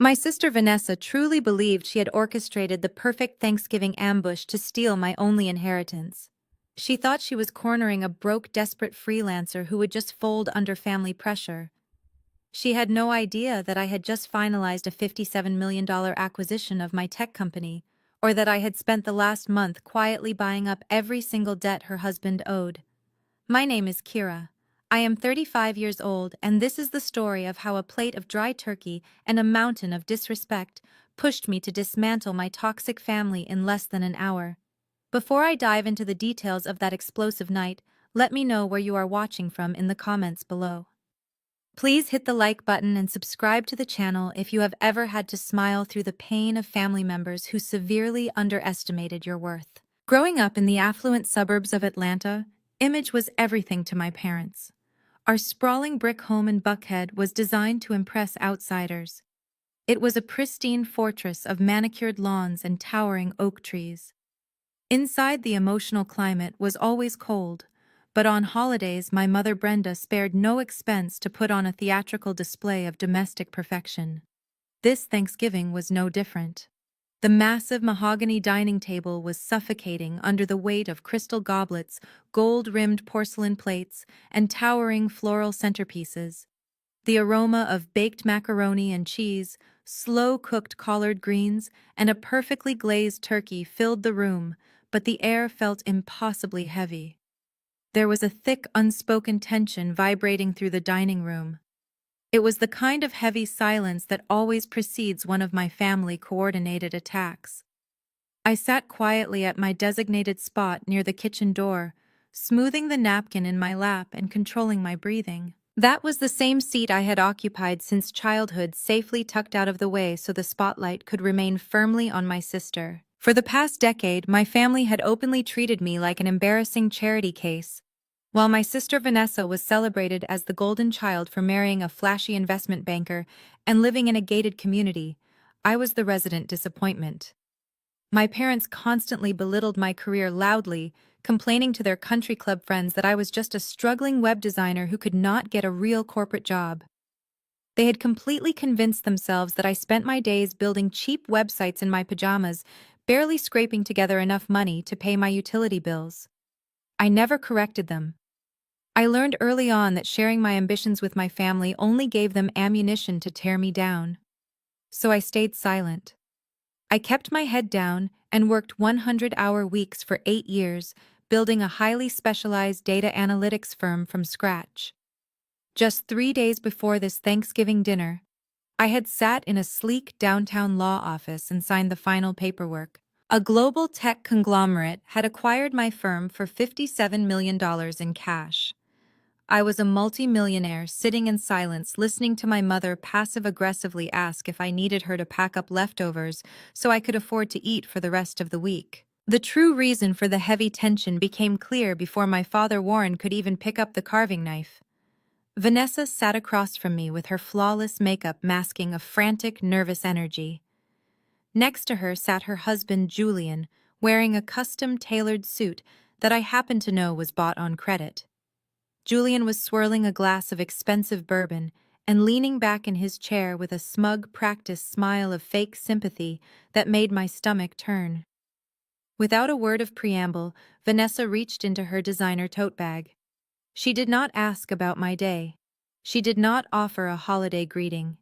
My sister Vanessa truly believed she had orchestrated the perfect Thanksgiving ambush to steal my only inheritance. She thought she was cornering a broke, desperate freelancer who would just fold under family pressure. She had no idea that I had just finalized a $57 million acquisition of my tech company, or that I had spent the last month quietly buying up every single debt her husband owed. My name is Kira. I am 35 years old, and this is the story of how a plate of dry turkey and a mountain of disrespect pushed me to dismantle my toxic family in less than an hour. Before I dive into the details of that explosive night, let me know where you are watching from in the comments below. Please hit the like button and subscribe to the channel if you have ever had to smile through the pain of family members who severely underestimated your worth. Growing up in the affluent suburbs of Atlanta, image was everything to my parents. Our sprawling brick home in Buckhead was designed to impress outsiders. It was a pristine fortress of manicured lawns and towering oak trees. Inside, the emotional climate was always cold, but on holidays my mother Brenda spared no expense to put on a theatrical display of domestic perfection. This Thanksgiving was no different. The massive mahogany dining table was suffocating under the weight of crystal goblets, gold-rimmed porcelain plates, and towering floral centerpieces. The aroma of baked macaroni and cheese, slow-cooked collard greens, and a perfectly glazed turkey filled the room, but the air felt impossibly heavy. There was a thick, unspoken tension vibrating through the dining room. It was the kind of heavy silence that always precedes one of my family-coordinated attacks. I sat quietly at my designated spot near the kitchen door, smoothing the napkin in my lap and controlling my breathing. That was the same seat I had occupied since childhood, safely tucked out of the way so the spotlight could remain firmly on my sister. For the past decade, my family had openly treated me like an embarrassing charity case. While my sister Vanessa was celebrated as the golden child for marrying a flashy investment banker and living in a gated community, I was the resident disappointment. My parents constantly belittled my career loudly, complaining to their country club friends that I was just a struggling web designer who could not get a real corporate job. They had completely convinced themselves that I spent my days building cheap websites in my pajamas, barely scraping together enough money to pay my utility bills. I never corrected them. I learned early on that sharing my ambitions with my family only gave them ammunition to tear me down. So I stayed silent. I kept my head down and worked 100-hour weeks for 8 years, building a highly specialized data analytics firm from scratch. Just 3 days before this Thanksgiving dinner, I had sat in a sleek downtown law office and signed the final paperwork. A global tech conglomerate had acquired my firm for $57 million in cash. I was a multi-millionaire sitting in silence listening to my mother passive-aggressively ask if I needed her to pack up leftovers so I could afford to eat for the rest of the week. The true reason for the heavy tension became clear before my father Warren could even pick up the carving knife. Vanessa sat across from me with her flawless makeup masking a frantic, nervous energy. Next to her sat her husband Julian, wearing a custom-tailored suit that I happened to know was bought on credit. Julian was swirling a glass of expensive bourbon and leaning back in his chair with a smug, practiced smile of fake sympathy that made my stomach turn. Without a word of preamble, Vanessa reached into her designer tote bag. She did not ask about my day. She did not offer a holiday greeting.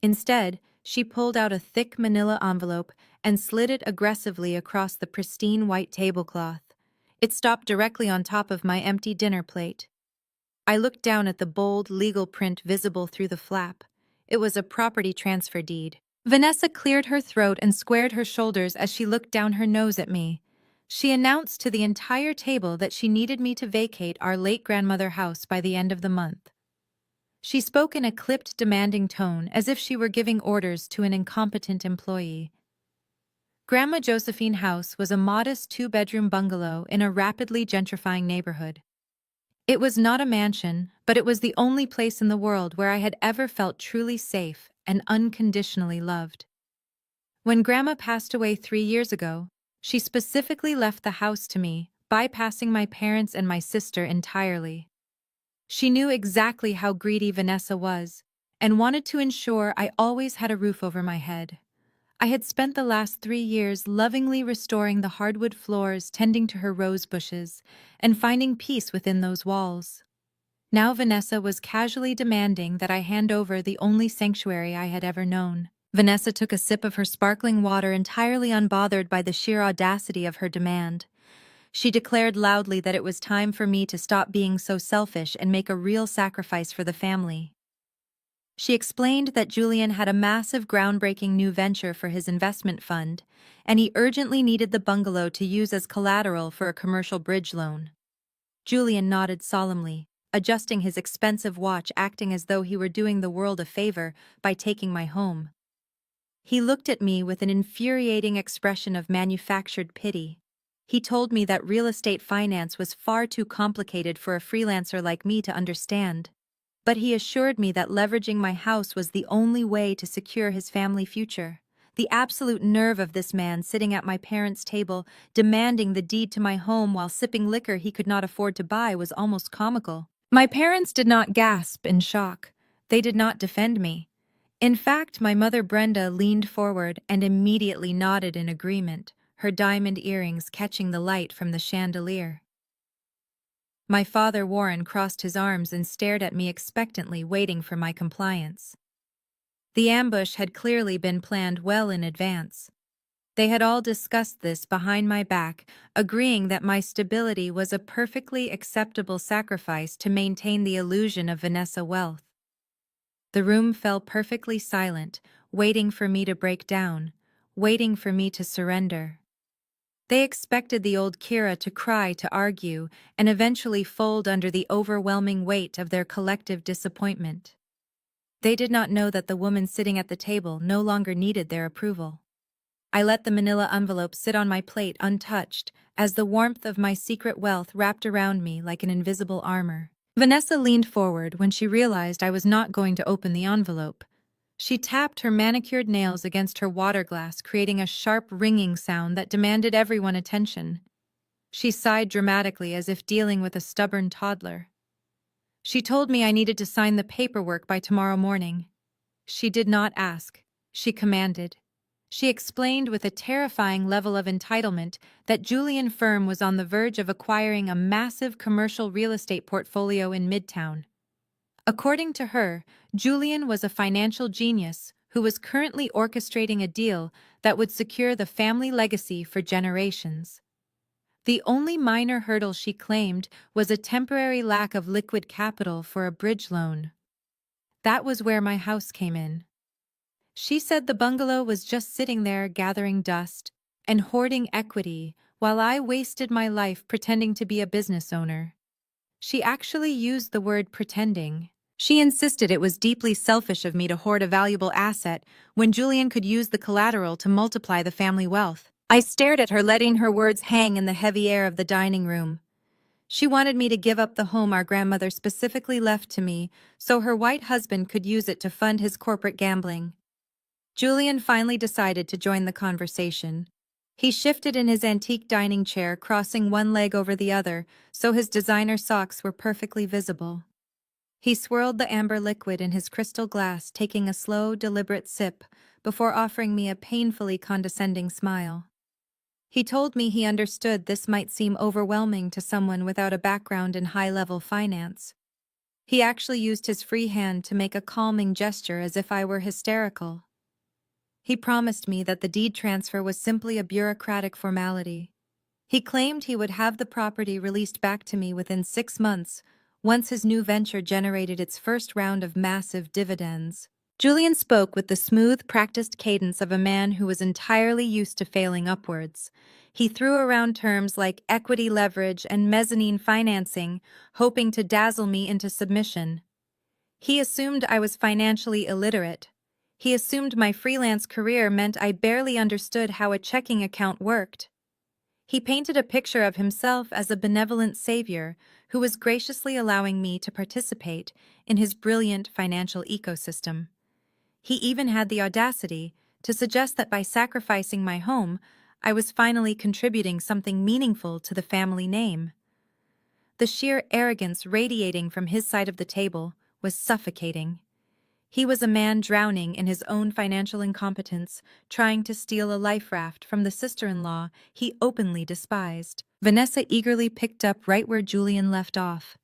Instead, she pulled out a thick manila envelope and slid it aggressively across the pristine white tablecloth. It stopped directly on top of my empty dinner plate. I looked down at the bold legal print visible through the flap. It was a property transfer deed. Vanessa cleared her throat and squared her shoulders as she looked down her nose at me. She announced to the entire table that she needed me to vacate our late-grandmother house by the end of the month. She spoke in a clipped, demanding tone, as if she were giving orders to an incompetent employee. Grandma Josephine House was a modest 2-bedroom bungalow in a rapidly gentrifying neighborhood. It was not a mansion, but it was the only place in the world where I had ever felt truly safe and unconditionally loved. When Grandma passed away 3 years ago, she specifically left the house to me, bypassing my parents and my sister entirely. She knew exactly how greedy Vanessa was, and wanted to ensure I always had a roof over my head. I had spent the last 3 years lovingly restoring the hardwood floors, tending to her rose bushes, and finding peace within those walls. Now Vanessa was casually demanding that I hand over the only sanctuary I had ever known. Vanessa took a sip of her sparkling water, entirely unbothered by the sheer audacity of her demand. She declared loudly that it was time for me to stop being so selfish and make a real sacrifice for the family. She explained that Julian had a massive, groundbreaking new venture for his investment fund, and he urgently needed the bungalow to use as collateral for a commercial bridge loan. Julian nodded solemnly, adjusting his expensive watch, acting as though he were doing the world a favor by taking my home. He looked at me with an infuriating expression of manufactured pity. He told me that real estate finance was far too complicated for a freelancer like me to understand. But he assured me that leveraging my house was the only way to secure his family future. The absolute nerve of this man sitting at my parents' table, demanding the deed to my home while sipping liquor he could not afford to buy, was almost comical. My parents did not gasp in shock. They did not defend me. In fact, my mother Brenda leaned forward and immediately nodded in agreement, her diamond earrings catching the light from the chandelier. My father Warren crossed his arms and stared at me expectantly, waiting for my compliance. The ambush had clearly been planned well in advance. They had all discussed this behind my back, agreeing that my stability was a perfectly acceptable sacrifice to maintain the illusion of Vanessa wealth. The room fell perfectly silent, waiting for me to break down, waiting for me to surrender. They expected the old Kira to cry, to argue, and eventually fold under the overwhelming weight of their collective disappointment. They did not know that the woman sitting at the table no longer needed their approval. I let the manila envelope sit on my plate untouched, as the warmth of my secret wealth wrapped around me like an invisible armor. Vanessa leaned forward when she realized I was not going to open the envelope. She tapped her manicured nails against her water glass, creating a sharp ringing sound that demanded everyone's attention. She sighed dramatically, as if dealing with a stubborn toddler. She told me I needed to sign the paperwork by tomorrow morning. She did not ask. She commanded. She explained with a terrifying level of entitlement that Julian Firm was on the verge of acquiring a massive commercial real estate portfolio in Midtown. According to her, Julian was a financial genius who was currently orchestrating a deal that would secure the family legacy for generations. The only minor hurdle, she claimed, was a temporary lack of liquid capital for a bridge loan. That was where my house came in. She said the bungalow was just sitting there gathering dust and hoarding equity while I wasted my life pretending to be a business owner. She actually used the word pretending. She insisted it was deeply selfish of me to hoard a valuable asset when Julian could use the collateral to multiply the family wealth. I stared at her, letting her words hang in the heavy air of the dining room. She wanted me to give up the home our grandmother specifically left to me so her white husband could use it to fund his corporate gambling. Julian finally decided to join the conversation. He shifted in his antique dining chair, crossing one leg over the other so his designer socks were perfectly visible. He swirled the amber liquid in his crystal glass, taking a slow, deliberate sip before offering me a painfully condescending smile. He told me he understood this might seem overwhelming to someone without a background in high-level finance. He actually used his free hand to make a calming gesture as if I were hysterical. He promised me that the deed transfer was simply a bureaucratic formality. He claimed he would have the property released back to me within 6 months, once his new venture generated its first round of massive dividends. Julian spoke with the smooth, practiced cadence of a man who was entirely used to failing upwards. He threw around terms like equity leverage and mezzanine financing, hoping to dazzle me into submission. He assumed I was financially illiterate. He assumed my freelance career meant I barely understood how a checking account worked. He painted a picture of himself as a benevolent savior who was graciously allowing me to participate in his brilliant financial ecosystem. He even had the audacity to suggest that by sacrificing my home, I was finally contributing something meaningful to the family name. The sheer arrogance radiating from his side of the table was suffocating. He was a man drowning in his own financial incompetence, trying to steal a life raft from the sister-in-law he openly despised. Vanessa eagerly picked up right where Julian left off.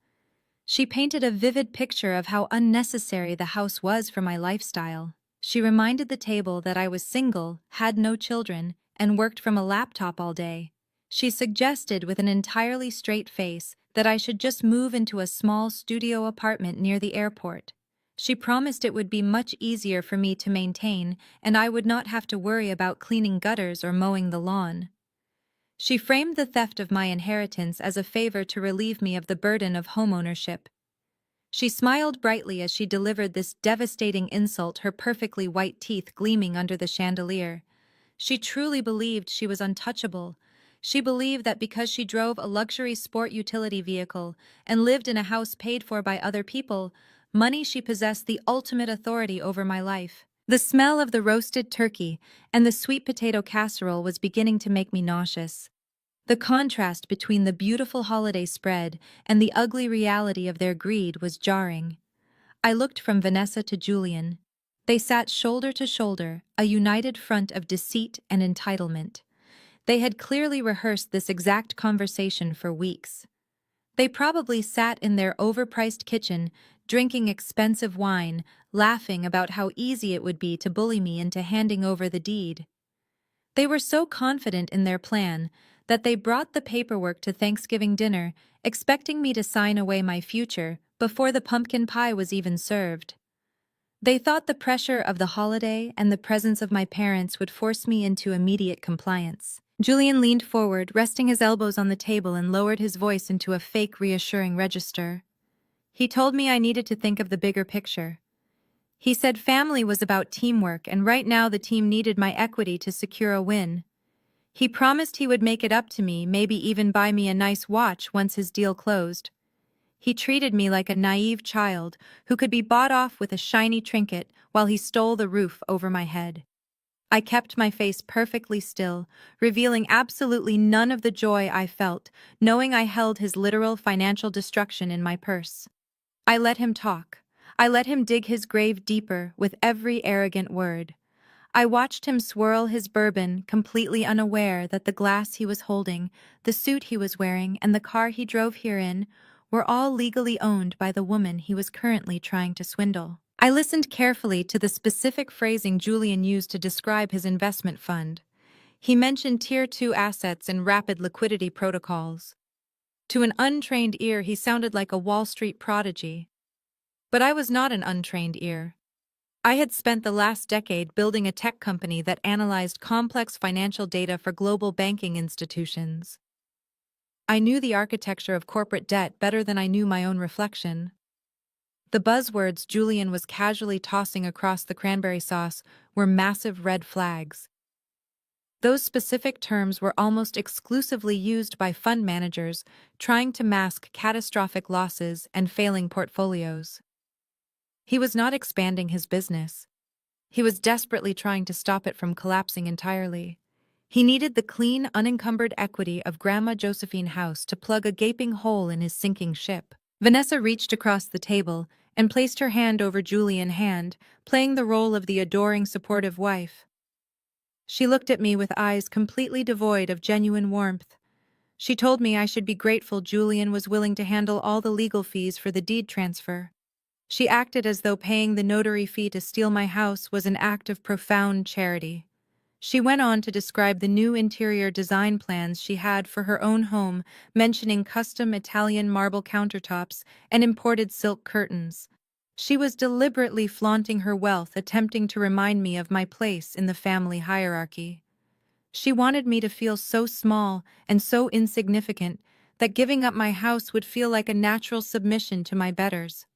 She painted a vivid picture of how unnecessary the house was for my lifestyle. She reminded the table that I was single, had no children, and worked from a laptop all day. She suggested with an entirely straight face that I should just move into a small studio apartment near the airport. She promised it would be much easier for me to maintain, and I would not have to worry about cleaning gutters or mowing the lawn. She framed the theft of my inheritance as a favor to relieve me of the burden of homeownership. She smiled brightly as she delivered this devastating insult, her perfectly white teeth gleaming under the chandelier. She truly believed she was untouchable. She believed that because she drove a luxury sport utility vehicle and lived in a house paid for by other people, she possessed the ultimate authority over my life. The smell of the roasted turkey and the sweet potato casserole was beginning to make me nauseous. The contrast between the beautiful holiday spread and the ugly reality of their greed was jarring. I looked from Vanessa to Julian. They sat shoulder to shoulder, a united front of deceit and entitlement. They had clearly rehearsed this exact conversation for weeks. They probably sat in their overpriced kitchen, drinking expensive wine, laughing about how easy it would be to bully me into handing over the deed. They were so confident in their plan that they brought the paperwork to Thanksgiving dinner, expecting me to sign away my future before the pumpkin pie was even served. They thought the pressure of the holiday and the presence of my parents would force me into immediate compliance. Julian leaned forward, resting his elbows on the table, and lowered his voice into a fake, reassuring register. He told me I needed to think of the bigger picture. He said family was about teamwork, and right now the team needed my equity to secure a win. He promised he would make it up to me, maybe even buy me a nice watch once his deal closed. He treated me like a naive child who could be bought off with a shiny trinket while he stole the roof over my head. I kept my face perfectly still, revealing absolutely none of the joy I felt, knowing I held his literal financial destruction in my purse. I let him talk. I let him dig his grave deeper with every arrogant word. I watched him swirl his bourbon, completely unaware that the glass he was holding, the suit he was wearing, and the car he drove here in were all legally owned by the woman he was currently trying to swindle. I listened carefully to the specific phrasing Julian used to describe his investment fund. He mentioned Tier 2 assets and rapid liquidity protocols. To an untrained ear, he sounded like a Wall Street prodigy. But I was not an untrained ear. I had spent the last decade building a tech company that analyzed complex financial data for global banking institutions. I knew the architecture of corporate debt better than I knew my own reflection. The buzzwords Julian was casually tossing across the cranberry sauce were massive red flags. Those specific terms were almost exclusively used by fund managers trying to mask catastrophic losses and failing portfolios. He was not expanding his business. He was desperately trying to stop it from collapsing entirely. He needed the clean, unencumbered equity of Grandma Josephine House to plug a gaping hole in his sinking ship. Vanessa reached across the table and placed her hand over Julian's hand, playing the role of the adoring, supportive wife. She looked at me with eyes completely devoid of genuine warmth. She told me I should be grateful Julian was willing to handle all the legal fees for the deed transfer. She acted as though paying the notary fee to steal my house was an act of profound charity. She went on to describe the new interior design plans she had for her own home, mentioning custom Italian marble countertops and imported silk curtains. She was deliberately flaunting her wealth, attempting to remind me of my place in the family hierarchy. She wanted me to feel so small and so insignificant that giving up my house would feel like a natural submission to my betters.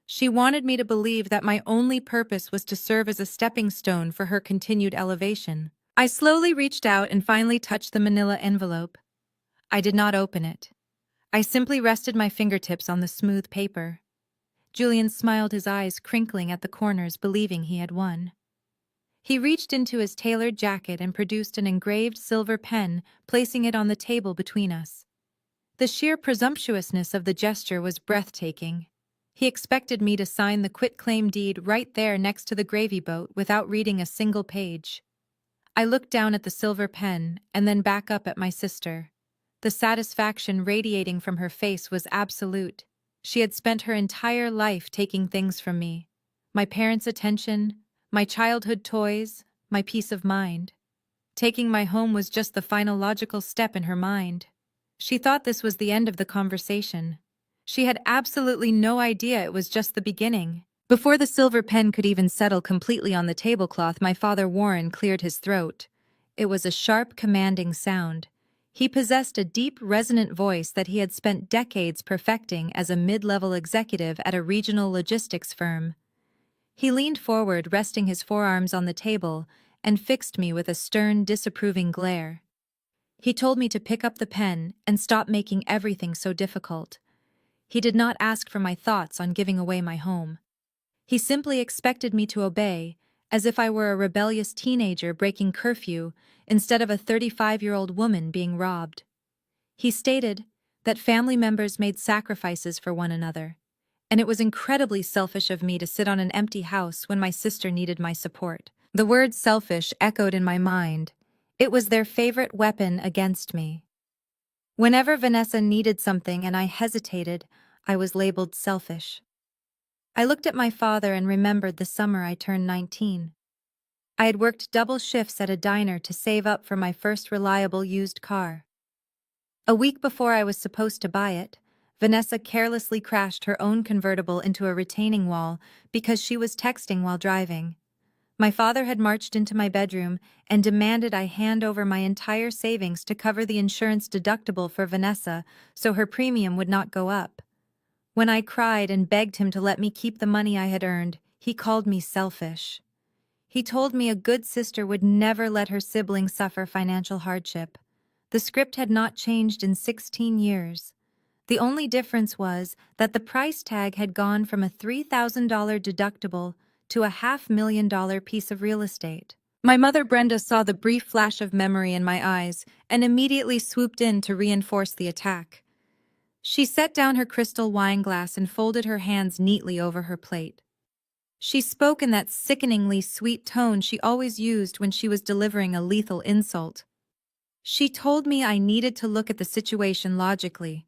She wanted me to believe that my only purpose was to serve as a stepping stone for her continued elevation. I slowly reached out and finally touched the manila envelope. I did not open it. I simply rested my fingertips on the smooth paper. Julian smiled, his eyes crinkling at the corners, believing he had won. He reached into his tailored jacket and produced an engraved silver pen, placing it on the table between us. The sheer presumptuousness of the gesture was breathtaking. He expected me to sign the quitclaim deed right there next to the gravy boat without reading a single page. I looked down at the silver pen and then back up at my sister. The satisfaction radiating from her face was absolute. She had spent her entire life taking things from me. My parents' attention, my childhood toys, my peace of mind. Taking my home was just the final logical step in her mind. She thought this was the end of the conversation. She had absolutely no idea it was just the beginning. Before the silver pen could even settle completely on the tablecloth, my father Warren cleared his throat. It was a sharp, commanding sound. He possessed a deep, resonant voice that he had spent decades perfecting as a mid-level executive at a regional logistics firm. He leaned forward, resting his forearms on the table, and fixed me with a stern, disapproving glare. He told me to pick up the pen and stop making everything so difficult. He did not ask for my thoughts on giving away my home. He simply expected me to obey, as if I were a rebellious teenager breaking curfew instead of a 35-year-old woman being robbed. He stated that family members made sacrifices for one another, and it was incredibly selfish of me to sit on an empty house when my sister needed my support. The word selfish echoed in my mind. It was their favorite weapon against me. Whenever Vanessa needed something and I hesitated, I was labeled selfish. I looked at my father and remembered the summer I turned 19. I had worked double shifts at a diner to save up for my first reliable used car. A week before I was supposed to buy it, Vanessa carelessly crashed her own convertible into a retaining wall because she was texting while driving. My father had marched into my bedroom and demanded I hand over my entire savings to cover the insurance deductible for Vanessa so her premium would not go up. When I cried and begged him to let me keep the money I had earned, he called me selfish. He told me a good sister would never let her sibling suffer financial hardship. The script had not changed in 16 years. The only difference was that the price tag had gone from a $3,000 deductible to a $500,000 piece of real estate. My mother Brenda saw the brief flash of memory in my eyes and immediately swooped in to reinforce the attack. She set down her crystal wine glass and folded her hands neatly over her plate. She spoke in that sickeningly sweet tone she always used when she was delivering a lethal insult. She told me I needed to look at the situation logically.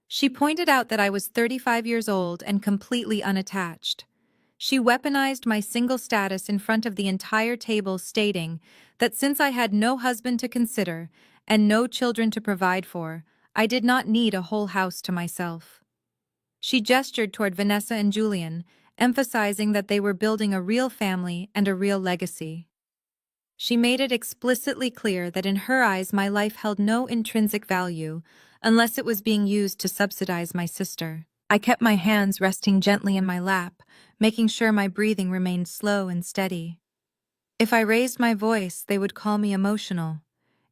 She pointed out that I was 35 years old and completely unattached. She weaponized my single status in front of the entire table, stating that since I had no husband to consider and no children to provide for, I did not need a whole house to myself. She gestured toward Vanessa and Julian, emphasizing that they were building a real family and a real legacy. She made it explicitly clear that in her eyes my life held no intrinsic value unless it was being used to subsidize my sister. I kept my hands resting gently in my lap, making sure my breathing remained slow and steady. If I raised my voice, they would call me emotional.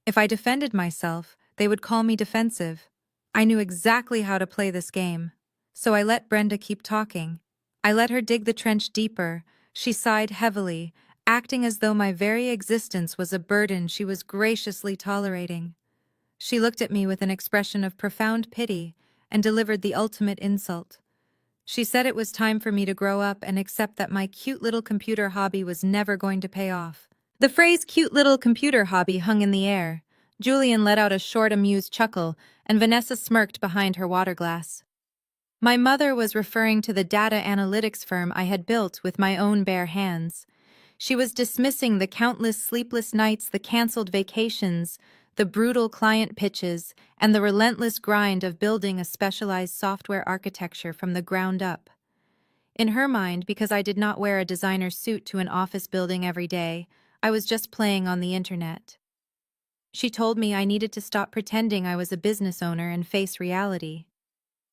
If I defended myself, they would call me defensive. I knew exactly how to play this game, so I let Brenda keep talking. I let her dig the trench deeper. She sighed heavily, acting as though my very existence was a burden she was graciously tolerating. She looked at me with an expression of profound pity and delivered the ultimate insult. She said it was time for me to grow up and accept that my cute little computer hobby was never going to pay off. The phrase cute little computer hobby hung in the air. Julian let out a short, amused chuckle, and Vanessa smirked behind her water glass. My mother was referring to the data analytics firm I had built with my own bare hands. She was dismissing the countless sleepless nights, the canceled vacations, the brutal client pitches, and the relentless grind of building a specialized software architecture from the ground up. In her mind, because I did not wear a designer suit to an office building every day, I was just playing on the internet. She told me I needed to stop pretending I was a business owner and face reality.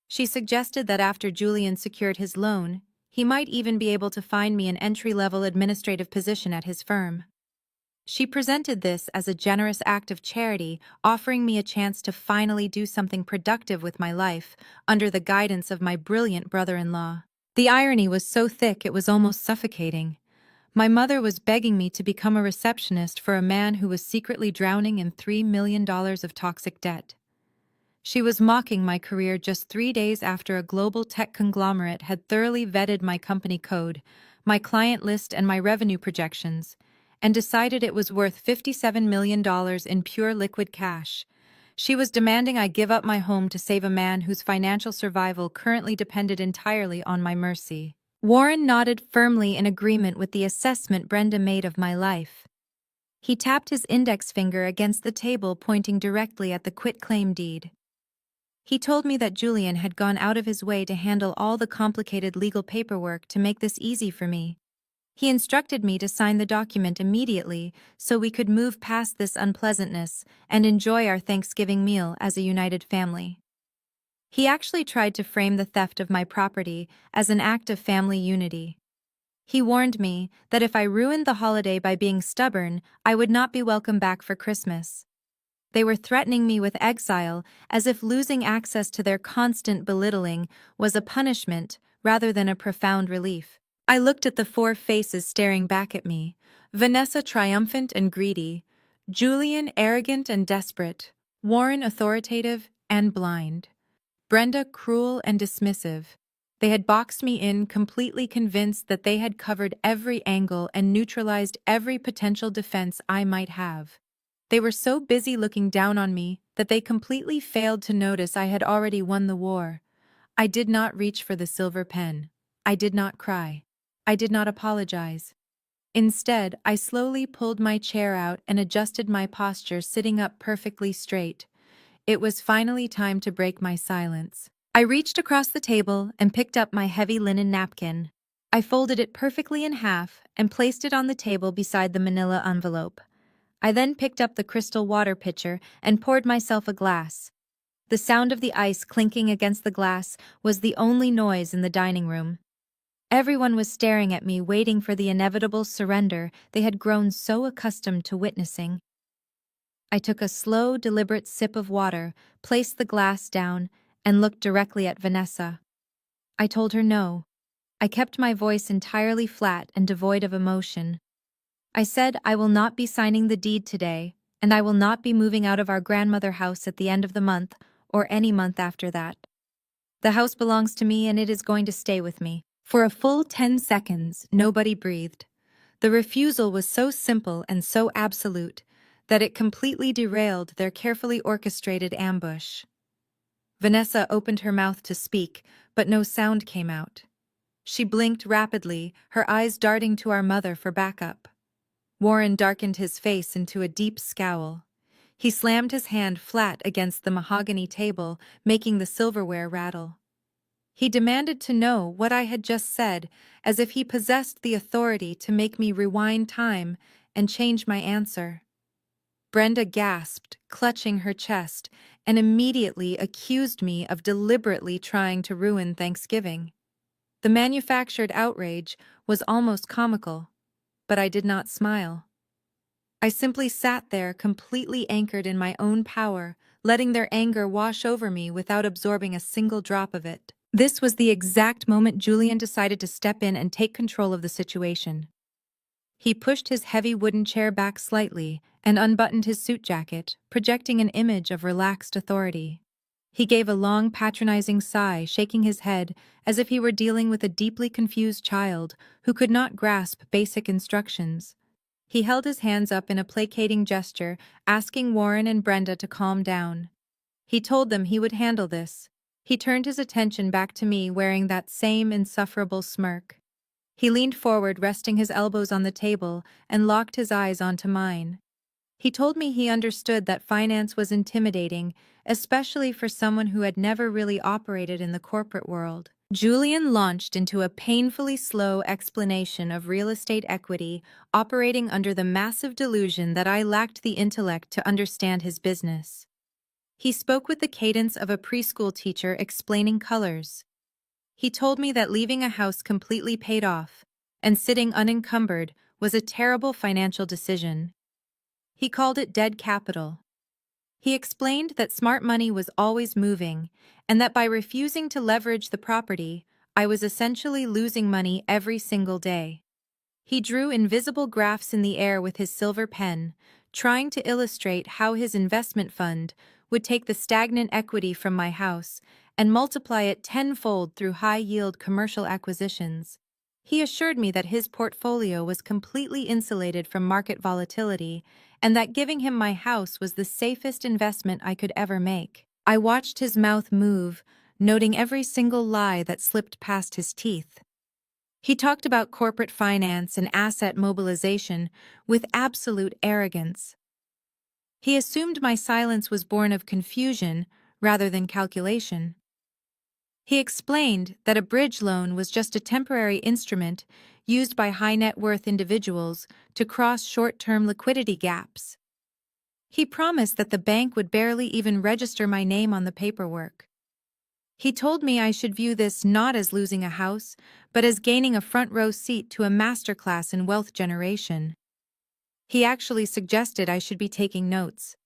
She suggested that after Julian secured his loan, he might even be able to find me an entry-level administrative position at his firm. She presented this as a generous act of charity, offering me a chance to finally do something productive with my life under the guidance of my brilliant brother-in-law. The irony was so thick it was almost suffocating. My mother was begging me to become a receptionist for a man who was secretly drowning in $3 million of toxic debt. She was mocking my career just 3 days after a global tech conglomerate had thoroughly vetted my company code, my client list, and my revenue projections, and decided it was worth $57 million in pure liquid cash. She was demanding I give up my home to save a man whose financial survival currently depended entirely on my mercy. Warren nodded firmly in agreement with the assessment Brenda made of my life. He tapped his index finger against the table, pointing directly at the quitclaim deed. He told me that Julian had gone out of his way to handle all the complicated legal paperwork to make this easy for me. He instructed me to sign the document immediately so we could move past this unpleasantness and enjoy our Thanksgiving meal as a united family. He actually tried to frame the theft of my property as an act of family unity. He warned me that if I ruined the holiday by being stubborn, I would not be welcome back for Christmas. They were threatening me with exile, as if losing access to their constant belittling was a punishment rather than a profound relief. I looked at the four faces staring back at me: Vanessa triumphant and greedy, Julian arrogant and desperate, Warren authoritative and blind, Brenda cruel and dismissive. They had boxed me in, completely convinced that they had covered every angle and neutralized every potential defense I might have. They were so busy looking down on me that they completely failed to notice I had already won the war. I did not reach for the silver pen. I did not cry. I did not apologize. Instead, I slowly pulled my chair out and adjusted my posture, sitting up perfectly straight. It was finally time to break my silence. I reached across the table and picked up my heavy linen napkin. I folded it perfectly in half and placed it on the table beside the manila envelope. I then picked up the crystal water pitcher and poured myself a glass. The sound of the ice clinking against the glass was the only noise in the dining room. Everyone was staring at me, waiting for the inevitable surrender they had grown so accustomed to witnessing. I took a slow, deliberate sip of water, placed the glass down, and looked directly at Vanessa. I told her no. I kept my voice entirely flat and devoid of emotion. I said I will not be signing the deed today, and I will not be moving out of our grandmother house at the end of the month or any month after that. The house belongs to me and it is going to stay with me. For a full 10 seconds, nobody breathed. The refusal was so simple and so absolute that it completely derailed their carefully orchestrated ambush. Vanessa opened her mouth to speak, but no sound came out. She blinked rapidly, her eyes darting to our mother for backup. Warren darkened his face into a deep scowl. He slammed his hand flat against the mahogany table, making the silverware rattle. He demanded to know what I had just said, as if he possessed the authority to make me rewind time and change my answer. Brenda gasped, clutching her chest, and immediately accused me of deliberately trying to ruin Thanksgiving. The manufactured outrage was almost comical, but I did not smile. I simply sat there, completely anchored in my own power, letting their anger wash over me without absorbing a single drop of it. This was the exact moment Julian decided to step in and take control of the situation. He pushed his heavy wooden chair back slightly and unbuttoned his suit jacket, projecting an image of relaxed authority. He gave a long, patronizing sigh, shaking his head as if he were dealing with a deeply confused child who could not grasp basic instructions. He held his hands up in a placating gesture, asking Warren and Brenda to calm down. He told them he would handle this. He turned his attention back to me, wearing that same insufferable smirk. He leaned forward, resting his elbows on the table, and locked his eyes onto mine. He told me he understood that finance was intimidating, especially for someone who had never really operated in the corporate world. Julian launched into a painfully slow explanation of real estate equity, operating under the massive delusion that I lacked the intellect to understand his business. He spoke with the cadence of a preschool teacher explaining colors. He told me that leaving a house completely paid off and sitting unencumbered was a terrible financial decision. He called it dead capital. He explained that smart money was always moving and that by refusing to leverage the property, I was essentially losing money every single day. He drew invisible graphs in the air with his silver pen, trying to illustrate how his investment fund would take the stagnant equity from my house and multiply it tenfold through high-yield commercial acquisitions. He assured me that his portfolio was completely insulated from market volatility and that giving him my house was the safest investment I could ever make. I watched his mouth move, noting every single lie that slipped past his teeth. He talked about corporate finance and asset mobilization with absolute arrogance. He assumed my silence was born of confusion rather than calculation. He explained that a bridge loan was just a temporary instrument used by high-net-worth individuals to cross short-term liquidity gaps. He promised that the bank would barely even register my name on the paperwork. He told me I should view this not as losing a house, but as gaining a front-row seat to a masterclass in wealth generation. He actually suggested I should be taking notes.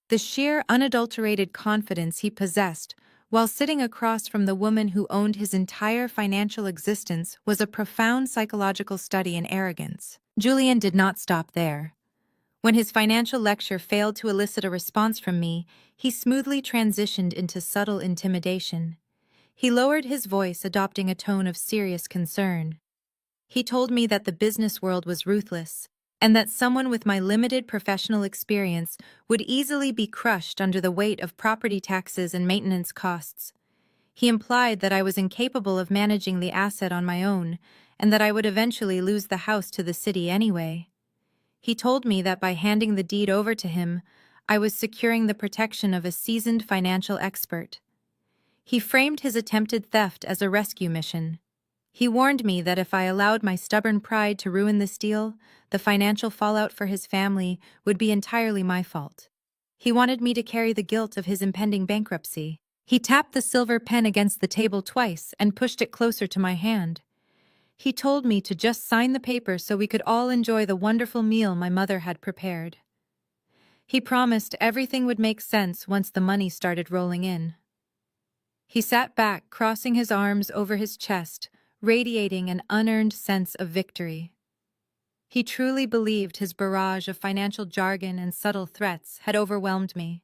The sheer, unadulterated confidence he possessed while sitting across from the woman who owned his entire financial existence was a profound psychological study in arrogance. Julian did not stop there. When his financial lecture failed to elicit a response from me, he smoothly transitioned into subtle intimidation. He lowered his voice, adopting a tone of serious concern. He told me that the business world was ruthless, and that someone with my limited professional experience would easily be crushed under the weight of property taxes and maintenance costs. He implied that I was incapable of managing the asset on my own, and that I would eventually lose the house to the city anyway. He told me that by handing the deed over to him, I was securing the protection of a seasoned financial expert. He framed his attempted theft as a rescue mission. He warned me that if I allowed my stubborn pride to ruin this deal, the financial fallout for his family would be entirely my fault. He wanted me to carry the guilt of his impending bankruptcy. He tapped the silver pen against the table twice and pushed it closer to my hand. He told me to just sign the paper so we could all enjoy the wonderful meal my mother had prepared. He promised everything would make sense once the money started rolling in. He sat back, crossing his arms over his chest, radiating an unearned sense of victory. He truly believed his barrage of financial jargon and subtle threats had overwhelmed me.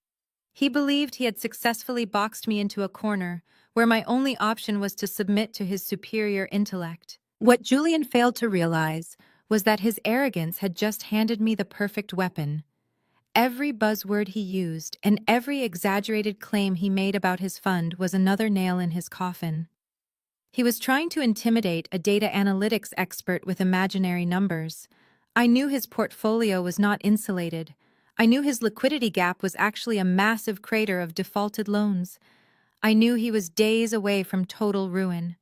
He believed he had successfully boxed me into a corner where my only option was to submit to his superior intellect. What Julian failed to realize was that his arrogance had just handed me the perfect weapon. Every buzzword he used and every exaggerated claim he made about his fund was another nail in his coffin. He was trying to intimidate a data analytics expert with imaginary numbers. I knew his portfolio was not insulated. I knew his liquidity gap was actually a massive crater of defaulted loans. I knew he was days away from total ruin.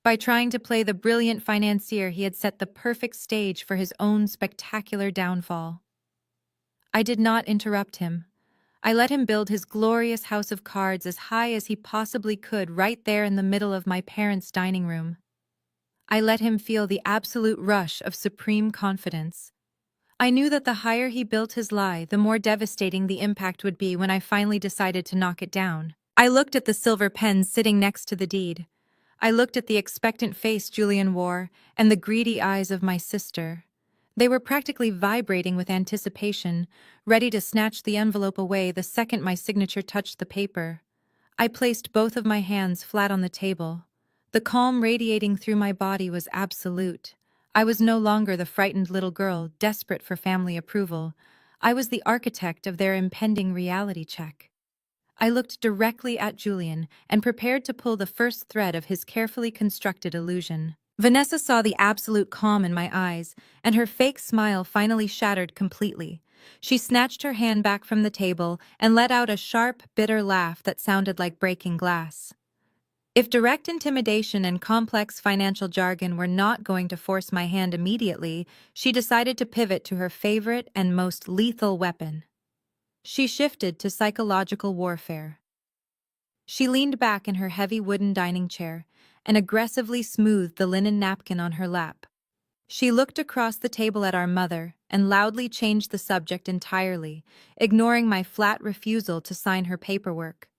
By trying to play the brilliant financier, he had set the perfect stage for his own spectacular downfall. I did not interrupt him. I let him build his glorious house of cards as high as he possibly could right there in the middle of my parents' dining room. I let him feel the absolute rush of supreme confidence. I knew that the higher he built his lie, the more devastating the impact would be when I finally decided to knock it down. I looked at the silver pen sitting next to the deed. I looked at the expectant face Julian wore and the greedy eyes of my sister. They were practically vibrating with anticipation, ready to snatch the envelope away the second my signature touched the paper. I placed both of my hands flat on the table. The calm radiating through my body was absolute. I was no longer the frightened little girl, desperate for family approval. I was the architect of their impending reality check. I looked directly at Julian and prepared to pull the first thread of his carefully constructed illusion. Vanessa saw the absolute calm in my eyes, and her fake smile finally shattered completely. She snatched her hand back from the table and let out a sharp, bitter laugh that sounded like breaking glass. If direct intimidation and complex financial jargon were not going to force my hand immediately, she decided to pivot to her favorite and most lethal weapon. She shifted to psychological warfare. She leaned back in her heavy wooden dining chair and aggressively smoothed the linen napkin on her lap. She looked across the table at our mother and loudly changed the subject entirely, ignoring my flat refusal to sign her paperwork.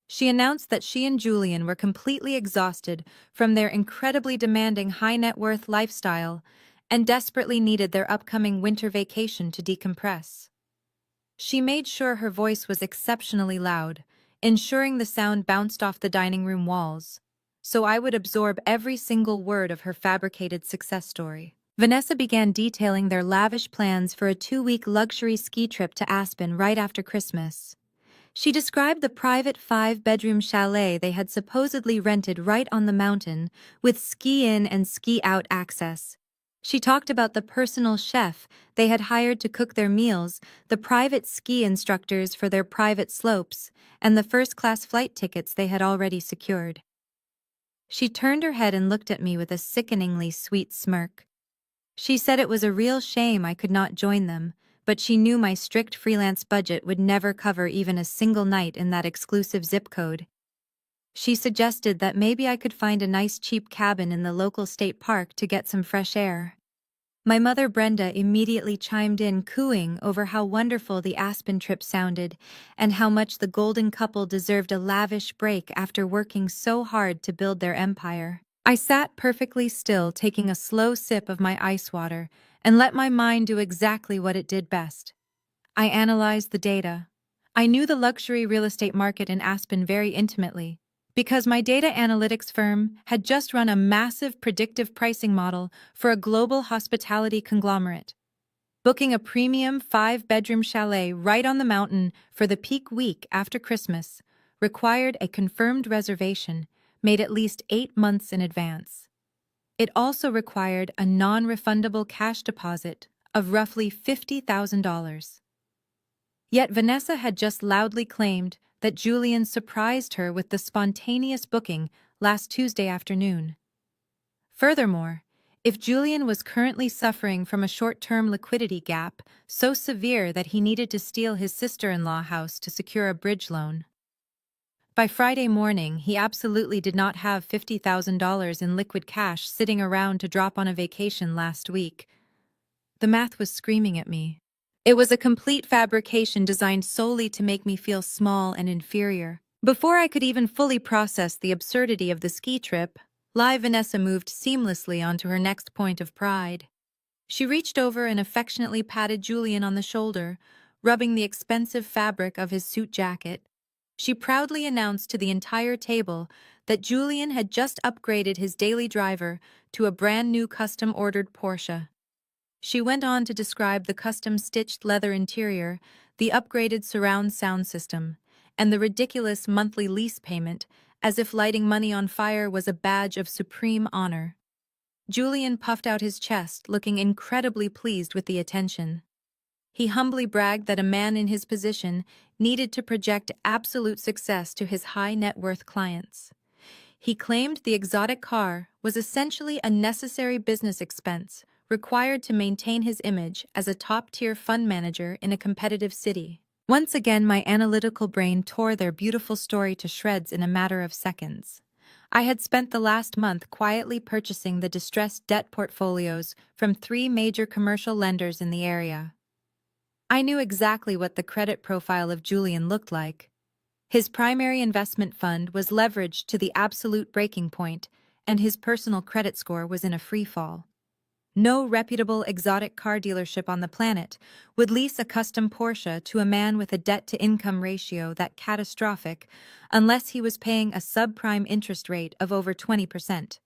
She announced that she and Julian were completely exhausted from their incredibly demanding high-net-worth lifestyle and desperately needed their upcoming winter vacation to decompress. She made sure her voice was exceptionally loud, ensuring the sound bounced off the dining room walls, so I would absorb every single word of her fabricated success story. Vanessa began detailing their lavish plans for a 2-week luxury ski trip to Aspen right after Christmas. She described the private 5-bedroom chalet they had supposedly rented right on the mountain, with ski-in and ski-out access. She talked about the personal chef they had hired to cook their meals, the private ski instructors for their private slopes, and the first-class flight tickets they had already secured. She turned her head and looked at me with a sickeningly sweet smirk. She said it was a real shame I could not join them, but she knew my strict freelance budget would never cover even a single night in that exclusive zip code. She suggested that maybe I could find a nice cheap cabin in the local state park to get some fresh air. My mother Brenda immediately chimed in, cooing over how wonderful the Aspen trip sounded and how much the golden couple deserved a lavish break after working so hard to build their empire. I sat perfectly still, taking a slow sip of my ice water, and let my mind do exactly what it did best. I analyzed the data. I knew the luxury real estate market in Aspen very intimately, because my data analytics firm had just run a massive predictive pricing model for a global hospitality conglomerate. Booking a premium 5-bedroom chalet right on the mountain for the peak week after Christmas required a confirmed reservation made at least 8 months in advance. It also required a non-refundable cash deposit of roughly $50,000. Yet Vanessa had just loudly claimed that Julian surprised her with the spontaneous booking last Tuesday afternoon. Furthermore, if Julian was currently suffering from a short-term liquidity gap so severe that he needed to steal his sister-in-law house to secure a bridge loan, by Friday morning he absolutely did not have $50,000 in liquid cash sitting around to drop on a vacation last week. The math was screaming at me. It was a complete fabrication designed solely to make me feel small and inferior. Before I could even fully process the absurdity of the ski trip, Live Vanessa moved seamlessly onto her next point of pride. She reached over and affectionately patted Julian on the shoulder, rubbing the expensive fabric of his suit jacket. She proudly announced to the entire table that Julian had just upgraded his daily driver to a brand-new custom-ordered Porsche. She went on to describe the custom-stitched leather interior, the upgraded surround sound system, and the ridiculous monthly lease payment, as if lighting money on fire was a badge of supreme honor. Julian puffed out his chest, looking incredibly pleased with the attention. He humbly bragged that a man in his position needed to project absolute success to his high-net-worth clients. He claimed the exotic car was essentially a necessary business expense required to maintain his image as a top-tier fund manager in a competitive city. Once again, my analytical brain tore their beautiful story to shreds in a matter of seconds. I had spent the last month quietly purchasing the distressed debt portfolios from 3 major commercial lenders in the area. I knew exactly what the credit profile of Julian looked like. His primary investment fund was leveraged to the absolute breaking point, and his personal credit score was in a free fall. No reputable exotic car dealership on the planet would lease a custom Porsche to a man with a debt-to-income ratio that catastrophic unless he was paying a subprime interest rate of over 20%.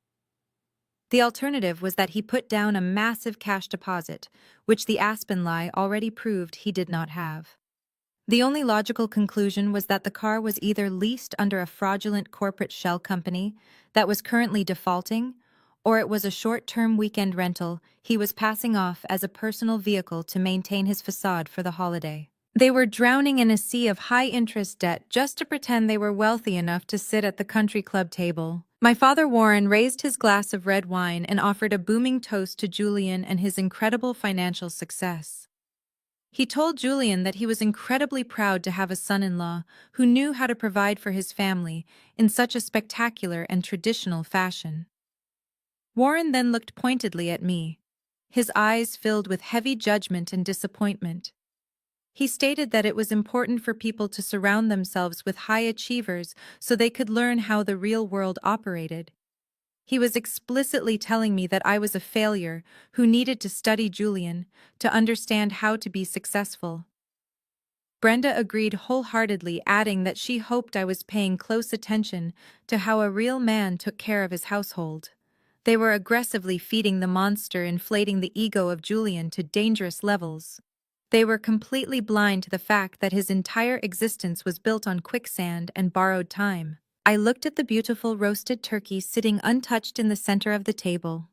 The alternative was that he put down a massive cash deposit, which the Aspen lie already proved he did not have. The only logical conclusion was that the car was either leased under a fraudulent corporate shell company that was currently defaulting, or it was a short-term weekend rental he was passing off as a personal vehicle to maintain his facade for the holiday. They were drowning in a sea of high-interest debt just to pretend they were wealthy enough to sit at the country club table. My father Warren raised his glass of red wine and offered a booming toast to Julian and his incredible financial success. He told Julian that he was incredibly proud to have a son-in-law who knew how to provide for his family in such a spectacular and traditional fashion. Warren then looked pointedly at me, his eyes filled with heavy judgment and disappointment. He stated that it was important for people to surround themselves with high achievers so they could learn how the real world operated. He was explicitly telling me that I was a failure who needed to study Julian to understand how to be successful. Brenda agreed wholeheartedly, adding that she hoped I was paying close attention to how a real man took care of his household. They were aggressively feeding the monster, inflating the ego of Julian to dangerous levels. They were completely blind to the fact that his entire existence was built on quicksand and borrowed time. I looked at the beautiful roasted turkey sitting untouched in the center of the table.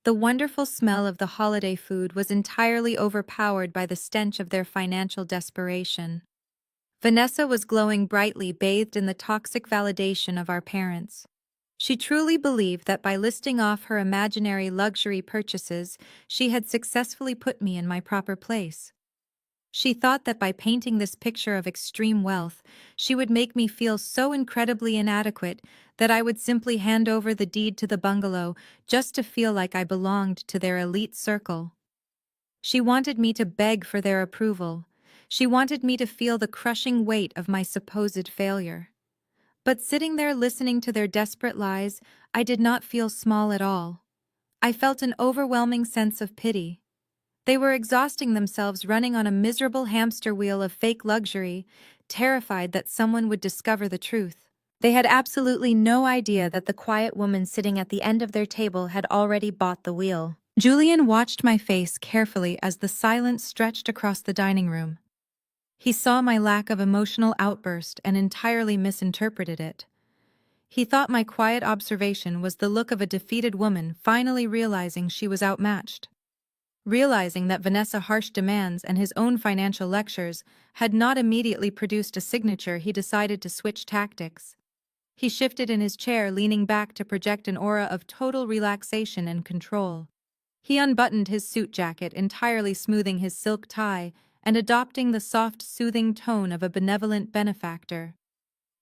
The wonderful smell of the holiday food was entirely overpowered by the stench of their financial desperation. Vanessa was glowing brightly, bathed in the toxic validation of our parents. She truly believed that by listing off her imaginary luxury purchases, she had successfully put me in my proper place. She thought that by painting this picture of extreme wealth, she would make me feel so incredibly inadequate that I would simply hand over the deed to the bungalow just to feel like I belonged to their elite circle. She wanted me to beg for their approval. She wanted me to feel the crushing weight of my supposed failure. But sitting there listening to their desperate lies, I did not feel small at all. I felt an overwhelming sense of pity. They were exhausting themselves running on a miserable hamster wheel of fake luxury, terrified that someone would discover the truth. They had absolutely no idea that the quiet woman sitting at the end of their table had already bought the wheel. Julian watched my face carefully as the silence stretched across the dining room. He saw my lack of emotional outburst and entirely misinterpreted it. He thought my quiet observation was the look of a defeated woman finally realizing she was outmatched. Realizing that Vanessa's harsh demands and his own financial lectures had not immediately produced a signature, he decided to switch tactics. He shifted in his chair, leaning back to project an aura of total relaxation and control. He unbuttoned his suit jacket, entirely smoothing his silk tie and adopting the soft, soothing tone of a benevolent benefactor.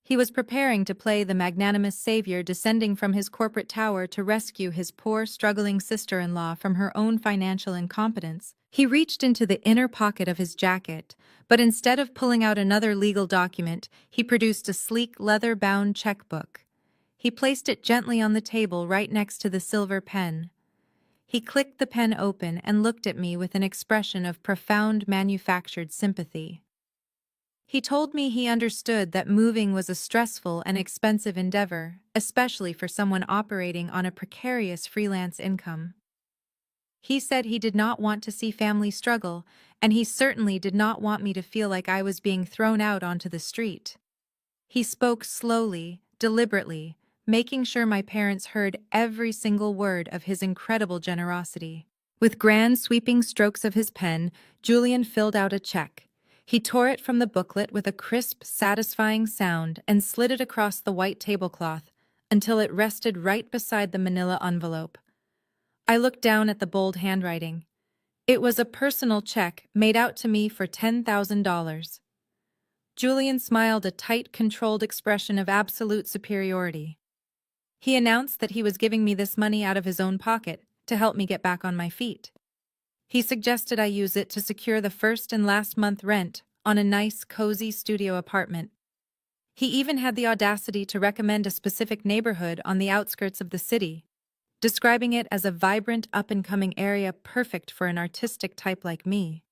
He was preparing to play the magnanimous savior descending from his corporate tower to rescue his poor, struggling sister-in-law from her own financial incompetence. He reached into the inner pocket of his jacket, but instead of pulling out another legal document, he produced a sleek, leather-bound checkbook. He placed it gently on the table right next to the silver pen. He clicked the pen open and looked at me with an expression of profound manufactured sympathy. He told me he understood that moving was a stressful and expensive endeavor, especially for someone operating on a precarious freelance income. He said he did not want to see family struggle, and he certainly did not want me to feel like I was being thrown out onto the street. He spoke slowly, deliberately, making sure my parents heard every single word of his incredible generosity. With grand sweeping strokes of his pen, Julian filled out a check. He tore it from the booklet with a crisp, satisfying sound and slid it across the white tablecloth until it rested right beside the manila envelope. I looked down at the bold handwriting. It was a personal check made out to me for $10,000. Julian smiled, a tight, controlled expression of absolute superiority. He announced that he was giving me this money out of his own pocket to help me get back on my feet. He suggested I use it to secure the first and last month rent on a nice, cozy studio apartment. He even had the audacity to recommend a specific neighborhood on the outskirts of the city, describing it as a vibrant, up-and-coming area perfect for an artistic type like me.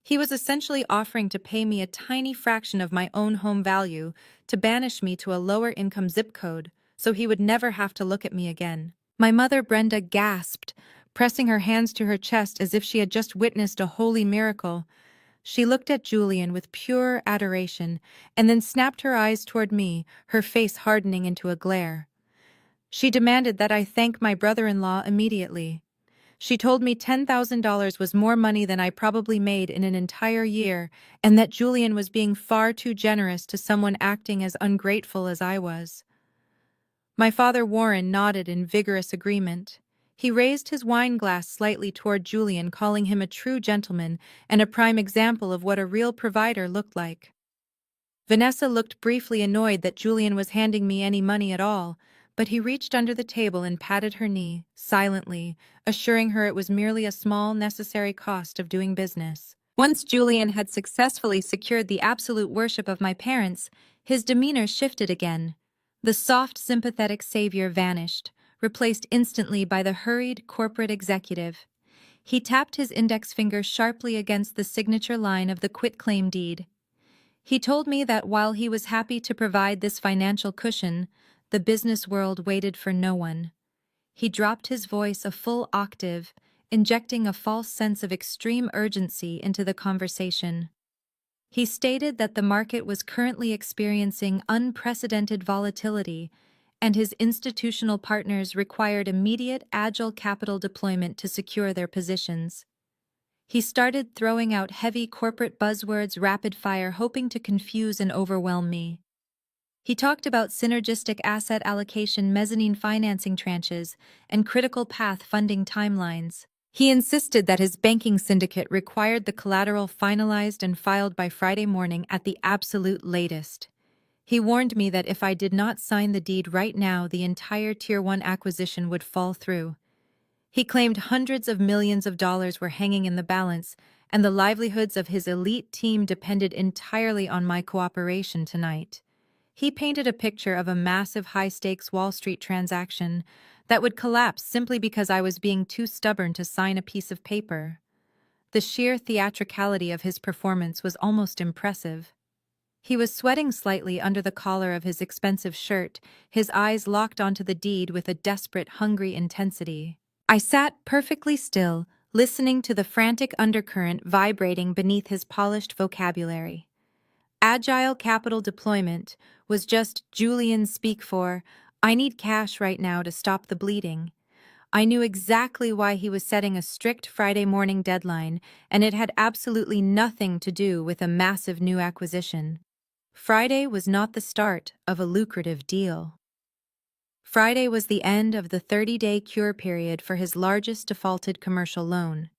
He was essentially offering to pay me a tiny fraction of my own home value to banish me to a lower-income zip code so he would never have to look at me again. My mother, Brenda, gasped, pressing her hands to her chest as if she had just witnessed a holy miracle. She looked at Julian with pure adoration and then snapped her eyes toward me, her face hardening into a glare. She demanded that I thank my brother-in-law immediately. She told me $10,000 was more money than I probably made in an entire year, and that Julian was being far too generous to someone acting as ungrateful as I was. My father, Warren, nodded in vigorous agreement. He raised his wine glass slightly toward Julian, calling him a true gentleman and a prime example of what a real provider looked like. Vanessa looked briefly annoyed that Julian was handing me any money at all, but he reached under the table and patted her knee, silently, assuring her it was merely a small, necessary cost of doing business. Once Julian had successfully secured the absolute worship of my parents, his demeanor shifted again. The soft, sympathetic savior vanished, replaced instantly by the hurried corporate executive. He tapped his index finger sharply against the signature line of the quitclaim deed. He told me that while he was happy to provide this financial cushion, the business world waited for no one. He dropped his voice a full octave, injecting a false sense of extreme urgency into the conversation. He stated that the market was currently experiencing unprecedented volatility, and his institutional partners required immediate, agile capital deployment to secure their positions. He started throwing out heavy corporate buzzwords rapid-fire, hoping to confuse and overwhelm me. He talked about synergistic asset allocation, mezzanine financing tranches, and critical path funding timelines. He insisted that his banking syndicate required the collateral finalized and filed by Friday morning at the absolute latest. He warned me that if I did not sign the deed right now, the entire Tier 1 acquisition would fall through. He claimed hundreds of millions of dollars were hanging in the balance, and the livelihoods of his elite team depended entirely on my cooperation tonight. He painted a picture of a massive high-stakes Wall Street transaction that would collapse simply because I was being too stubborn to sign a piece of paper. The sheer theatricality of his performance was almost impressive. He was sweating slightly under the collar of his expensive shirt, his eyes locked onto the deed with a desperate, hungry intensity. I sat perfectly still, listening to the frantic undercurrent vibrating beneath his polished vocabulary. Agile capital deployment was just Julian speak for, "I need cash right now to stop the bleeding." I knew exactly why he was setting a strict Friday morning deadline, and it had absolutely nothing to do with a massive new acquisition. Friday was not the start of a lucrative deal. Friday was the end of the 30-day cure period for his largest defaulted commercial loan.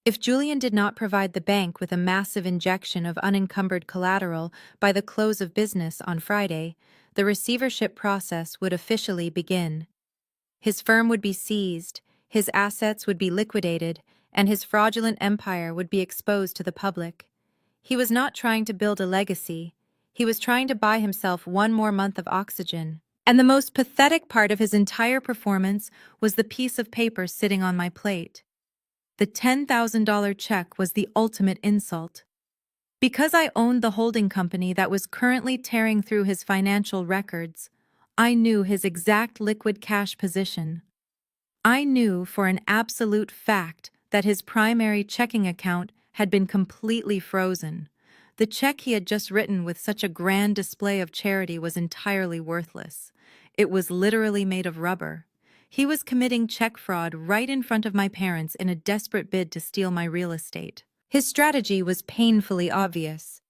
If Julian did not provide the bank with a massive injection of unencumbered collateral by the close of business on Friday, the receivership process would officially begin. His firm would be seized, his assets would be liquidated, and his fraudulent empire would be exposed to the public. He was not trying to build a legacy. He was trying to buy himself one more month of oxygen. And the most pathetic part of his entire performance was the piece of paper sitting on my plate. The $10,000 check was the ultimate insult. Because I owned the holding company that was currently tearing through his financial records, I knew his exact liquid cash position. I knew for an absolute fact that his primary checking account had been completely frozen. The check he had just written with such a grand display of charity was entirely worthless. It was literally made of rubber. He was committing check fraud right in front of my parents in a desperate bid to steal my real estate. His strategy was painfully obvious.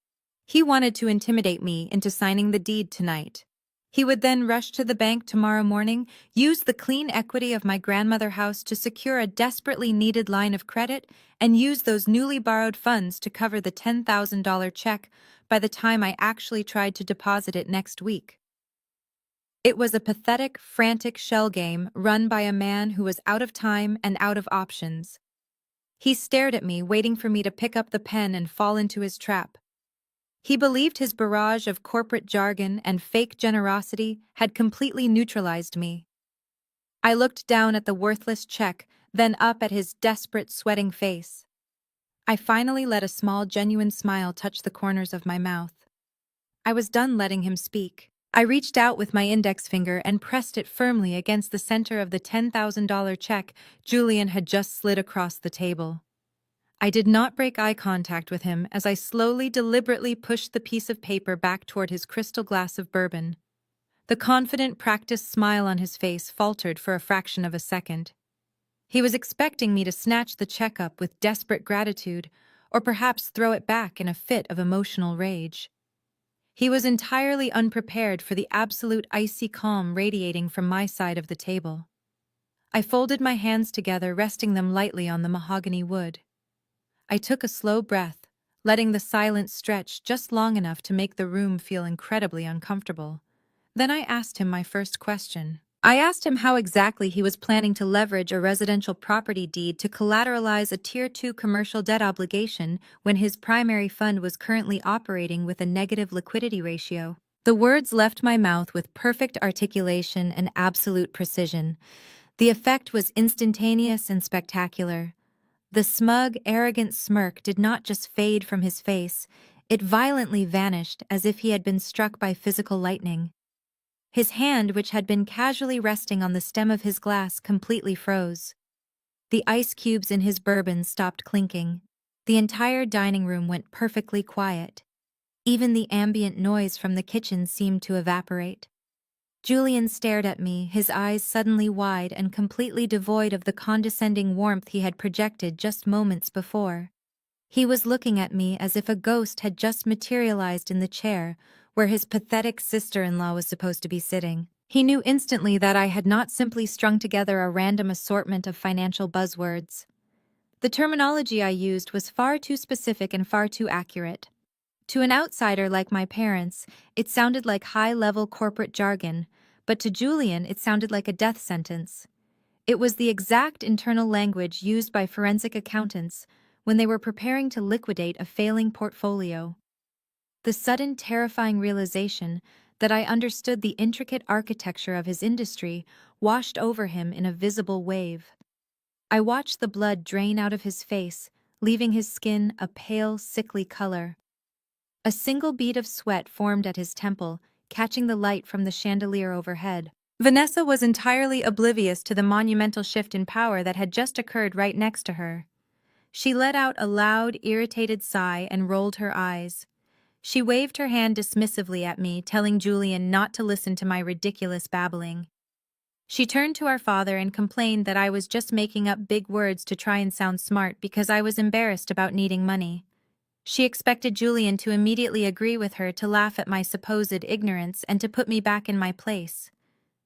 He wanted to intimidate me into signing the deed tonight. He would then rush to the bank tomorrow morning, use the clean equity of my grandmother's house to secure a desperately needed line of credit, and use those newly borrowed funds to cover the $10,000 check by the time I actually tried to deposit it next week. It was a pathetic, frantic shell game run by a man who was out of time and out of options. He stared at me, waiting for me to pick up the pen and fall into his trap. He believed his barrage of corporate jargon and fake generosity had completely neutralized me. I looked down at the worthless check, then up at his desperate, sweating face. I finally let a small, genuine smile touch the corners of my mouth. I was done letting him speak. I reached out with my index finger and pressed it firmly against the center of the $10,000 check Julian had just slid across the table. I did not break eye contact with him as I slowly, deliberately pushed the piece of paper back toward his crystal glass of bourbon. The confident, practiced smile on his face faltered for a fraction of a second. He was expecting me to snatch the check up with desperate gratitude, or perhaps throw it back in a fit of emotional rage. He was entirely unprepared for the absolute icy calm radiating from my side of the table. I folded my hands together, resting them lightly on the mahogany wood. I took a slow breath, letting the silence stretch just long enough to make the room feel incredibly uncomfortable. Then I asked him my first question. I asked him how exactly he was planning to leverage a residential property deed to collateralize a Tier 2 commercial debt obligation when his primary fund was currently operating with a negative liquidity ratio. The words left my mouth with perfect articulation and absolute precision. The effect was instantaneous and spectacular. The smug, arrogant smirk did not just fade from his face, it violently vanished as if he had been struck by physical lightning. His hand, which had been casually resting on the stem of his glass, completely froze. The ice cubes in his bourbon stopped clinking. The entire dining room went perfectly quiet. Even the ambient noise from the kitchen seemed to evaporate. Julian stared at me, his eyes suddenly wide and completely devoid of the condescending warmth he had projected just moments before. He was looking at me as if a ghost had just materialized in the chair where his pathetic sister-in-law was supposed to be sitting. He knew instantly that I had not simply strung together a random assortment of financial buzzwords. The terminology I used was far too specific and far too accurate. To an outsider like my parents, it sounded like high-level corporate jargon, but to Julian it sounded like a death sentence. It was the exact internal language used by forensic accountants when they were preparing to liquidate a failing portfolio. The sudden terrifying realization that I understood the intricate architecture of his industry washed over him in a visible wave. I watched the blood drain out of his face, leaving his skin a pale, sickly color. A single bead of sweat formed at his temple, catching the light from the chandelier overhead. Vanessa was entirely oblivious to the monumental shift in power that had just occurred right next to her. She let out a loud, irritated sigh and rolled her eyes. She waved her hand dismissively at me, telling Julian not to listen to my ridiculous babbling. She turned to our father and complained that I was just making up big words to try and sound smart because I was embarrassed about needing money. She expected Julian to immediately agree with her, to laugh at my supposed ignorance, and to put me back in my place.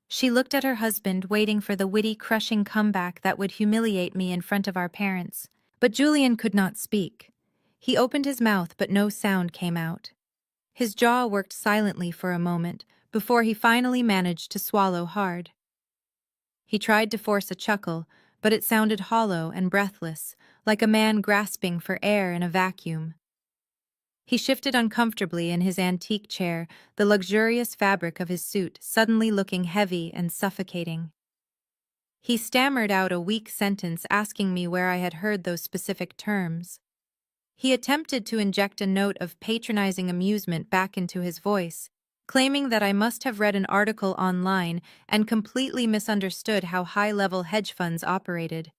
She looked at her husband, waiting for the witty, crushing comeback that would humiliate me in front of our parents. But Julian could not speak. He opened his mouth, but no sound came out. His jaw worked silently for a moment, before he finally managed to swallow hard. He tried to force a chuckle, but it sounded hollow and breathless, like a man grasping for air in a vacuum. He shifted uncomfortably in his antique chair, the luxurious fabric of his suit suddenly looking heavy and suffocating. He stammered out a weak sentence, asking me where I had heard those specific terms. He attempted to inject a note of patronizing amusement back into his voice, claiming that I must have read an article online and completely misunderstood how high-level hedge funds operated.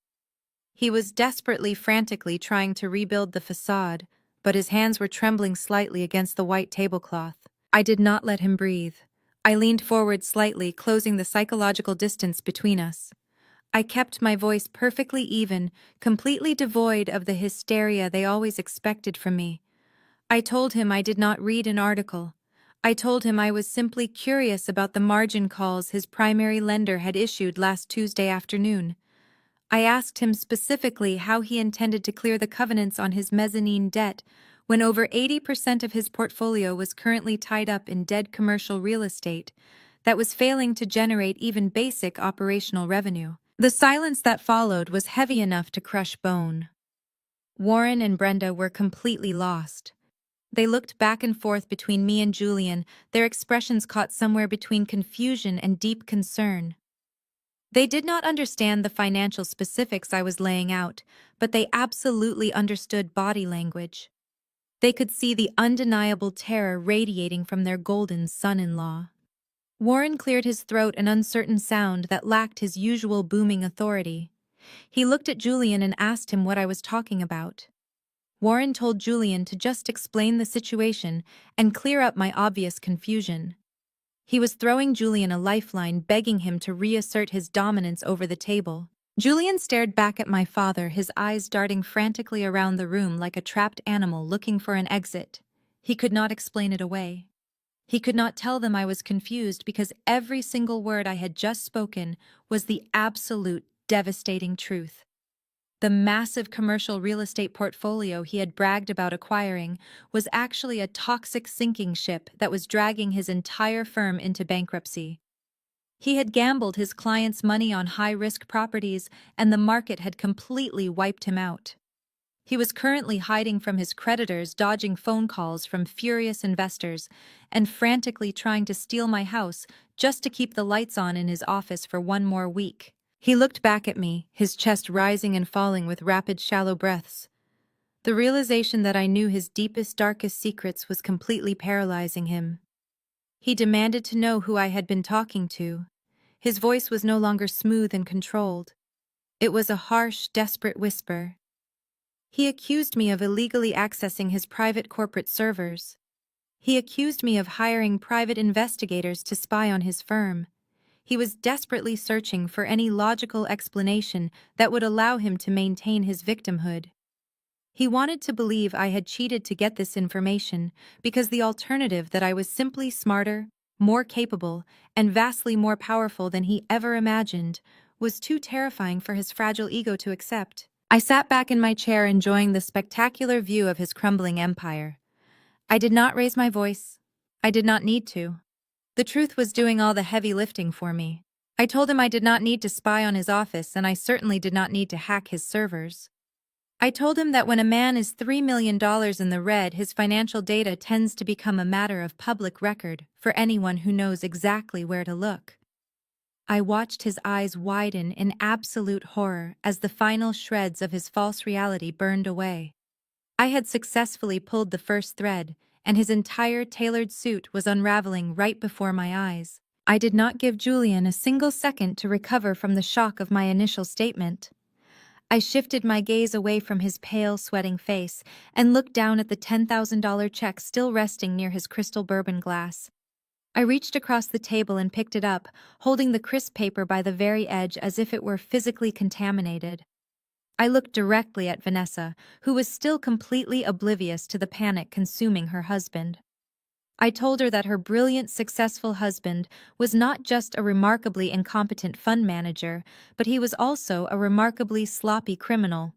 He was desperately, frantically trying to rebuild the facade, but his hands were trembling slightly against the white tablecloth. I did not let him breathe. I leaned forward slightly, closing the psychological distance between us. I kept my voice perfectly even, completely devoid of the hysteria they always expected from me. I told him I did not read an article. I told him I was simply curious about the margin calls his primary lender had issued last Tuesday afternoon. I asked him specifically how he intended to clear the covenants on his mezzanine debt when over 80% of his portfolio was currently tied up in dead commercial real estate that was failing to generate even basic operational revenue. The silence that followed was heavy enough to crush bone. Warren and Brenda were completely lost. They looked back and forth between me and Julian, their expressions caught somewhere between confusion and deep concern. They did not understand the financial specifics I was laying out, but they absolutely understood body language. They could see the undeniable terror radiating from their golden son-in-law. Warren cleared his throat, an uncertain sound that lacked his usual booming authority. He looked at Julian and asked him what I was talking about. Warren told Julian to just explain the situation and clear up my obvious confusion. He was throwing Julian a lifeline, begging him to reassert his dominance over the table. Julian stared back at my father, his eyes darting frantically around the room like a trapped animal looking for an exit. He could not explain it away. He could not tell them I was confused because every single word I had just spoken was the absolute, devastating truth. The massive commercial real estate portfolio he had bragged about acquiring was actually a toxic sinking ship that was dragging his entire firm into bankruptcy. He had gambled his clients' money on high-risk properties, and the market had completely wiped him out. He was currently hiding from his creditors, dodging phone calls from furious investors, and frantically trying to steal my house just to keep the lights on in his office for one more week. He looked back at me, his chest rising and falling with rapid, shallow breaths. The realization that I knew his deepest, darkest secrets was completely paralyzing him. He demanded to know who I had been talking to. His voice was no longer smooth and controlled. It was a harsh, desperate whisper. He accused me of illegally accessing his private corporate servers. He accused me of hiring private investigators to spy on his firm. He was desperately searching for any logical explanation that would allow him to maintain his victimhood. He wanted to believe I had cheated to get this information because the alternative, that I was simply smarter, more capable, and vastly more powerful than he ever imagined, was too terrifying for his fragile ego to accept. I sat back in my chair enjoying the spectacular view of his crumbling empire. I did not raise my voice. I did not need to. The truth was doing all the heavy lifting for me. I told him I did not need to spy on his office, and I certainly did not need to hack his servers. I told him that when a man is $3 million in the red, his financial data tends to become a matter of public record for anyone who knows exactly where to look. I watched his eyes widen in absolute horror as the final shreds of his false reality burned away. I had successfully pulled the first thread, and his entire tailored suit was unraveling right before my eyes. I did not give Julian a single second to recover from the shock of my initial statement. I shifted my gaze away from his pale, sweating face and looked down at the $10,000 check still resting near his crystal bourbon glass. I reached across the table and picked it up, holding the crisp paper by the very edge as if it were physically contaminated. I looked directly at Vanessa, who was still completely oblivious to the panic consuming her husband. I told her that her brilliant, successful husband was not just a remarkably incompetent fund manager, but he was also a remarkably sloppy criminal.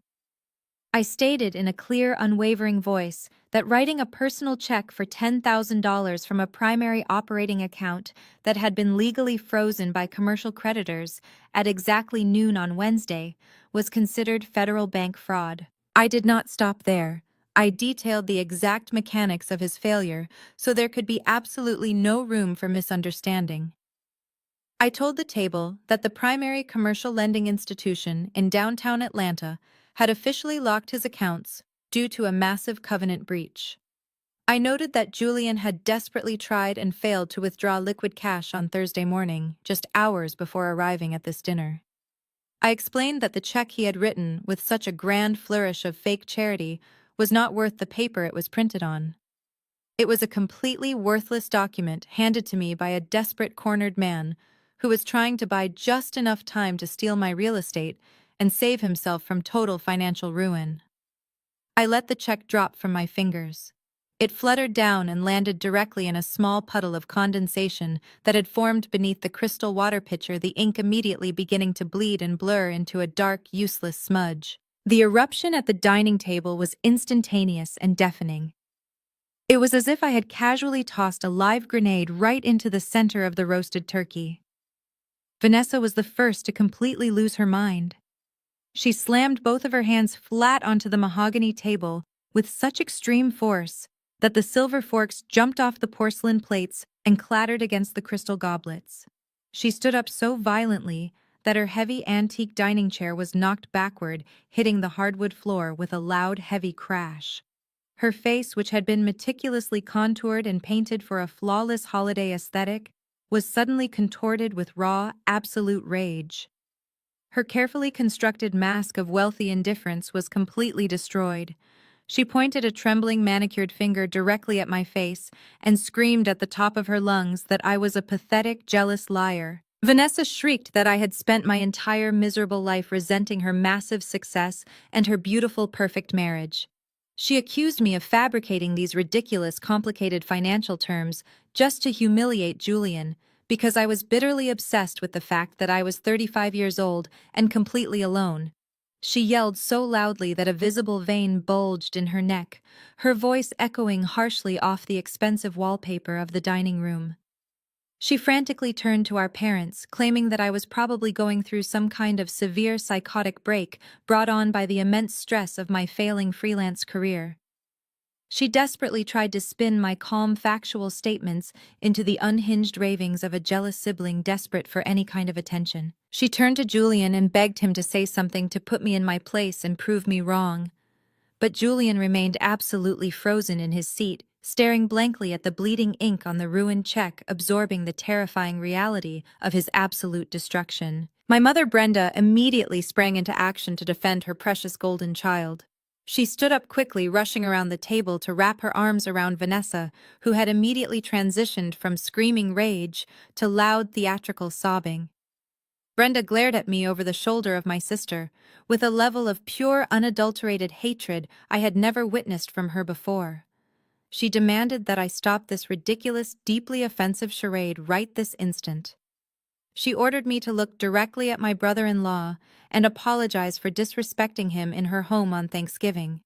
I stated in a clear, unwavering voice that writing a personal check for $10,000 from a primary operating account that had been legally frozen by commercial creditors at exactly noon on Wednesday was considered federal bank fraud. I did not stop there. I detailed the exact mechanics of his failure so there could be absolutely no room for misunderstanding. I told the table that the primary commercial lending institution in downtown Atlanta had officially locked his accounts due to a massive covenant breach. I noted that Julian had desperately tried and failed to withdraw liquid cash on Thursday morning, just hours before arriving at this dinner. I explained that the check he had written with such a grand flourish of fake charity was not worth the paper it was printed on. It was a completely worthless document handed to me by a desperate cornered man who was trying to buy just enough time to steal my real estate and save himself from total financial ruin. I let the check drop from my fingers. It fluttered down and landed directly in a small puddle of condensation that had formed beneath the crystal water pitcher, the ink immediately beginning to bleed and blur into a dark, useless smudge. The eruption at the dining table was instantaneous and deafening. It was as if I had casually tossed a live grenade right into the center of the roasted turkey. Vanessa was the first to completely lose her mind. She slammed both of her hands flat onto the mahogany table with such extreme force that the silver forks jumped off the porcelain plates and clattered against the crystal goblets. She stood up so violently that her heavy antique dining chair was knocked backward, hitting the hardwood floor with a loud, heavy crash. Her face, which had been meticulously contoured and painted for a flawless holiday aesthetic, was suddenly contorted with raw, absolute rage. Her carefully constructed mask of wealthy indifference was completely destroyed. She pointed a trembling manicured finger directly at my face and screamed at the top of her lungs that I was a pathetic, jealous liar. Vanessa shrieked that I had spent my entire miserable life resenting her massive success and her beautiful, perfect marriage. She accused me of fabricating these ridiculous, complicated financial terms just to humiliate Julian, because I was bitterly obsessed with the fact that I was 35 years old and completely alone. She yelled so loudly that a visible vein bulged in her neck, her voice echoing harshly off the expensive wallpaper of the dining room. She frantically turned to our parents, claiming that I was probably going through some kind of severe psychotic break brought on by the immense stress of my failing freelance career. She desperately tried to spin my calm, factual statements into the unhinged ravings of a jealous sibling desperate for any kind of attention. She turned to Julian and begged him to say something to put me in my place and prove me wrong. But Julian remained absolutely frozen in his seat, staring blankly at the bleeding ink on the ruined check, absorbing the terrifying reality of his absolute destruction. My mother Brenda immediately sprang into action to defend her precious golden child. She stood up quickly, rushing around the table to wrap her arms around Vanessa, who had immediately transitioned from screaming rage to loud theatrical sobbing. Brenda glared at me over the shoulder of my sister, with a level of pure, unadulterated hatred I had never witnessed from her before. She demanded that I stop this ridiculous, deeply offensive charade right this instant. She ordered me to look directly at my brother-in-law and apologize for disrespecting him in her home on Thanksgiving.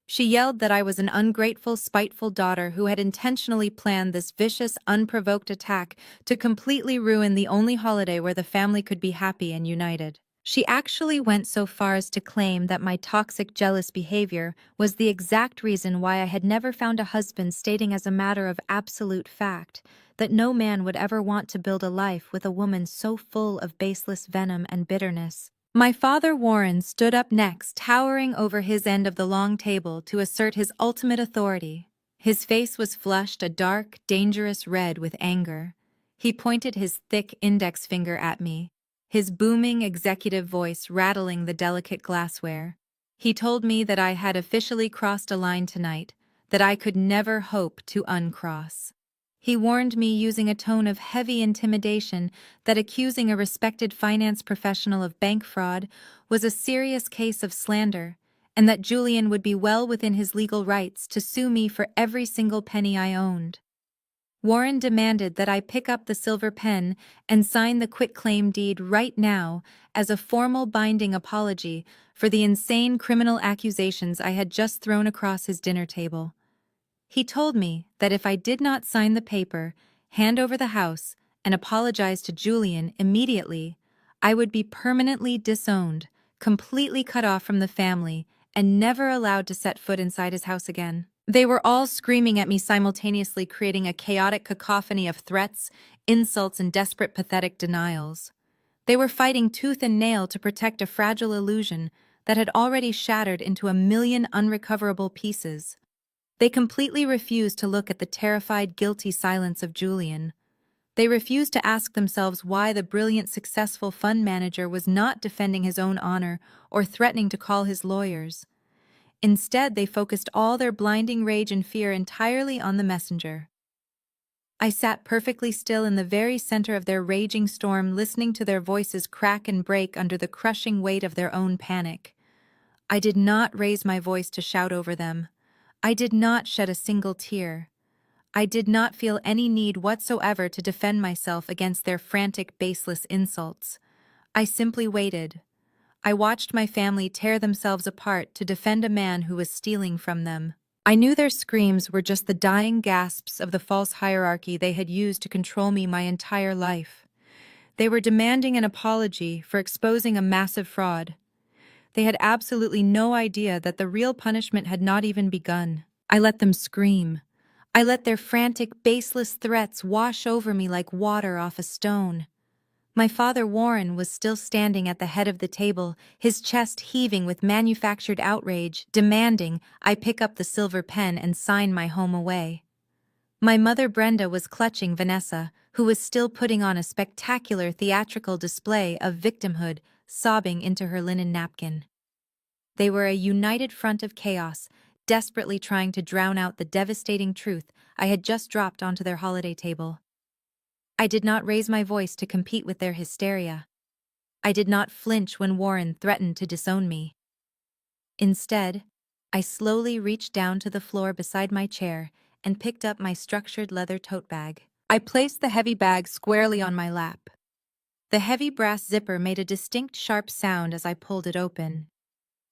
She yelled that I was an ungrateful, spiteful daughter who had intentionally planned this vicious, unprovoked attack to completely ruin the only holiday where the family could be happy and united. She actually went so far as to claim that my toxic, jealous behavior was the exact reason why I had never found a husband, stating as a matter of absolute fact that no man would ever want to build a life with a woman so full of baseless venom and bitterness. My father Warren stood up next, towering over his end of the long table to assert his ultimate authority. His face was flushed a dark, dangerous red with anger. He pointed his thick index finger at me, his booming executive voice rattling the delicate glassware. He told me that I had officially crossed a line tonight, that I could never hope to uncross. He warned me using a tone of heavy intimidation that accusing a respected finance professional of bank fraud was a serious case of slander, and that Julian would be well within his legal rights to sue me for every single penny I owned. Warren demanded that I pick up the silver pen and sign the quitclaim deed right now as a formal binding apology for the insane criminal accusations I had just thrown across his dinner table. He told me that if I did not sign the paper, hand over the house, and apologize to Julian immediately, I would be permanently disowned, completely cut off from the family, and never allowed to set foot inside his house again. They were all screaming at me simultaneously, creating a chaotic cacophony of threats, insults, and desperate, pathetic denials. They were fighting tooth and nail to protect a fragile illusion that had already shattered into a million unrecoverable pieces. They completely refused to look at the terrified, guilty silence of Julian. They refused to ask themselves why the brilliant, successful fund manager was not defending his own honor or threatening to call his lawyers. Instead, they focused all their blinding rage and fear entirely on the messenger. I sat perfectly still in the very center of their raging storm, listening to their voices crack and break under the crushing weight of their own panic. I did not raise my voice to shout over them. I did not shed a single tear. I did not feel any need whatsoever to defend myself against their frantic, baseless insults. I simply waited. I watched my family tear themselves apart to defend a man who was stealing from them. I knew their screams were just the dying gasps of the false hierarchy they had used to control me my entire life. They were demanding an apology for exposing a massive fraud. They had absolutely no idea that the real punishment had not even begun. I let them scream. I let their frantic, baseless threats wash over me like water off a stone. My father Warren was still standing at the head of the table, his chest heaving with manufactured outrage, demanding I pick up the silver pen and sign my home away. My mother Brenda was clutching Vanessa, who was still putting on a spectacular theatrical display of victimhood, sobbing into her linen napkin. They were a united front of chaos, desperately trying to drown out the devastating truth I had just dropped onto their holiday table. I did not raise my voice to compete with their hysteria. I did not flinch when Warren threatened to disown me. Instead, I slowly reached down to the floor beside my chair and picked up my structured leather tote bag. I placed the heavy bag squarely on my lap. The heavy brass zipper made a distinct sharp sound as I pulled it open.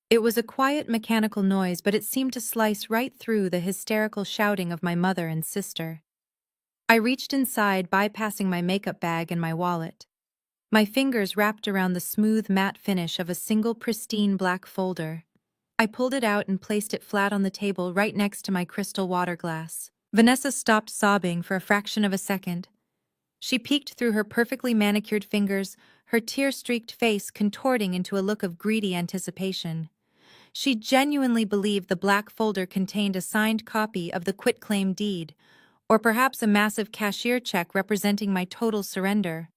It was a quiet mechanical noise, but it seemed to slice right through the hysterical shouting of my mother and sister. I reached inside, bypassing my makeup bag and my wallet. My fingers wrapped around the smooth matte finish of a single pristine black folder. I pulled it out and placed it flat on the table right next to my crystal water glass. Vanessa stopped sobbing for a fraction of a second. She peeked through her perfectly manicured fingers, her tear-streaked face contorting into a look of greedy anticipation. She genuinely believed the black folder contained a signed copy of the quitclaim deed, or perhaps a massive cashier check representing my total surrender.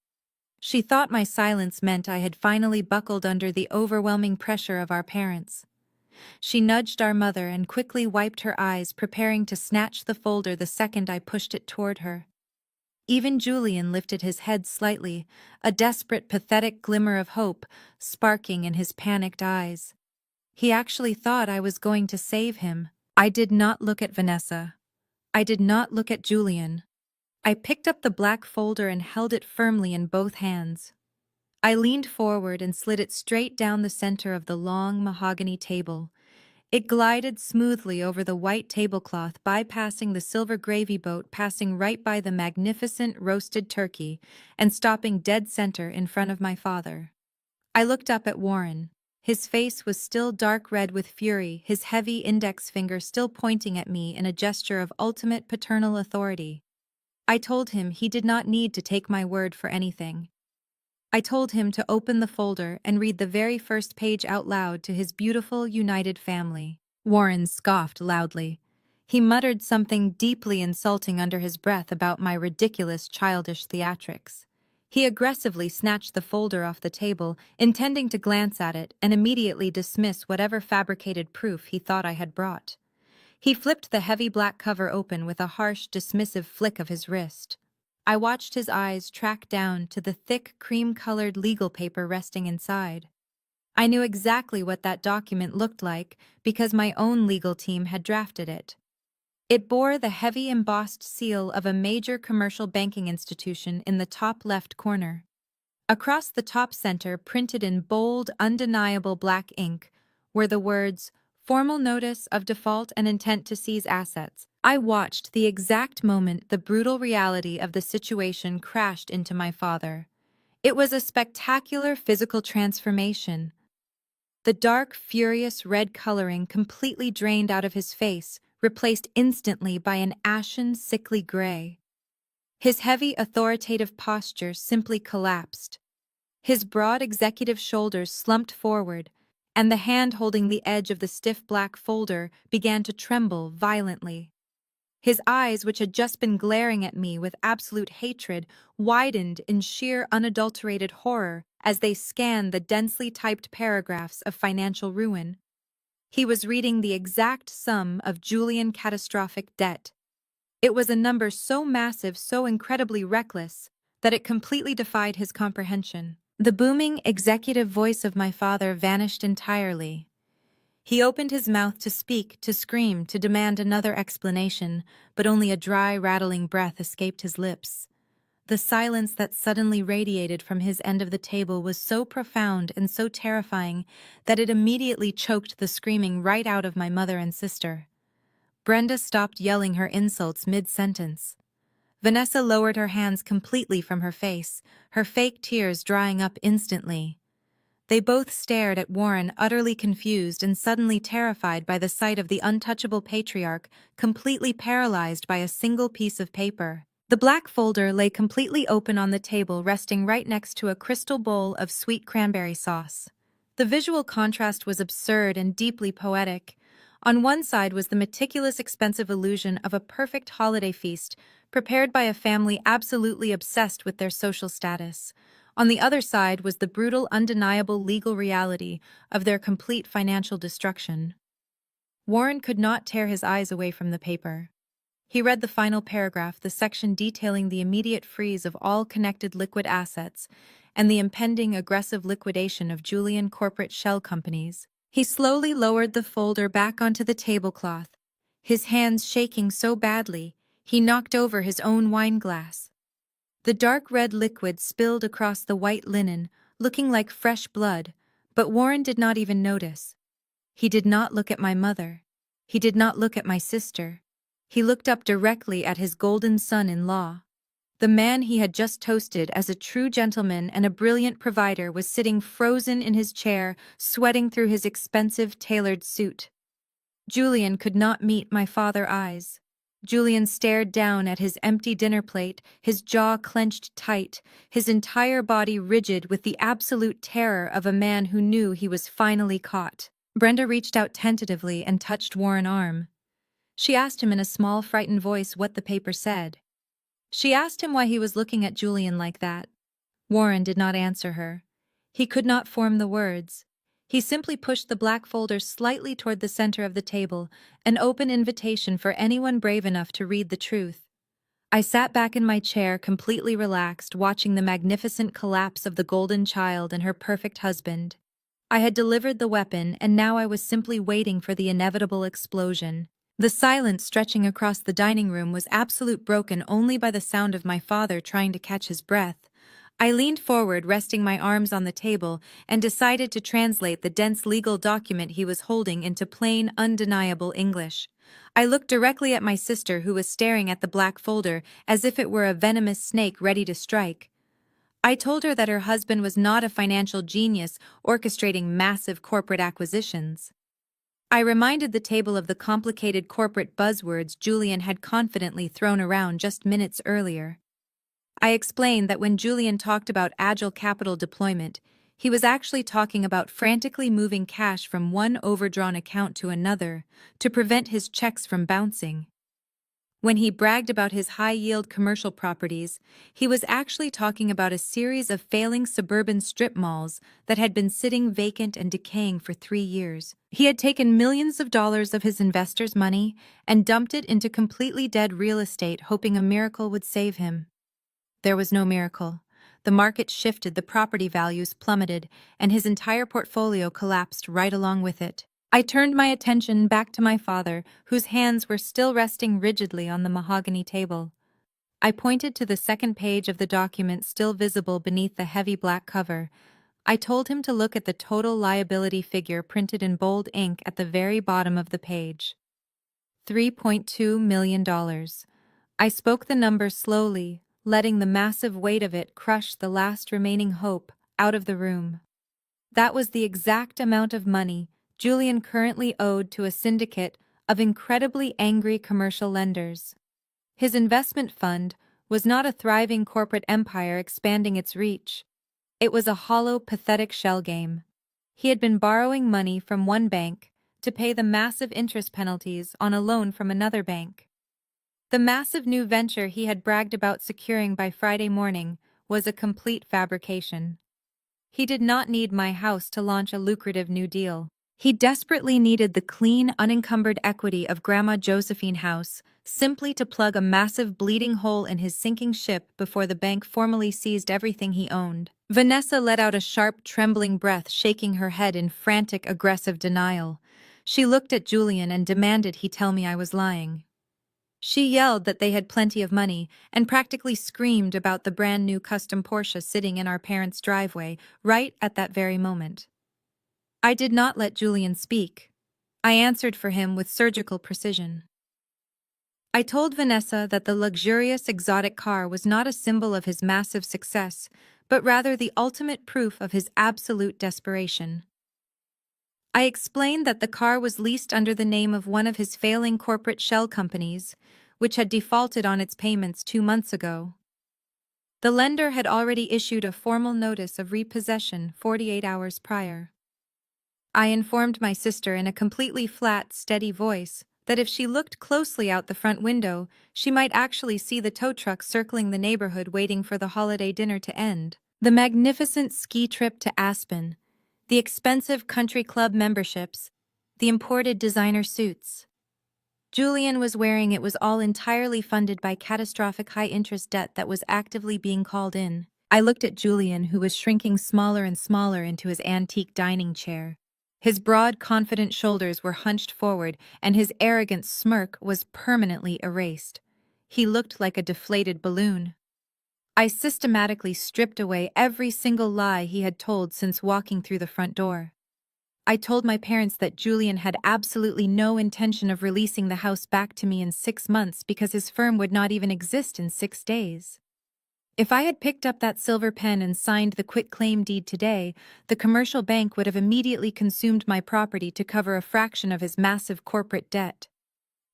She thought my silence meant I had finally buckled under the overwhelming pressure of our parents. She nudged our mother and quickly wiped her eyes, preparing to snatch the folder the second I pushed it toward her. Even Julian lifted his head slightly, a desperate, pathetic glimmer of hope sparking in his panicked eyes. He actually thought I was going to save him. I did not look at Vanessa. I did not look at Julian. I picked up the black folder and held it firmly in both hands. I leaned forward and slid it straight down the center of the long mahogany table. It glided smoothly over the white tablecloth, bypassing the silver gravy boat, passing right by the magnificent roasted turkey, and stopping dead center in front of my father. I looked up at Warren. His face was still dark red with fury, his heavy index finger still pointing at me in a gesture of ultimate paternal authority. I told him he did not need to take my word for anything. I told him to open the folder and read the very first page out loud to his beautiful, united family. Warren scoffed loudly. He muttered something deeply insulting under his breath about my ridiculous, childish theatrics. He aggressively snatched the folder off the table, intending to glance at it and immediately dismiss whatever fabricated proof he thought I had brought. He flipped the heavy black cover open with a harsh, dismissive flick of his wrist. I watched his eyes track down to the thick, cream-colored legal paper resting inside. I knew exactly what that document looked like because my own legal team had drafted it. It bore the heavy embossed seal of a major commercial banking institution in the top left corner. Across the top center, printed in bold, undeniable black ink, were the words, "Formal notice of default and intent to seize assets." I watched the exact moment the brutal reality of the situation crashed into my father. It was a spectacular physical transformation. The dark, furious red coloring completely drained out of his face, replaced instantly by an ashen, sickly gray. His heavy, authoritative posture simply collapsed. His broad executive shoulders slumped forward, and the hand holding the edge of the stiff black folder began to tremble violently. His eyes, which had just been glaring at me with absolute hatred, widened in sheer unadulterated horror as they scanned the densely typed paragraphs of financial ruin. He was reading the exact sum of Julian catastrophic debt. It was a number so massive, so incredibly reckless, that it completely defied his comprehension. The booming, executive voice of my father vanished entirely. He opened his mouth to speak, to scream, to demand another explanation, but only a dry, rattling breath escaped his lips. The silence that suddenly radiated from his end of the table was so profound and so terrifying that it immediately choked the screaming right out of my mother and sister. Brenda stopped yelling her insults mid-sentence. Vanessa lowered her hands completely from her face, her fake tears drying up instantly. They both stared at Warren, utterly confused and suddenly terrified by the sight of the untouchable patriarch, completely paralyzed by a single piece of paper. The black folder lay completely open on the table, resting right next to a crystal bowl of sweet cranberry sauce. The visual contrast was absurd and deeply poetic. On one side was the meticulous, expensive illusion of a perfect holiday feast, prepared by a family absolutely obsessed with their social status. On the other side was the brutal, undeniable legal reality of their complete financial destruction. Warren could not tear his eyes away from the paper. He read the final paragraph, the section detailing the immediate freeze of all connected liquid assets and the impending aggressive liquidation of Julian corporate shell companies. He slowly lowered the folder back onto the tablecloth, his hands shaking so badly he knocked over his own wine glass. The dark red liquid spilled across the white linen, looking like fresh blood, but Warren did not even notice. He did not look at my mother. He did not look at my sister. He looked up directly at his golden son-in-law. The man he had just toasted as a true gentleman and a brilliant provider was sitting frozen in his chair, sweating through his expensive tailored suit. Julian could not meet my father's eyes. Julian stared down at his empty dinner plate, his jaw clenched tight, his entire body rigid with the absolute terror of a man who knew he was finally caught. Brenda reached out tentatively and touched Warren's arm. She asked him in a small, frightened voice what the paper said. She asked him why he was looking at Julian like that. Warren did not answer her. He could not form the words. He simply pushed the black folder slightly toward the center of the table, an open invitation for anyone brave enough to read the truth. I sat back in my chair, completely relaxed, watching the magnificent collapse of the golden child and her perfect husband. I had delivered the weapon, and now I was simply waiting for the inevitable explosion. The silence stretching across the dining room was absolutely broken only by the sound of my father trying to catch his breath. I leaned forward, resting my arms on the table, and decided to translate the dense legal document he was holding into plain, undeniable English. I looked directly at my sister, who was staring at the black folder as if it were a venomous snake ready to strike. I told her that her husband was not a financial genius orchestrating massive corporate acquisitions. I reminded the table of the complicated corporate buzzwords Julian had confidently thrown around just minutes earlier. I explained that when Julian talked about agile capital deployment, he was actually talking about frantically moving cash from one overdrawn account to another to prevent his checks from bouncing. When he bragged about his high-yield commercial properties, he was actually talking about a series of failing suburban strip malls that had been sitting vacant and decaying for 3 years. He had taken millions of dollars of his investors' money and dumped it into completely dead real estate, hoping a miracle would save him. There was no miracle. The market shifted, the property values plummeted, and his entire portfolio collapsed right along with it. I turned my attention back to my father, whose hands were still resting rigidly on the mahogany table. I pointed to the second page of the document still visible beneath the heavy black cover. I told him to look at the total liability figure printed in bold ink at the very bottom of the page. $3.2 million. I spoke the number slowly, letting the massive weight of it crush the last remaining hope out of the room. That was the exact amount of money Julian currently owed to a syndicate of incredibly angry commercial lenders. His investment fund was not a thriving corporate empire expanding its reach. It was a hollow, pathetic shell game. He had been borrowing money from one bank to pay the massive interest penalties on a loan from another bank. The massive new venture he had bragged about securing by Friday morning was a complete fabrication. He did not need my house to launch a lucrative new deal. He desperately needed the clean, unencumbered equity of Grandma Josephine House, simply to plug a massive bleeding hole in his sinking ship before the bank formally seized everything he owned. Vanessa let out a sharp, trembling breath, shaking her head in frantic, aggressive denial. She looked at Julian and demanded he tell me I was lying. She yelled that they had plenty of money and practically screamed about the brand new custom Porsche sitting in our parents' driveway right at that very moment. I did not let Julian speak. I answered for him with surgical precision. I told Vanessa that the luxurious exotic car was not a symbol of his massive success, but rather the ultimate proof of his absolute desperation. I explained that the car was leased under the name of one of his failing corporate shell companies, which had defaulted on its payments 2 months ago. The lender had already issued a formal notice of repossession 48 hours prior. I informed my sister in a completely flat, steady voice that if she looked closely out the front window, she might actually see the tow truck circling the neighborhood waiting for the holiday dinner to end. The magnificent ski trip to Aspen, the expensive country club memberships, the imported designer suits. Julian was wearing it was all entirely funded by catastrophic high-interest debt that was actively being called in. I looked at Julian, who was shrinking smaller and smaller into his antique dining chair. His broad, confident shoulders were hunched forward, and his arrogant smirk was permanently erased. He looked like a deflated balloon. I systematically stripped away every single lie he had told since walking through the front door. I told my parents that Julian had absolutely no intention of releasing the house back to me in 6 months because his firm would not even exist in 6 days. If I had picked up that silver pen and signed the quitclaim deed today, the commercial bank would have immediately consumed my property to cover a fraction of his massive corporate debt.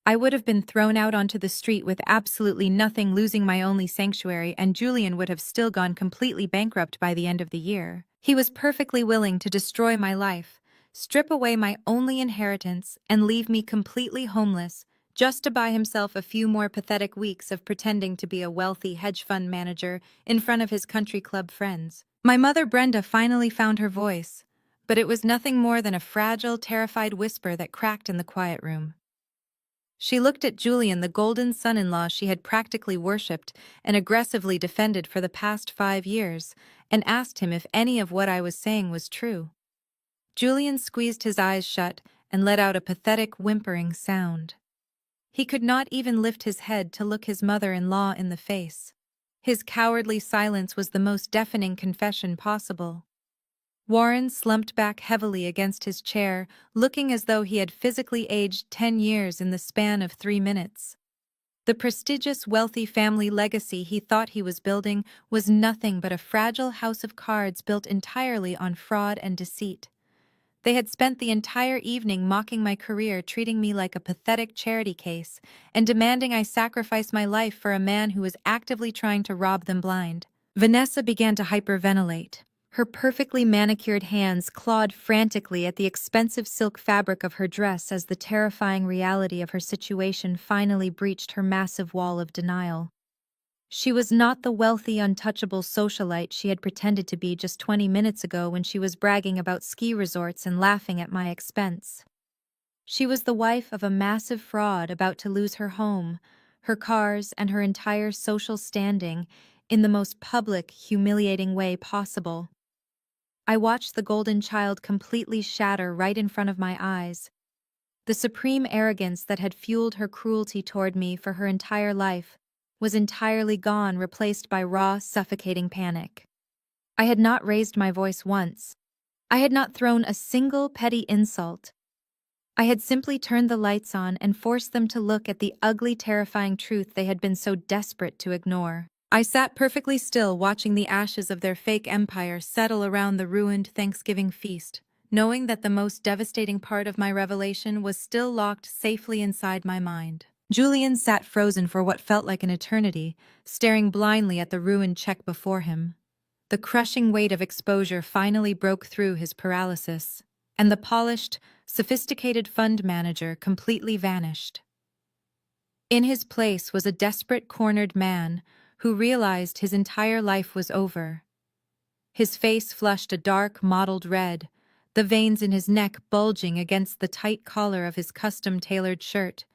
I would have been thrown out onto the street with absolutely nothing, losing my only sanctuary, and Julian would have still gone completely bankrupt by the end of the year. He was perfectly willing to destroy my life, strip away my only inheritance, and leave me completely homeless, just to buy himself a few more pathetic weeks of pretending to be a wealthy hedge fund manager in front of his country club friends. My mother Brenda finally found her voice, but it was nothing more than a fragile, terrified whisper that cracked in the quiet room. She looked at Julian, the golden son-in-law she had practically worshipped and aggressively defended for the past 5 years, and asked him if any of what I was saying was true. Julian squeezed his eyes shut and let out a pathetic, whimpering sound. He could not even lift his head to look his mother-in-law in the face. His cowardly silence was the most deafening confession possible. Warren slumped back heavily against his chair, looking as though he had physically aged 10 years in the span of 3 minutes. The prestigious, wealthy family legacy he thought he was building was nothing but a fragile house of cards built entirely on fraud and deceit. They had spent the entire evening mocking my career, treating me like a pathetic charity case, and demanding I sacrifice my life for a man who was actively trying to rob them blind. Vanessa began to hyperventilate. Her perfectly manicured hands clawed frantically at the expensive silk fabric of her dress as the terrifying reality of her situation finally breached her massive wall of denial. She was not the wealthy, untouchable socialite she had pretended to be just 20 minutes ago when she was bragging about ski resorts and laughing at my expense. She was the wife of a massive fraud about to lose her home, her cars, and her entire social standing in the most public, humiliating way possible. I watched the golden child completely shatter right in front of my eyes. The supreme arrogance that had fueled her cruelty toward me for her entire life was entirely gone, replaced by raw, suffocating panic. I had not raised my voice once. I had not thrown a single petty insult. I had simply turned the lights on and forced them to look at the ugly, terrifying truth they had been so desperate to ignore. I sat perfectly still, watching the ashes of their fake empire settle around the ruined Thanksgiving feast, knowing that the most devastating part of my revelation was still locked safely inside my mind. Julian sat frozen for what felt like an eternity, staring blindly at the ruined check before him. The crushing weight of exposure finally broke through his paralysis, and the polished, sophisticated fund manager completely vanished. In his place was a desperate, cornered man who realized his entire life was over. His face flushed a dark, mottled red, the veins in his neck bulging against the tight collar of his custom-tailored shirt.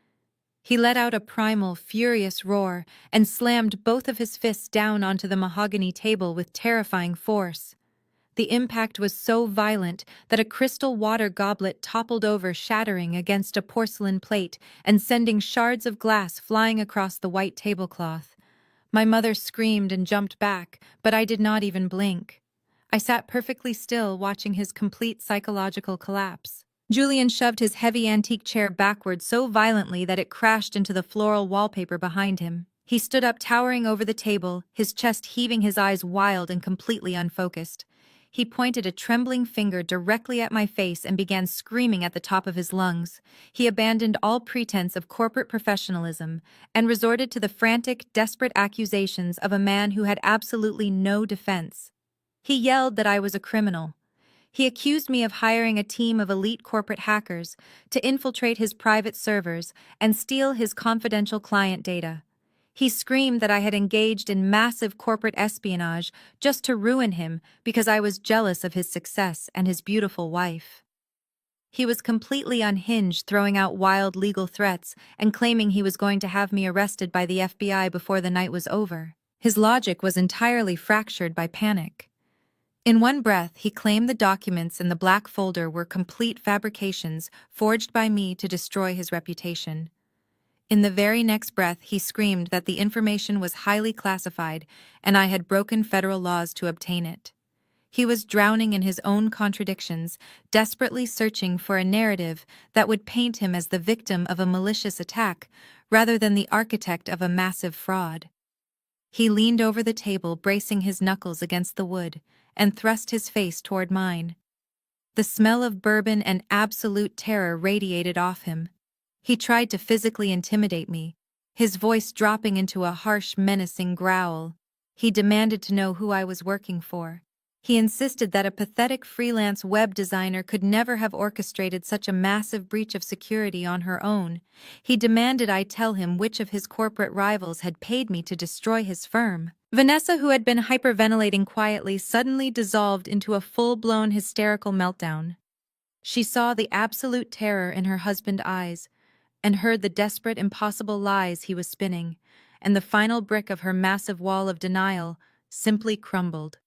He let out a primal, furious roar and slammed both of his fists down onto the mahogany table with terrifying force. The impact was so violent that a crystal water goblet toppled over, shattering against a porcelain plate and sending shards of glass flying across the white tablecloth. My mother screamed and jumped back, but I did not even blink. I sat perfectly still, watching his complete psychological collapse. Julian shoved his heavy antique chair backward so violently that it crashed into the floral wallpaper behind him. He stood up, towering over the table, his chest heaving, his eyes wild and completely unfocused. He pointed a trembling finger directly at my face and began screaming at the top of his lungs. He abandoned all pretense of corporate professionalism and resorted to the frantic, desperate accusations of a man who had absolutely no defense. He yelled that I was a criminal. He accused me of hiring a team of elite corporate hackers to infiltrate his private servers and steal his confidential client data. He screamed that I had engaged in massive corporate espionage just to ruin him because I was jealous of his success and his beautiful wife. He was completely unhinged, throwing out wild legal threats and claiming he was going to have me arrested by the FBI before the night was over. His logic was entirely fractured by panic. In one breath, he claimed the documents in the black folder were complete fabrications forged by me to destroy his reputation. In the very next breath, he screamed that the information was highly classified and I had broken federal laws to obtain it. He was drowning in his own contradictions, desperately searching for a narrative that would paint him as the victim of a malicious attack rather than the architect of a massive fraud. He leaned over the table, bracing his knuckles against the wood, and thrust his face toward mine. The smell of bourbon and absolute terror radiated off him. He tried to physically intimidate me, his voice dropping into a harsh, menacing growl. He demanded to know who I was working for. He insisted that a pathetic freelance web designer could never have orchestrated such a massive breach of security on her own. He demanded I tell him which of his corporate rivals had paid me to destroy his firm. Vanessa, who had been hyperventilating quietly, suddenly dissolved into a full-blown hysterical meltdown. She saw the absolute terror in her husband's eyes and heard the desperate, impossible lies he was spinning, and the final brick of her massive wall of denial simply crumbled.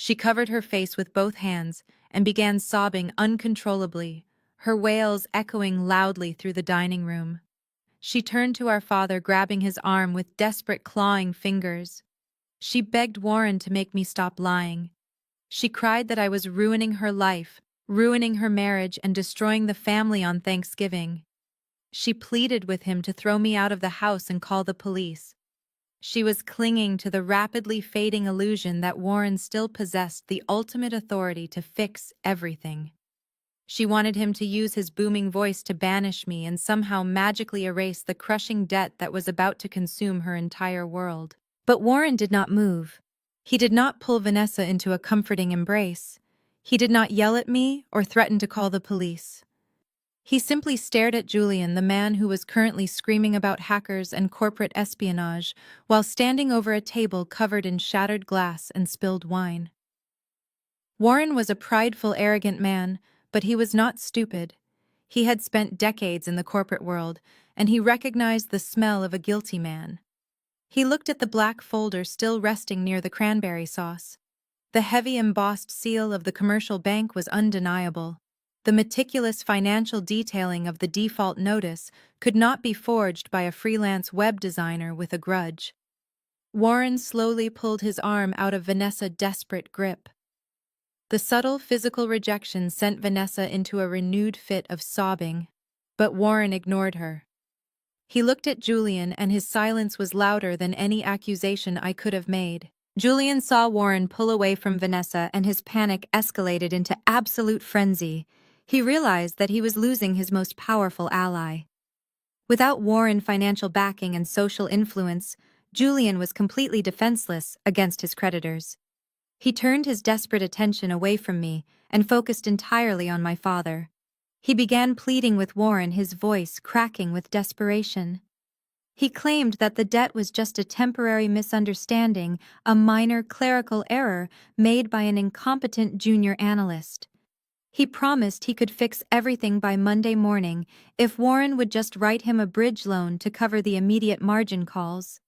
She covered her face with both hands and began sobbing uncontrollably, her wails echoing loudly through the dining room. She turned to our father, grabbing his arm with desperate, clawing fingers. She begged Warren to make me stop lying. She cried that I was ruining her life, ruining her marriage, and destroying the family on Thanksgiving. She pleaded with him to throw me out of the house and call the police. She was clinging to the rapidly fading illusion that Warren still possessed the ultimate authority to fix everything. She wanted him to use his booming voice to banish me and somehow magically erase the crushing debt that was about to consume her entire world. But Warren did not move. He did not pull Vanessa into a comforting embrace. He did not yell at me or threaten to call the police. He simply stared at Julian, the man who was currently screaming about hackers and corporate espionage, while standing over a table covered in shattered glass and spilled wine. Warren was a prideful, arrogant man, but he was not stupid. He had spent decades in the corporate world, and he recognized the smell of a guilty man. He looked at the black folder still resting near the cranberry sauce. The heavy embossed seal of the commercial bank was undeniable. The meticulous financial detailing of the default notice could not be forged by a freelance web designer with a grudge. Warren slowly pulled his arm out of Vanessa's desperate grip. The subtle physical rejection sent Vanessa into a renewed fit of sobbing, but Warren ignored her. He looked at Julian, and his silence was louder than any accusation I could have made. Julian saw Warren pull away from Vanessa, and his panic escalated into absolute frenzy. He realized that he was losing his most powerful ally. Without Warren's financial backing and social influence, Julian was completely defenseless against his creditors. He turned his desperate attention away from me and focused entirely on my father. He began pleading with Warren, his voice cracking with desperation. He claimed that the debt was just a temporary misunderstanding, a minor clerical error made by an incompetent junior analyst. He promised he could fix everything by Monday morning if Warren would just write him a bridge loan to cover the immediate margin calls.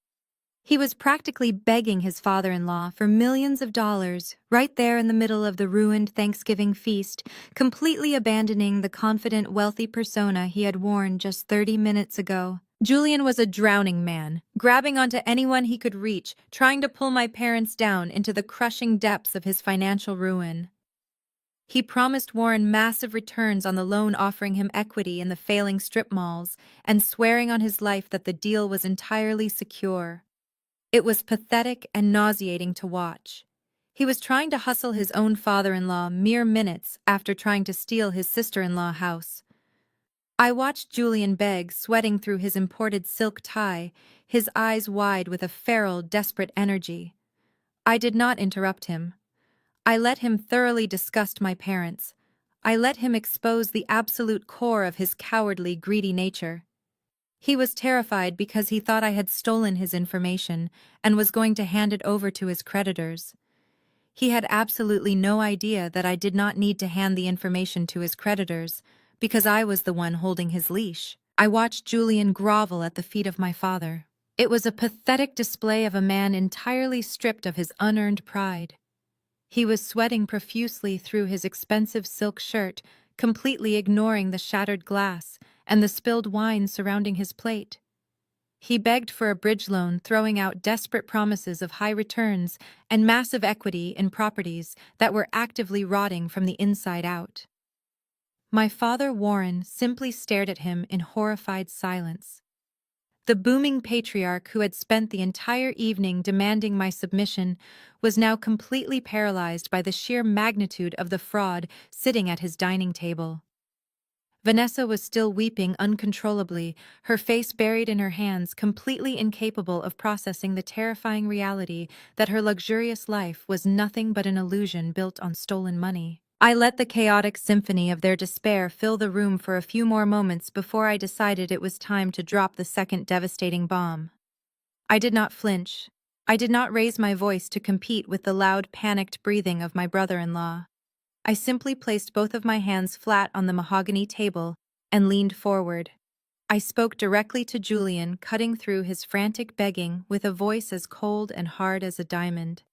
He was practically begging his father-in-law for millions of dollars right there in the middle of the ruined Thanksgiving feast, completely abandoning the confident, wealthy persona he had worn just 30 minutes ago. Julian was a drowning man, grabbing onto anyone he could reach, trying to pull my parents down into the crushing depths of his financial ruin. He promised Warren massive returns on the loan, offering him equity in the failing strip malls, and swearing on his life that the deal was entirely secure. It was pathetic and nauseating to watch. He was trying to hustle his own father-in-law mere minutes after trying to steal his sister-in-law's house. I watched Julian beg, sweating through his imported silk tie, his eyes wide with a feral, desperate energy. I did not interrupt him. I let him thoroughly disgust my parents. I let him expose the absolute core of his cowardly, greedy nature. He was terrified because he thought I had stolen his information and was going to hand it over to his creditors. He had absolutely no idea that I did not need to hand the information to his creditors because I was the one holding his leash. I watched Julian grovel at the feet of my father. It was a pathetic display of a man entirely stripped of his unearned pride. He was sweating profusely through his expensive silk shirt, completely ignoring the shattered glass and the spilled wine surrounding his plate. He begged for a bridge loan, throwing out desperate promises of high returns and massive equity in properties that were actively rotting from the inside out. My father, Warren, simply stared at him in horrified silence. The booming patriarch who had spent the entire evening demanding my submission was now completely paralyzed by the sheer magnitude of the fraud sitting at his dining table. Vanessa was still weeping uncontrollably, her face buried in her hands, completely incapable of processing the terrifying reality that her luxurious life was nothing but an illusion built on stolen money. I let the chaotic symphony of their despair fill the room for a few more moments before I decided it was time to drop the second devastating bomb. I did not flinch. I did not raise my voice to compete with the loud, panicked breathing of my brother-in-law. I simply placed both of my hands flat on the mahogany table and leaned forward. I spoke directly to Julian, cutting through his frantic begging with a voice as cold and hard as a diamond.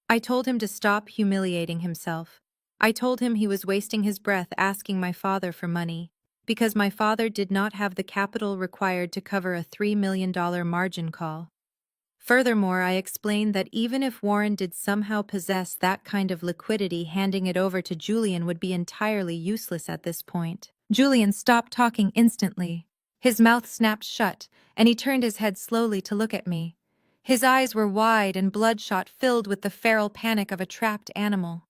I told him to stop humiliating himself. I told him he was wasting his breath asking my father for money, because my father did not have the capital required to cover a $3 million margin call. Furthermore, I explained that even if Warren did somehow possess that kind of liquidity, handing it over to Julian would be entirely useless at this point. Julian stopped talking instantly. His mouth snapped shut, and he turned his head slowly to look at me. His eyes were wide and bloodshot, filled with the feral panic of a trapped animal.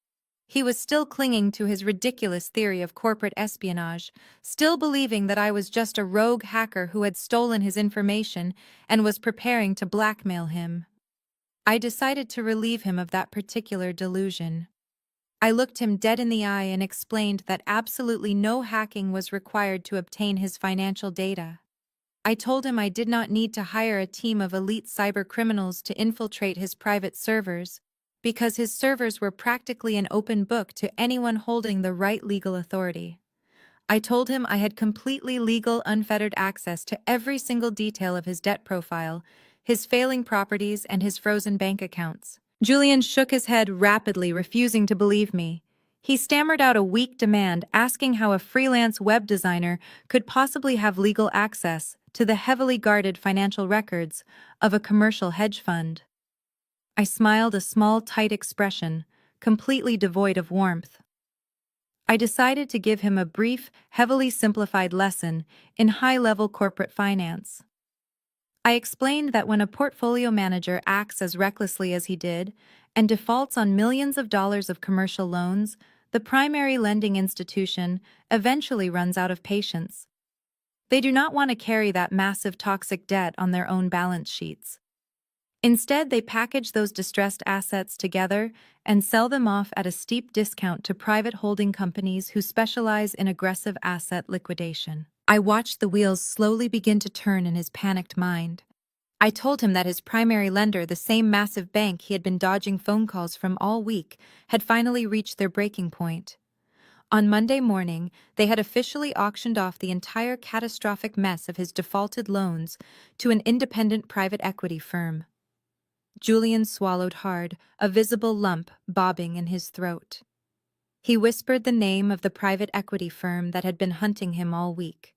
He was still clinging to his ridiculous theory of corporate espionage, still believing that I was just a rogue hacker who had stolen his information and was preparing to blackmail him. I decided to relieve him of that particular delusion. I looked him dead in the eye and explained that absolutely no hacking was required to obtain his financial data. I told him I did not need to hire a team of elite cybercriminals to infiltrate his private servers, because his servers were practically an open book to anyone holding the right legal authority. I told him I had completely legal, unfettered access to every single detail of his debt profile, his failing properties, and his frozen bank accounts. Julian shook his head rapidly, refusing to believe me. He stammered out a weak demand, asking how a freelance web designer could possibly have legal access to the heavily guarded financial records of a commercial hedge fund. I smiled, a small, tight expression, completely devoid of warmth. I decided to give him a brief, heavily simplified lesson in high-level corporate finance. I explained that when a portfolio manager acts as recklessly as he did and defaults on millions of dollars of commercial loans, the primary lending institution eventually runs out of patience. They do not want to carry that massive toxic debt on their own balance sheets. Instead, they package those distressed assets together and sell them off at a steep discount to private holding companies who specialize in aggressive asset liquidation. I watched the wheels slowly begin to turn in his panicked mind. I told him that his primary lender, the same massive bank he had been dodging phone calls from all week, had finally reached their breaking point. On Monday morning, they had officially auctioned off the entire catastrophic mess of his defaulted loans to an independent private equity firm. Julian swallowed hard, a visible lump bobbing in his throat. He whispered the name of the private equity firm that had been hunting him all week.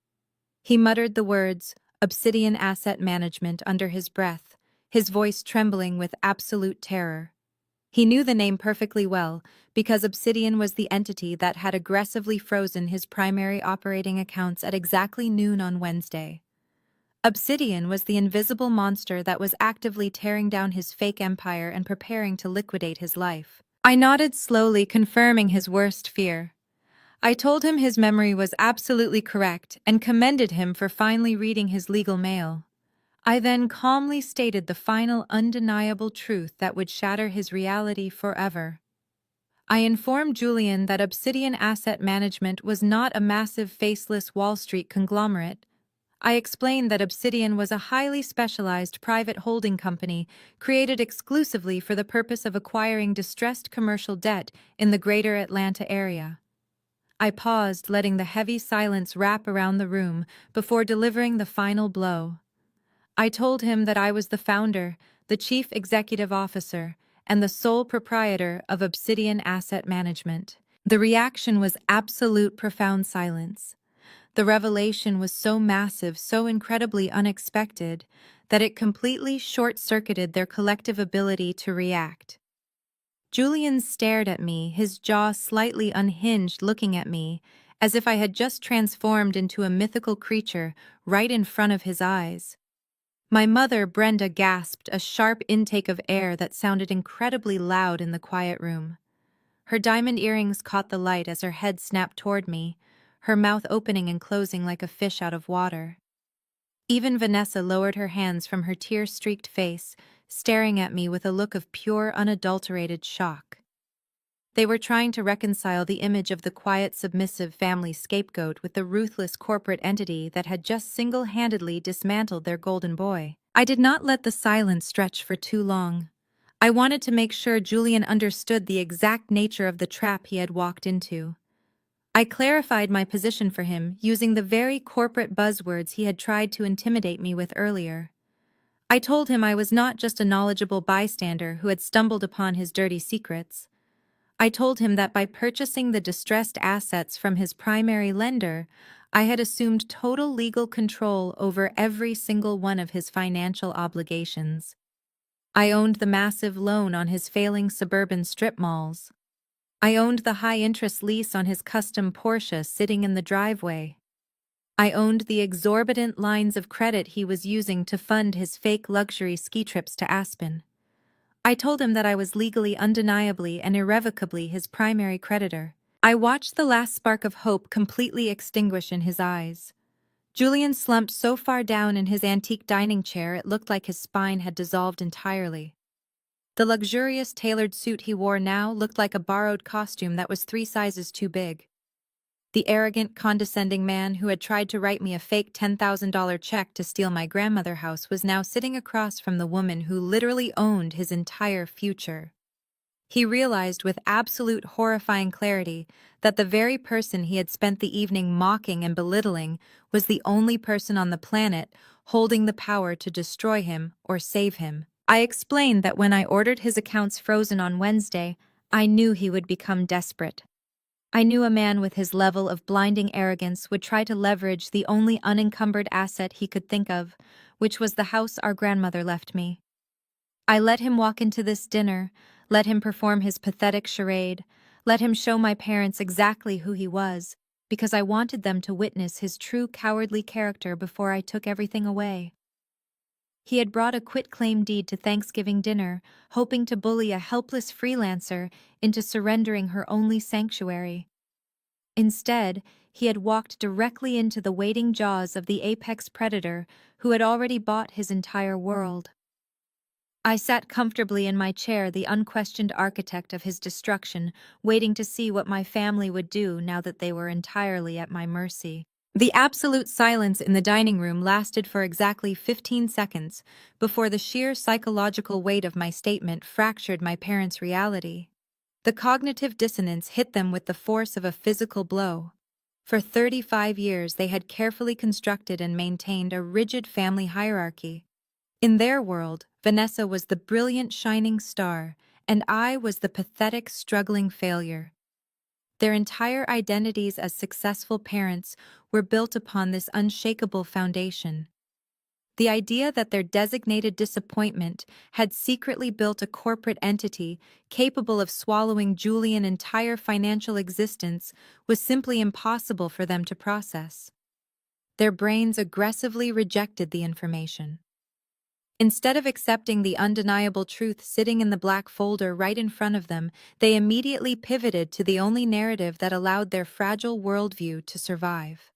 He muttered the words, Obsidian Asset Management, under his breath, his voice trembling with absolute terror. He knew the name perfectly well, because Obsidian was the entity that had aggressively frozen his primary operating accounts at exactly noon on Wednesday. Obsidian was the invisible monster that was actively tearing down his fake empire and preparing to liquidate his life. I nodded slowly, confirming his worst fear. I told him his memory was absolutely correct and commended him for finally reading his legal mail. I then calmly stated the final undeniable truth that would shatter his reality forever. I informed Julian that Obsidian Asset Management was not a massive faceless Wall Street conglomerate. I explained that Obsidian was a highly specialized private holding company created exclusively for the purpose of acquiring distressed commercial debt in the greater Atlanta area. I paused, letting the heavy silence wrap around the room before delivering the final blow. I told him that I was the founder, the chief executive officer, and the sole proprietor of Obsidian Asset Management. The reaction was absolute, profound silence. The revelation was so massive, so incredibly unexpected, that it completely short-circuited their collective ability to react. Julian stared at me, his jaw slightly unhinged, looking at me, as if I had just transformed into a mythical creature right in front of his eyes. My mother, Brenda, gasped, a sharp intake of air that sounded incredibly loud in the quiet room. Her diamond earrings caught the light as her head snapped toward me, her mouth opening and closing like a fish out of water. Even Vanessa lowered her hands from her tear-streaked face, staring at me with a look of pure, unadulterated shock. They were trying to reconcile the image of the quiet, submissive family scapegoat with the ruthless corporate entity that had just single-handedly dismantled their golden boy. I did not let the silence stretch for too long. I wanted to make sure Julian understood the exact nature of the trap he had walked into. I clarified my position for him, using the very corporate buzzwords he had tried to intimidate me with earlier. I told him I was not just a knowledgeable bystander who had stumbled upon his dirty secrets. I told him that by purchasing the distressed assets from his primary lender, I had assumed total legal control over every single one of his financial obligations. I owned the massive loan on his failing suburban strip malls. I owned the high-interest lease on his custom Porsche sitting in the driveway. I owned the exorbitant lines of credit he was using to fund his fake luxury ski trips to Aspen. I told him that I was legally, undeniably, and irrevocably his primary creditor. I watched the last spark of hope completely extinguish in his eyes. Julian slumped so far down in his antique dining chair it looked like his spine had dissolved entirely. The luxurious tailored suit he wore now looked like a borrowed costume that was 3 sizes too big. The arrogant, condescending man who had tried to write me a fake $10,000 check to steal my grandmother's house was now sitting across from the woman who literally owned his entire future. He realized with absolute horrifying clarity that the very person he had spent the evening mocking and belittling was the only person on the planet holding the power to destroy him or save him. I explained that when I ordered his accounts frozen on Wednesday, I knew he would become desperate. I knew a man with his level of blinding arrogance would try to leverage the only unencumbered asset he could think of, which was the house our grandmother left me. I let him walk into this dinner, let him perform his pathetic charade, let him show my parents exactly who he was, because I wanted them to witness his true cowardly character before I took everything away. He had brought a quitclaim deed to Thanksgiving dinner, hoping to bully a helpless freelancer into surrendering her only sanctuary. Instead, he had walked directly into the waiting jaws of the apex predator who had already bought his entire world. I sat comfortably in my chair, the unquestioned architect of his destruction, waiting to see what my family would do now that they were entirely at my mercy. The absolute silence in the dining room lasted for exactly 15 seconds before the sheer psychological weight of my statement fractured my parents' reality. The cognitive dissonance hit them with the force of a physical blow. For 35 years, they had carefully constructed and maintained a rigid family hierarchy. In their world, Vanessa was the brilliant shining star, and I was the pathetic struggling failure. Their entire identities as successful parents were built upon this unshakable foundation. The idea that their designated disappointment had secretly built a corporate entity capable of swallowing Julian's entire financial existence was simply impossible for them to process. Their brains aggressively rejected the information. Instead of accepting the undeniable truth sitting in the black folder right in front of them, they immediately pivoted to the only narrative that allowed their fragile worldview to survive.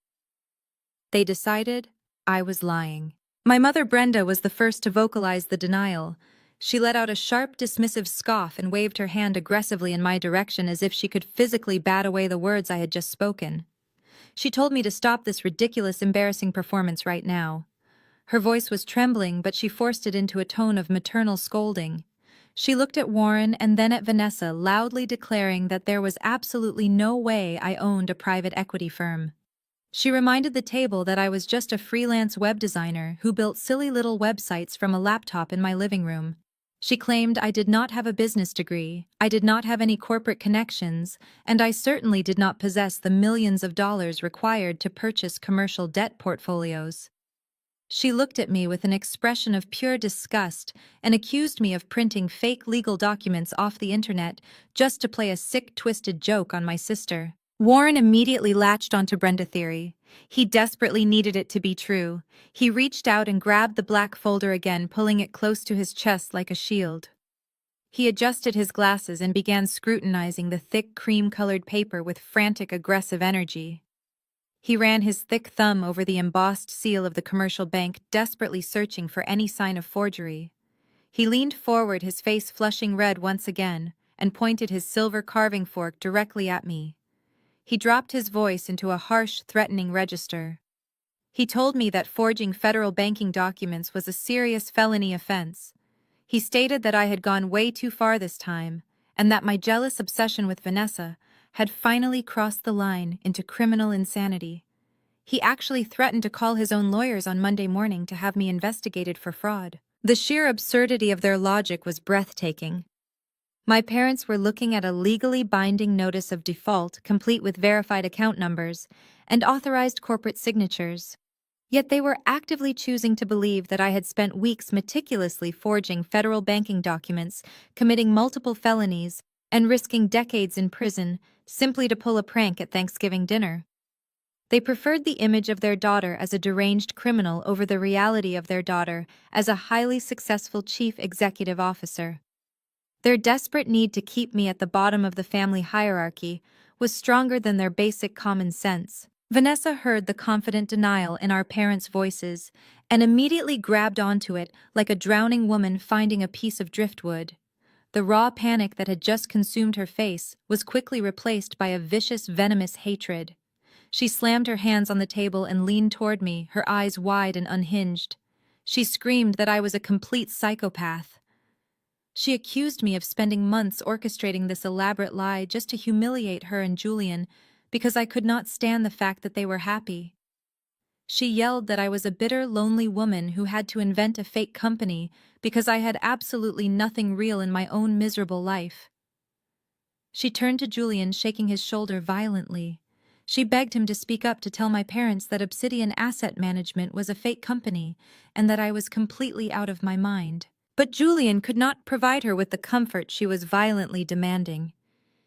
They decided I was lying. My mother Brenda was the first to vocalize the denial. She let out a sharp, dismissive scoff and waved her hand aggressively in my direction as if she could physically bat away the words I had just spoken. She told me to stop this ridiculous, embarrassing performance right now. Her voice was trembling, but she forced it into a tone of maternal scolding. She looked at Warren and then at Vanessa, loudly declaring that there was absolutely no way I owned a private equity firm. She reminded the table that I was just a freelance web designer who built silly little websites from a laptop in my living room. She claimed I did not have a business degree, I did not have any corporate connections, and I certainly did not possess the millions of dollars required to purchase commercial debt portfolios. She looked at me with an expression of pure disgust and accused me of printing fake legal documents off the internet just to play a sick, twisted joke on my sister. Warren immediately latched onto Brenda theory. He desperately needed it to be true. He reached out and grabbed the black folder again, pulling it close to his chest like a shield. He adjusted his glasses and began scrutinizing the thick cream-colored paper with frantic, aggressive energy. He ran his thick thumb over the embossed seal of the commercial bank, desperately searching for any sign of forgery. He leaned forward, his face flushing red once again, and pointed his silver carving fork directly at me. He dropped his voice into a harsh, threatening register. He told me that forging federal banking documents was a serious felony offense. He stated that I had gone way too far this time, and that my jealous obsession with Vanessa had finally crossed the line into criminal insanity. He actually threatened to call his own lawyers on Monday morning to have me investigated for fraud. The sheer absurdity of their logic was breathtaking. My parents were looking at a legally binding notice of default, complete with verified account numbers and authorized corporate signatures. Yet they were actively choosing to believe that I had spent weeks meticulously forging federal banking documents, committing multiple felonies, and risking decades in prison simply to pull a prank at Thanksgiving dinner. They preferred the image of their daughter as a deranged criminal over the reality of their daughter as a highly successful chief executive officer. Their desperate need to keep me at the bottom of the family hierarchy was stronger than their basic common sense. Vanessa heard the confident denial in our parents' voices and immediately grabbed onto it like a drowning woman finding a piece of driftwood. The raw panic that had just consumed her face was quickly replaced by a vicious, venomous hatred. She slammed her hands on the table and leaned toward me, her eyes wide and unhinged. She screamed that I was a complete psychopath. She accused me of spending months orchestrating this elaborate lie just to humiliate her and Julian because I could not stand the fact that they were happy. She yelled that I was a bitter, lonely woman who had to invent a fake company because I had absolutely nothing real in my own miserable life. She turned to Julian, shaking his shoulder violently. She begged him to speak up to tell my parents that Obsidian Asset Management was a fake company and that I was completely out of my mind. But Julian could not provide her with the comfort she was violently demanding.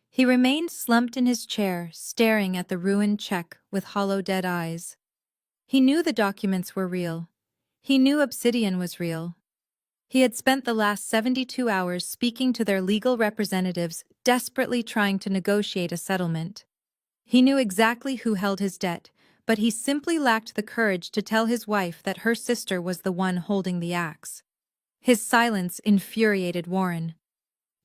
He remained slumped in his chair, staring at the ruined check with hollow, dead eyes. He knew the documents were real. He knew Obsidian was real. He had spent the last 72 hours speaking to their legal representatives, desperately trying to negotiate a settlement. He knew exactly who held his debt, but he simply lacked the courage to tell his wife that her sister was the one holding the axe. His silence infuriated Warren.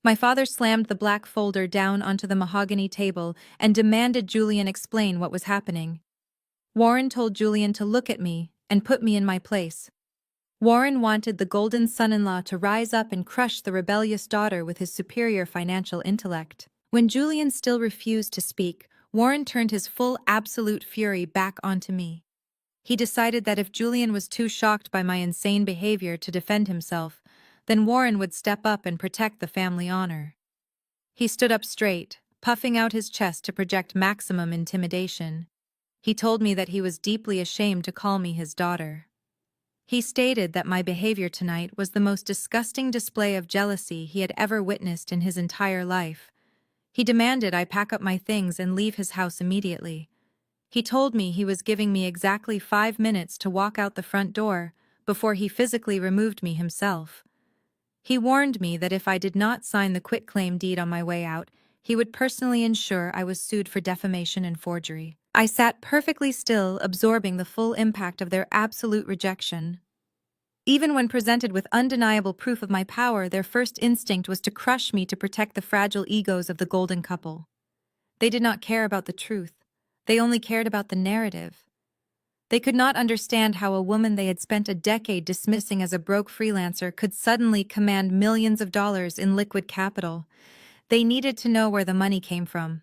My father slammed the black folder down onto the mahogany table and demanded Julian explain what was happening. Warren told Julian to look at me and put me in my place. Warren wanted the golden son-in-law to rise up and crush the rebellious daughter with his superior financial intellect. When Julian still refused to speak, Warren turned his full absolute fury back onto me. He decided that if Julian was too shocked by my insane behavior to defend himself, then Warren would step up and protect the family honor. He stood up straight, puffing out his chest to project maximum intimidation. He told me that he was deeply ashamed to call me his daughter. He stated that my behavior tonight was the most disgusting display of jealousy he had ever witnessed in his entire life. He demanded I pack up my things and leave his house immediately. He told me he was giving me exactly 5 minutes to walk out the front door before he physically removed me himself. He warned me that if I did not sign the quitclaim deed on my way out, he would personally ensure I was sued for defamation and forgery. I sat perfectly still, absorbing the full impact of their absolute rejection. Even when presented with undeniable proof of my power, their first instinct was to crush me to protect the fragile egos of the golden couple. They did not care about the truth. They only cared about the narrative. They could not understand how a woman they had spent a decade dismissing as a broke freelancer could suddenly command millions of dollars in liquid capital. They needed to know where the money came from.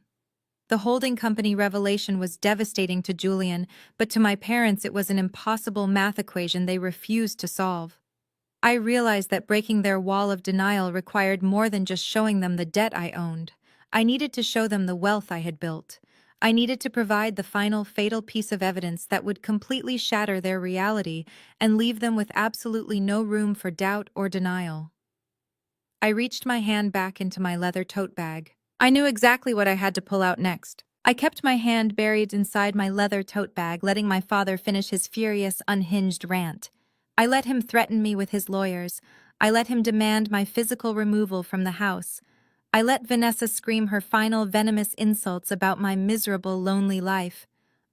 The holding company revelation was devastating to Julian, but to my parents it was an impossible math equation they refused to solve. I realized that breaking their wall of denial required more than just showing them the debt I owned. I needed to show them the wealth I had built. I needed to provide the final fatal piece of evidence that would completely shatter their reality and leave them with absolutely no room for doubt or denial. I reached my hand back into my leather tote bag. I knew exactly what I had to pull out next. I kept my hand buried inside my leather tote bag, letting my father finish his furious, unhinged rant. I let him threaten me with his lawyers. I let him demand my physical removal from the house. I let Vanessa scream her final venomous insults about my miserable, lonely life.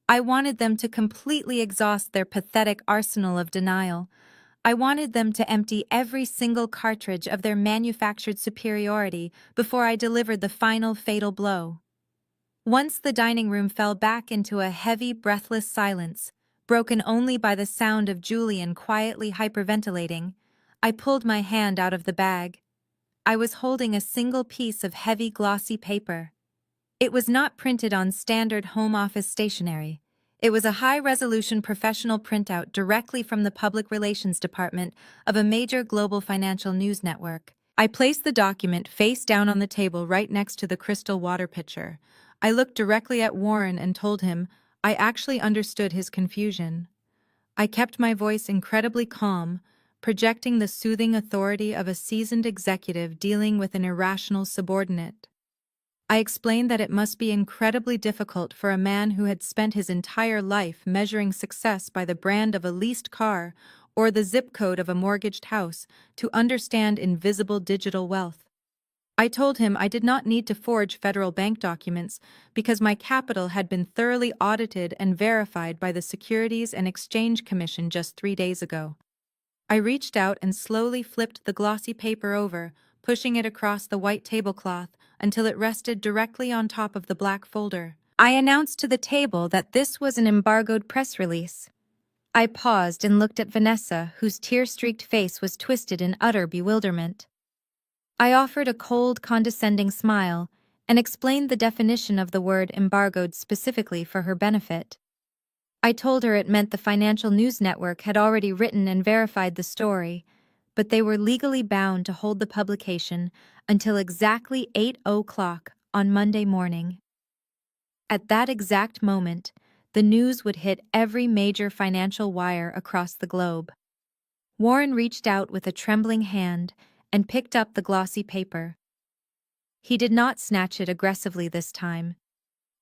I wanted them to completely exhaust their pathetic arsenal of denial. I wanted them to empty every single cartridge of their manufactured superiority before I delivered the final fatal blow. Once the dining room fell back into a heavy, breathless silence, broken only by the sound of Julian quietly hyperventilating, I pulled my hand out of the bag. I was holding a single piece of heavy, glossy paper. It was not printed on standard home office stationery. It was a high-resolution professional printout directly from the public relations department of a major global financial news network. I placed the document face down on the table right next to the crystal water pitcher. I looked directly at Warren and told him I actually understood his confusion. I kept my voice incredibly calm, projecting the soothing authority of a seasoned executive dealing with an irrational subordinate. I explained that it must be incredibly difficult for a man who had spent his entire life measuring success by the brand of a leased car or the zip code of a mortgaged house to understand invisible digital wealth. I told him I did not need to forge federal bank documents because my capital had been thoroughly audited and verified by the Securities and Exchange Commission just 3 days ago. I reached out and slowly flipped the glossy paper over, pushing it across the white tablecloth until it rested directly on top of the black folder. I announced to the table that this was an embargoed press release. I paused and looked at Vanessa, whose tear-streaked face was twisted in utter bewilderment. I offered a cold, condescending smile and explained the definition of the word embargoed specifically for her benefit. I told her it meant the financial news network had already written and verified the story, but they were legally bound to hold the publication until exactly 8:00 on Monday morning. At that exact moment, the news would hit every major financial wire across the globe. Warren reached out with a trembling hand and picked up the glossy paper. He did not snatch it aggressively this time.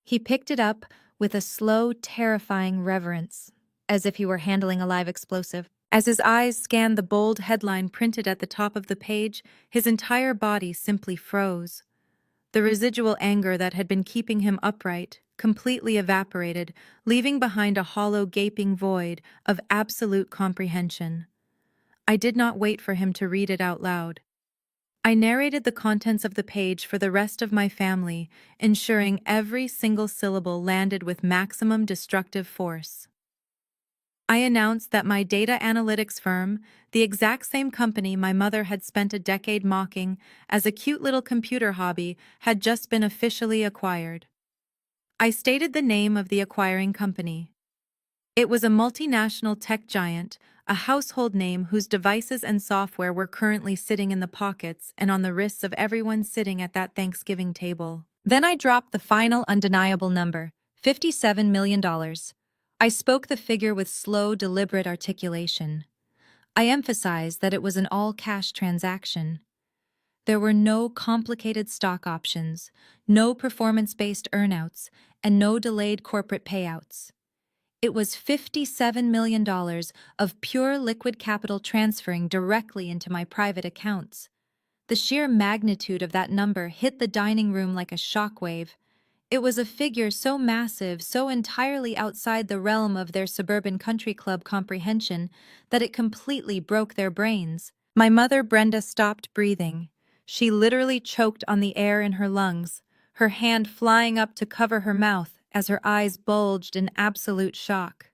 He picked it up with a slow, terrifying reverence, as if he were handling a live explosive. As his eyes scanned the bold headline printed at the top of the page, his entire body simply froze. The residual anger that had been keeping him upright completely evaporated, leaving behind a hollow, gaping void of absolute comprehension. I did not wait for him to read it out loud. I narrated the contents of the page for the rest of my family, ensuring every single syllable landed with maximum destructive force. I announced that my data analytics firm, the exact same company my mother had spent a decade mocking as a cute little computer hobby, had just been officially acquired. I stated the name of the acquiring company. It was a multinational tech giant, a household name whose devices and software were currently sitting in the pockets and on the wrists of everyone sitting at that Thanksgiving table. Then I dropped the final undeniable number, $57 million. I spoke the figure with slow, deliberate articulation. I emphasized that it was an all-cash transaction. There were no complicated stock options, no performance-based earnouts, and no delayed corporate payouts. It was $57 million of pure liquid capital transferring directly into my private accounts. The sheer magnitude of that number hit the dining room like a shockwave. It was a figure so massive, so entirely outside the realm of their suburban country club comprehension, that it completely broke their brains. My mother, Brenda, stopped breathing. She literally choked on the air in her lungs, her hand flying up to cover her mouth as her eyes bulged in absolute shock.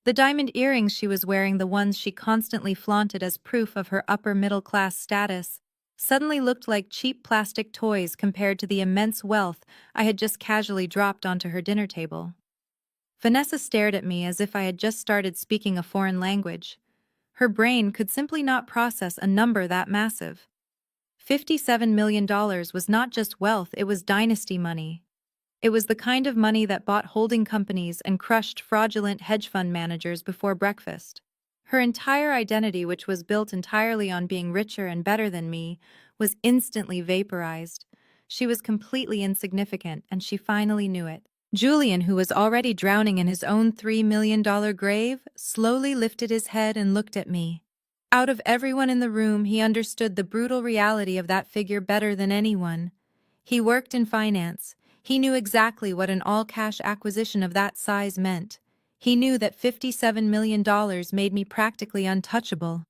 The diamond earrings she was wearing, the ones she constantly flaunted as proof of her upper-middle-class status, suddenly looked like cheap plastic toys compared to the immense wealth I had just casually dropped onto her dinner table. Vanessa stared at me as if I had just started speaking a foreign language. Her brain could simply not process a number that massive. $57 million was not just wealth, it was dynasty money. It was the kind of money that bought holding companies and crushed fraudulent hedge fund managers before breakfast. Her entire identity, which was built entirely on being richer and better than me, was instantly vaporized. She was completely insignificant, and she finally knew it. Julian, who was already drowning in his own $3 million grave, slowly lifted his head and looked at me. Out of everyone in the room, he understood the brutal reality of that figure better than anyone. He worked in finance. He knew exactly what an all-cash acquisition of that size meant. He knew that $57 million made me practically untouchable.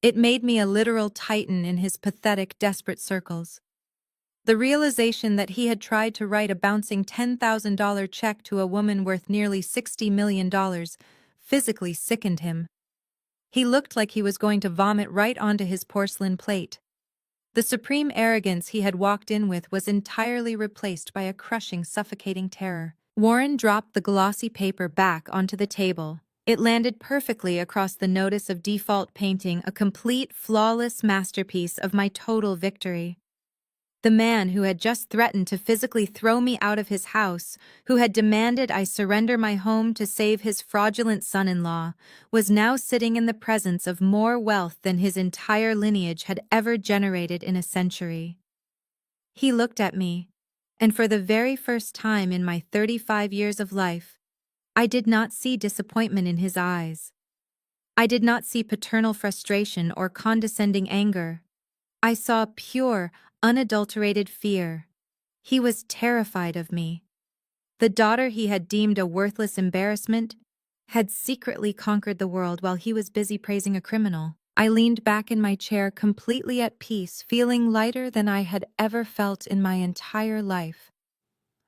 It made me a literal titan in his pathetic, desperate circles. The realization that he had tried to write a bouncing $10,000 check to a woman worth nearly $60 million physically sickened him. He looked like he was going to vomit right onto his porcelain plate. The supreme arrogance he had walked in with was entirely replaced by a crushing, suffocating terror. Warren dropped the glossy paper back onto the table. It landed perfectly across the notice of default, painting a complete, flawless masterpiece of my total victory. The man who had just threatened to physically throw me out of his house, who had demanded I surrender my home to save his fraudulent son-in-law, was now sitting in the presence of more wealth than his entire lineage had ever generated in a century. He looked at me, and for the very first time in my 35 years of life, I did not see disappointment in his eyes. I did not see paternal frustration or condescending anger. I saw pure, unadulterated fear. He was terrified of me. The daughter he had deemed a worthless embarrassment had secretly conquered the world while he was busy praising a criminal. I leaned back in my chair, completely at peace, feeling lighter than I had ever felt in my entire life.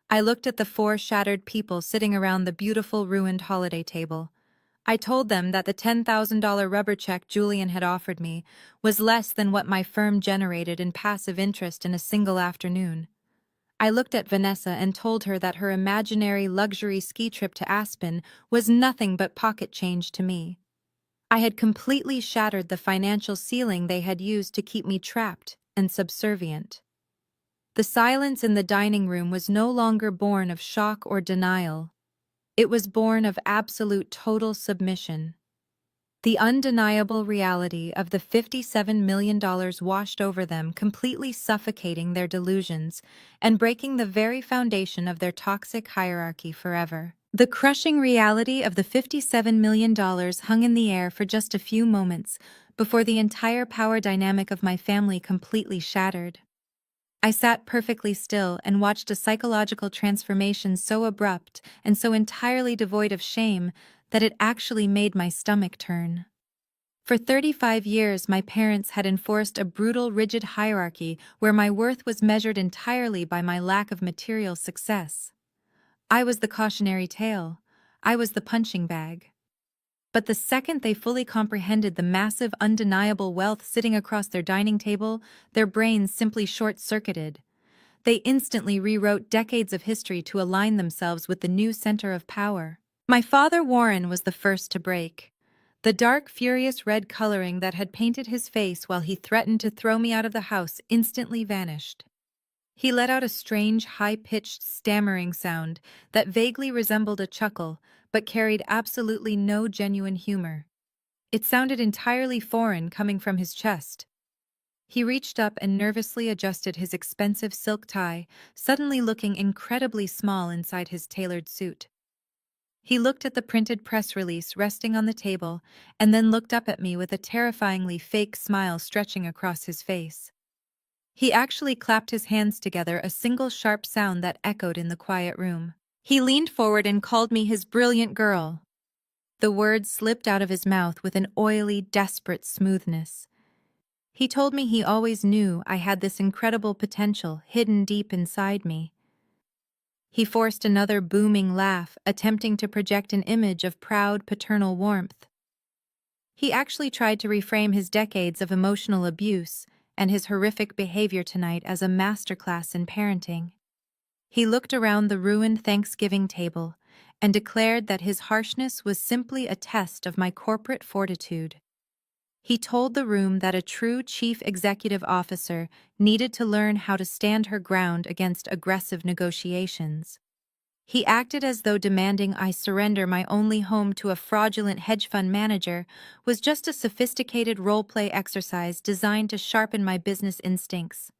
I looked at the four shattered people sitting around the beautiful ruined holiday table. I told them that the $10,000 rubber check Julian had offered me was less than what my firm generated in passive interest in a single afternoon. I looked at Vanessa and told her that her imaginary luxury ski trip to Aspen was nothing but pocket change to me. I had completely shattered the financial ceiling they had used to keep me trapped and subservient. The silence in the dining room was no longer born of shock or denial. It was born of absolute total submission. The undeniable reality of the $57 million washed over them, completely suffocating their delusions and breaking the very foundation of their toxic hierarchy forever. The crushing reality of the $57 million hung in the air for just a few moments before the entire power dynamic of my family completely shattered. I sat perfectly still and watched a psychological transformation so abrupt and so entirely devoid of shame that it actually made my stomach turn. For 35 years, my parents had enforced a brutal, rigid hierarchy where my worth was measured entirely by my lack of material success. I was the cautionary tale. I was the punching bag. But the second they fully comprehended the massive, undeniable wealth sitting across their dining table, their brains simply short-circuited. They instantly rewrote decades of history to align themselves with the new center of power. My father, Warren, was the first to break. The dark, furious red coloring that had painted his face while he threatened to throw me out of the house instantly vanished. He let out a strange, high-pitched, stammering sound that vaguely resembled a chuckle, but carried absolutely no genuine humor. It sounded entirely foreign coming from his chest. He reached up and nervously adjusted his expensive silk tie, suddenly looking incredibly small inside his tailored suit. He looked at the printed press release resting on the table, and then looked up at me with a terrifyingly fake smile stretching across his face. He actually clapped his hands together, a single sharp sound that echoed in the quiet room. He leaned forward and called me his brilliant girl. The words slipped out of his mouth with an oily, desperate smoothness. He told me he always knew I had this incredible potential hidden deep inside me. He forced another booming laugh, attempting to project an image of proud paternal warmth. He actually tried to reframe his decades of emotional abuse and his horrific behavior tonight as a masterclass in parenting. He looked around the ruined Thanksgiving table and declared that his harshness was simply a test of my corporate fortitude. He told the room that a true chief executive officer needed to learn how to stand her ground against aggressive negotiations. He acted as though demanding I surrender my only home to a fraudulent hedge fund manager was just a sophisticated role-play exercise designed to sharpen my business instincts.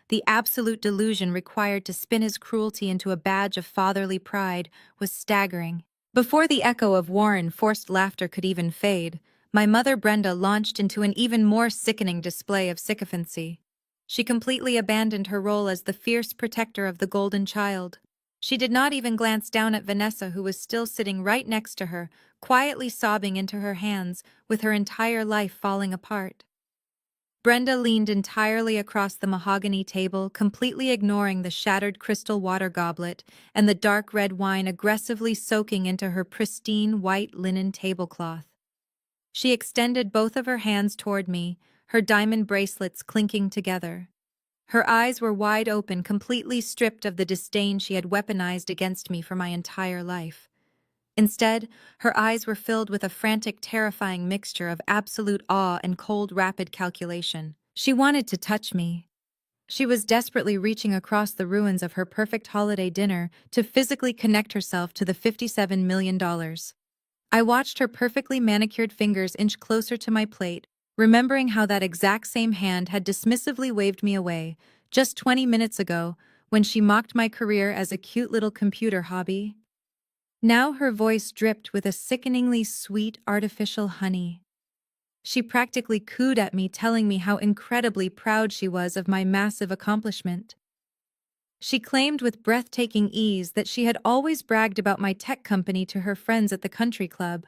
The absolute delusion required to spin his cruelty into a badge of fatherly pride was staggering. Before the echo of Warren's forced laughter could even fade, my mother Brenda launched into an even more sickening display of sycophancy. She completely abandoned her role as the fierce protector of the golden child. She did not even glance down at Vanessa, who was still sitting right next to her, quietly sobbing into her hands, with her entire life falling apart. Brenda leaned entirely across the mahogany table, completely ignoring the shattered crystal water goblet and the dark red wine aggressively soaking into her pristine white linen tablecloth. She extended both of her hands toward me, her diamond bracelets clinking together. Her eyes were wide open, completely stripped of the disdain she had weaponized against me for my entire life. Instead, her eyes were filled with a frantic, terrifying mixture of absolute awe and cold, rapid calculation. She wanted to touch me. She was desperately reaching across the ruins of her perfect holiday dinner to physically connect herself to the $57 million. I watched her perfectly manicured fingers inch closer to my plate, remembering how that exact same hand had dismissively waved me away, just 20 minutes ago, when she mocked my career as a cute little computer hobby. Now her voice dripped with a sickeningly sweet artificial honey. She practically cooed at me, telling me how incredibly proud she was of my massive accomplishment. She claimed with breathtaking ease that she had always bragged about my tech company to her friends at the country club.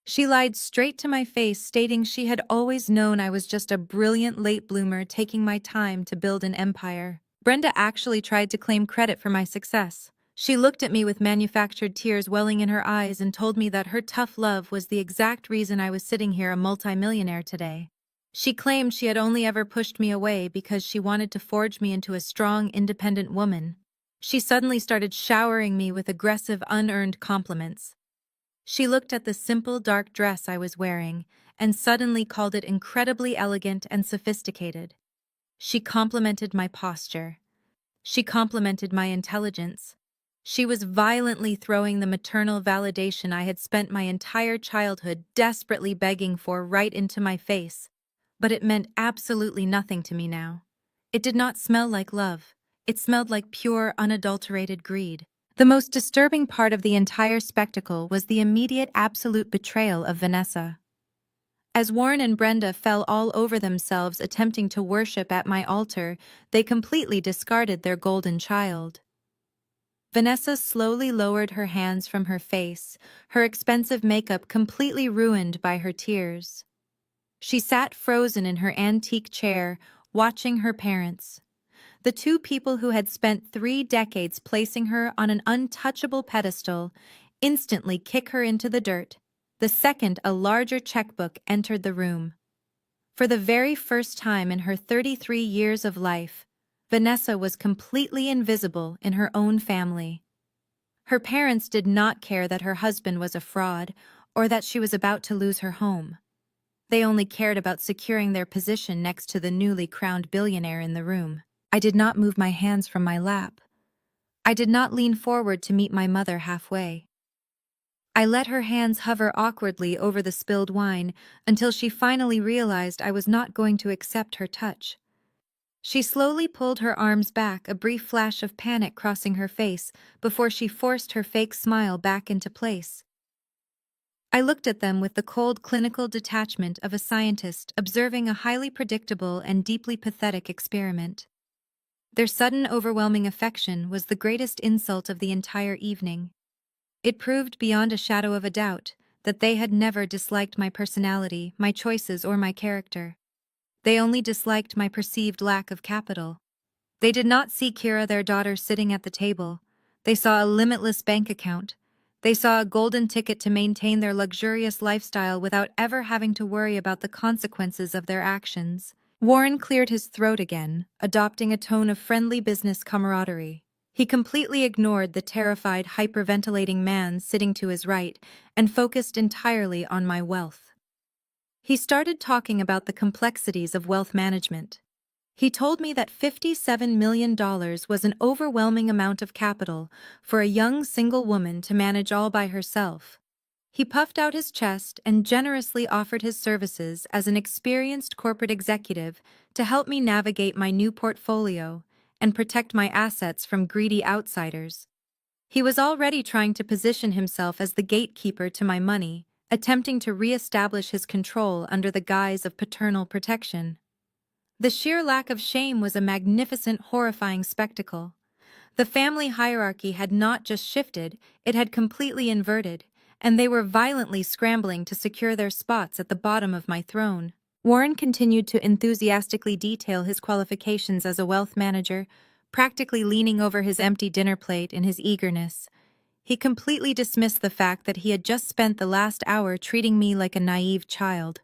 She lied straight to my face, stating she had always known I was just a brilliant late bloomer taking my time to build an empire. Brenda actually tried to claim credit for my success. She looked at me with manufactured tears welling in her eyes and told me that her tough love was the exact reason I was sitting here a multimillionaire today. She claimed she had only ever pushed me away because she wanted to forge me into a strong, independent woman. She suddenly started showering me with aggressive, unearned compliments. She looked at the simple dark dress I was wearing and suddenly called it incredibly elegant and sophisticated. She complimented my posture. She complimented my intelligence. She was violently throwing the maternal validation I had spent my entire childhood desperately begging for right into my face. But it meant absolutely nothing to me now. It did not smell like love. It smelled like pure, unadulterated greed. The most disturbing part of the entire spectacle was the immediate absolute betrayal of Vanessa. As Warren and Brenda fell all over themselves attempting to worship at my altar, they completely discarded their golden child. Vanessa slowly lowered her hands from her face, her expensive makeup completely ruined by her tears. She sat frozen in her antique chair, watching her parents, the two people who had spent 3 decades placing her on an untouchable pedestal, instantly kick her into the dirt, the second a larger checkbook entered the room. For the very first time in her 33 years of life, Vanessa was completely invisible in her own family. Her parents did not care that her husband was a fraud or that she was about to lose her home. They only cared about securing their position next to the newly crowned billionaire in the room. I did not move my hands from my lap. I did not lean forward to meet my mother halfway. I let her hands hover awkwardly over the spilled wine until she finally realized I was not going to accept her touch. She slowly pulled her arms back, a brief flash of panic crossing her face before she forced her fake smile back into place. I looked at them with the cold, clinical detachment of a scientist observing a highly predictable and deeply pathetic experiment. Their sudden, overwhelming affection was the greatest insult of the entire evening. It proved beyond a shadow of a doubt that they had never disliked my personality, my choices, or my character. They only disliked my perceived lack of capital. They did not see Kira, their daughter, sitting at the table. They saw a limitless bank account. They saw a golden ticket to maintain their luxurious lifestyle without ever having to worry about the consequences of their actions. Warren cleared his throat again, adopting a tone of friendly business camaraderie. He completely ignored the terrified, hyperventilating man sitting to his right and focused entirely on my wealth. He started talking about the complexities of wealth management. He told me that $57 million was an overwhelming amount of capital for a young single woman to manage all by herself. He puffed out his chest and generously offered his services as an experienced corporate executive to help me navigate my new portfolio and protect my assets from greedy outsiders. He was already trying to position himself as the gatekeeper to my money, attempting to re-establish his control under the guise of paternal protection. The sheer lack of shame was a magnificent, horrifying spectacle. The family hierarchy had not just shifted, it had completely inverted, and they were violently scrambling to secure their spots at the bottom of my throne. Warren continued to enthusiastically detail his qualifications as a wealth manager, practically leaning over his empty dinner plate in his eagerness. He completely dismissed the fact that he had just spent the last hour treating me like a naive child.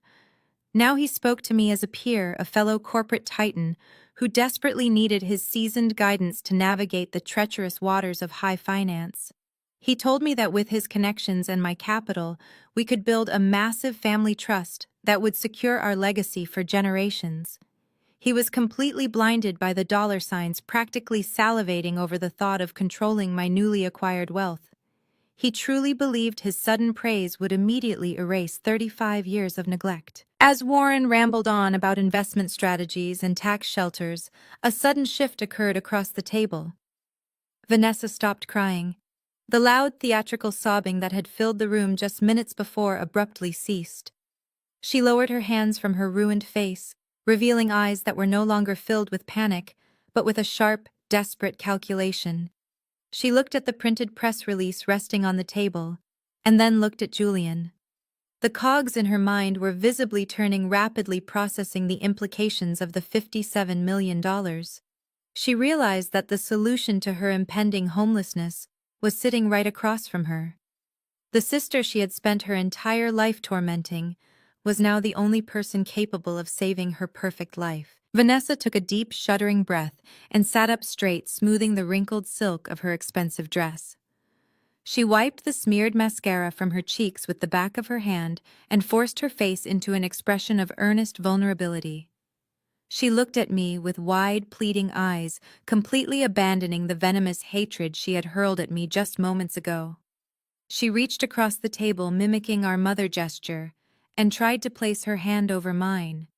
Now he spoke to me as a peer, a fellow corporate titan, who desperately needed his seasoned guidance to navigate the treacherous waters of high finance. He told me that with his connections and my capital, we could build a massive family trust that would secure our legacy for generations. He was completely blinded by the dollar signs, practically salivating over the thought of controlling my newly acquired wealth. He truly believed his sudden praise would immediately erase 35 years of neglect. As Warren rambled on about investment strategies and tax shelters, a sudden shift occurred across the table. Vanessa stopped crying. The loud theatrical sobbing that had filled the room just minutes before abruptly ceased. She lowered her hands from her ruined face, revealing eyes that were no longer filled with panic, but with a sharp, desperate calculation. She looked at the printed press release resting on the table, and then looked at Julian. The cogs in her mind were visibly turning, rapidly processing the implications of the $57 million. She realized that the solution to her impending homelessness was sitting right across from her. The sister she had spent her entire life tormenting was now the only person capable of saving her perfect life. Vanessa took a deep, shuddering breath and sat up straight, smoothing the wrinkled silk of her expensive dress. She wiped the smeared mascara from her cheeks with the back of her hand and forced her face into an expression of earnest vulnerability. She looked at me with wide, pleading eyes, completely abandoning the venomous hatred she had hurled at me just moments ago. She reached across the table, mimicking our mother gesture, and tried to place her hand over mine.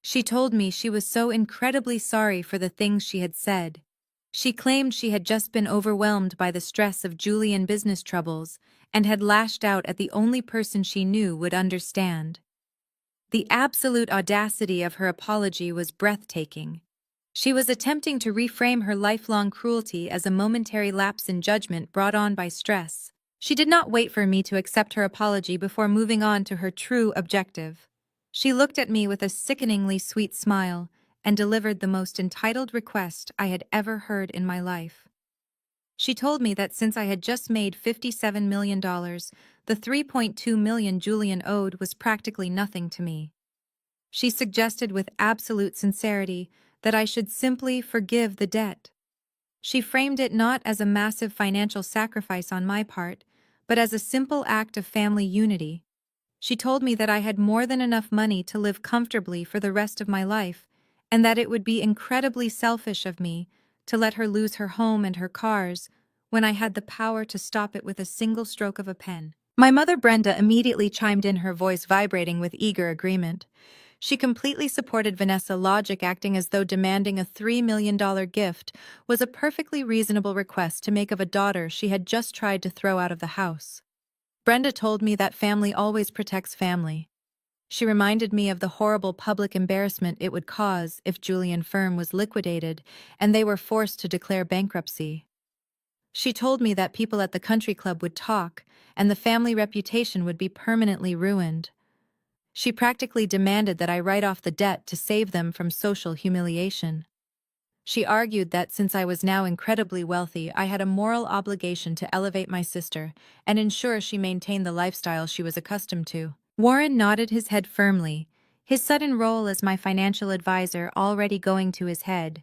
She told me she was so incredibly sorry for the things she had said. She claimed she had just been overwhelmed by the stress of Julian business troubles and had lashed out at the only person she knew would understand. The absolute audacity of her apology was breathtaking. She was attempting to reframe her lifelong cruelty as a momentary lapse in judgment brought on by stress. She did not wait for me to accept her apology before moving on to her true objective. She looked at me with a sickeningly sweet smile and delivered the most entitled request I had ever heard in my life. She told me that since I had just made $57 million, the $3.2 million Julian owed was practically nothing to me. She suggested with absolute sincerity that I should simply forgive the debt. She framed it not as a massive financial sacrifice on my part, but as a simple act of family unity. She told me that I had more than enough money to live comfortably for the rest of my life, and that it would be incredibly selfish of me to let her lose her home and her cars when I had the power to stop it with a single stroke of a pen. My mother Brenda immediately chimed in, her voice vibrating with eager agreement. She completely supported Vanessa, logic acting as though demanding a $3 million gift was a perfectly reasonable request to make of a daughter she had just tried to throw out of the house. Brenda told me that family always protects family. She reminded me of the horrible public embarrassment it would cause if Julian firm was liquidated and they were forced to declare bankruptcy. She told me that people at the country club would talk, and the family reputation would be permanently ruined. She practically demanded that I write off the debt to save them from social humiliation. She argued that since I was now incredibly wealthy, I had a moral obligation to elevate my sister and ensure she maintained the lifestyle she was accustomed to. Warren nodded his head firmly, his sudden role as my financial advisor already going to his head.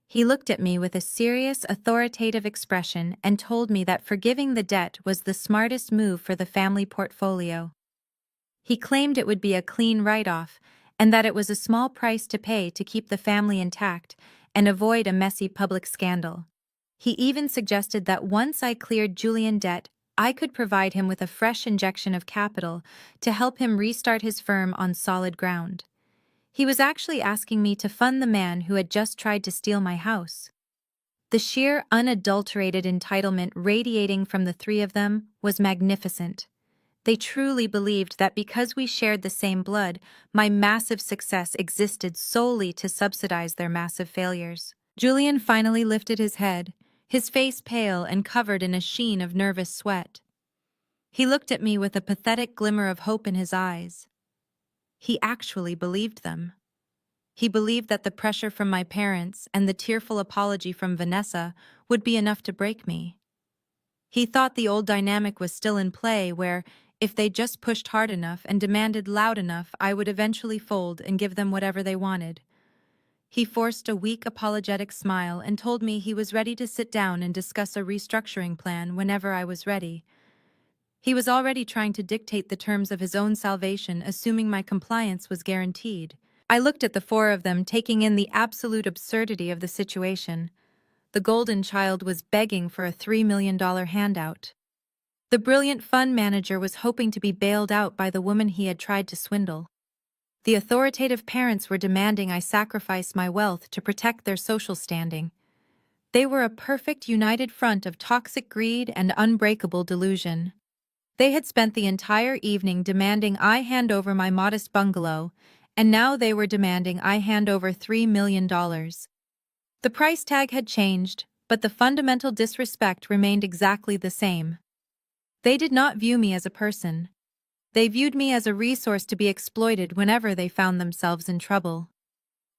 He looked at me with a serious, authoritative expression and told me that forgiving the debt was the smartest move for the family portfolio. He claimed it would be a clean write-off and that it was a small price to pay to keep the family intact and avoid a messy public scandal. He even suggested that once I cleared Julian debt, I could provide him with a fresh injection of capital to help him restart his firm on solid ground. He was actually asking me to fund the man who had just tried to steal my house. The sheer, unadulterated entitlement radiating from the three of them was magnificent. They truly believed that because we shared the same blood, my massive success existed solely to subsidize their massive failures. Julian finally lifted his head, his face pale and covered in a sheen of nervous sweat. He looked at me with a pathetic glimmer of hope in his eyes. He actually believed them. He believed that the pressure from my parents and the tearful apology from Vanessa would be enough to break me. He thought the old dynamic was still in play where, if they just pushed hard enough and demanded loud enough, I would eventually fold and give them whatever they wanted. He forced a weak, apologetic smile and told me he was ready to sit down and discuss a restructuring plan whenever I was ready. He was already trying to dictate the terms of his own salvation, assuming my compliance was guaranteed. I looked at the four of them, taking in the absolute absurdity of the situation. The golden child was begging for a $3 million handout. The brilliant fund manager was hoping to be bailed out by the woman he had tried to swindle. The authoritative parents were demanding I sacrifice my wealth to protect their social standing. They were a perfect united front of toxic greed and unbreakable delusion. They had spent the entire evening demanding I hand over my modest bungalow, and now they were demanding I hand over $3 million. The price tag had changed, but the fundamental disrespect remained exactly the same. They did not view me as a person. They viewed me as a resource to be exploited whenever they found themselves in trouble.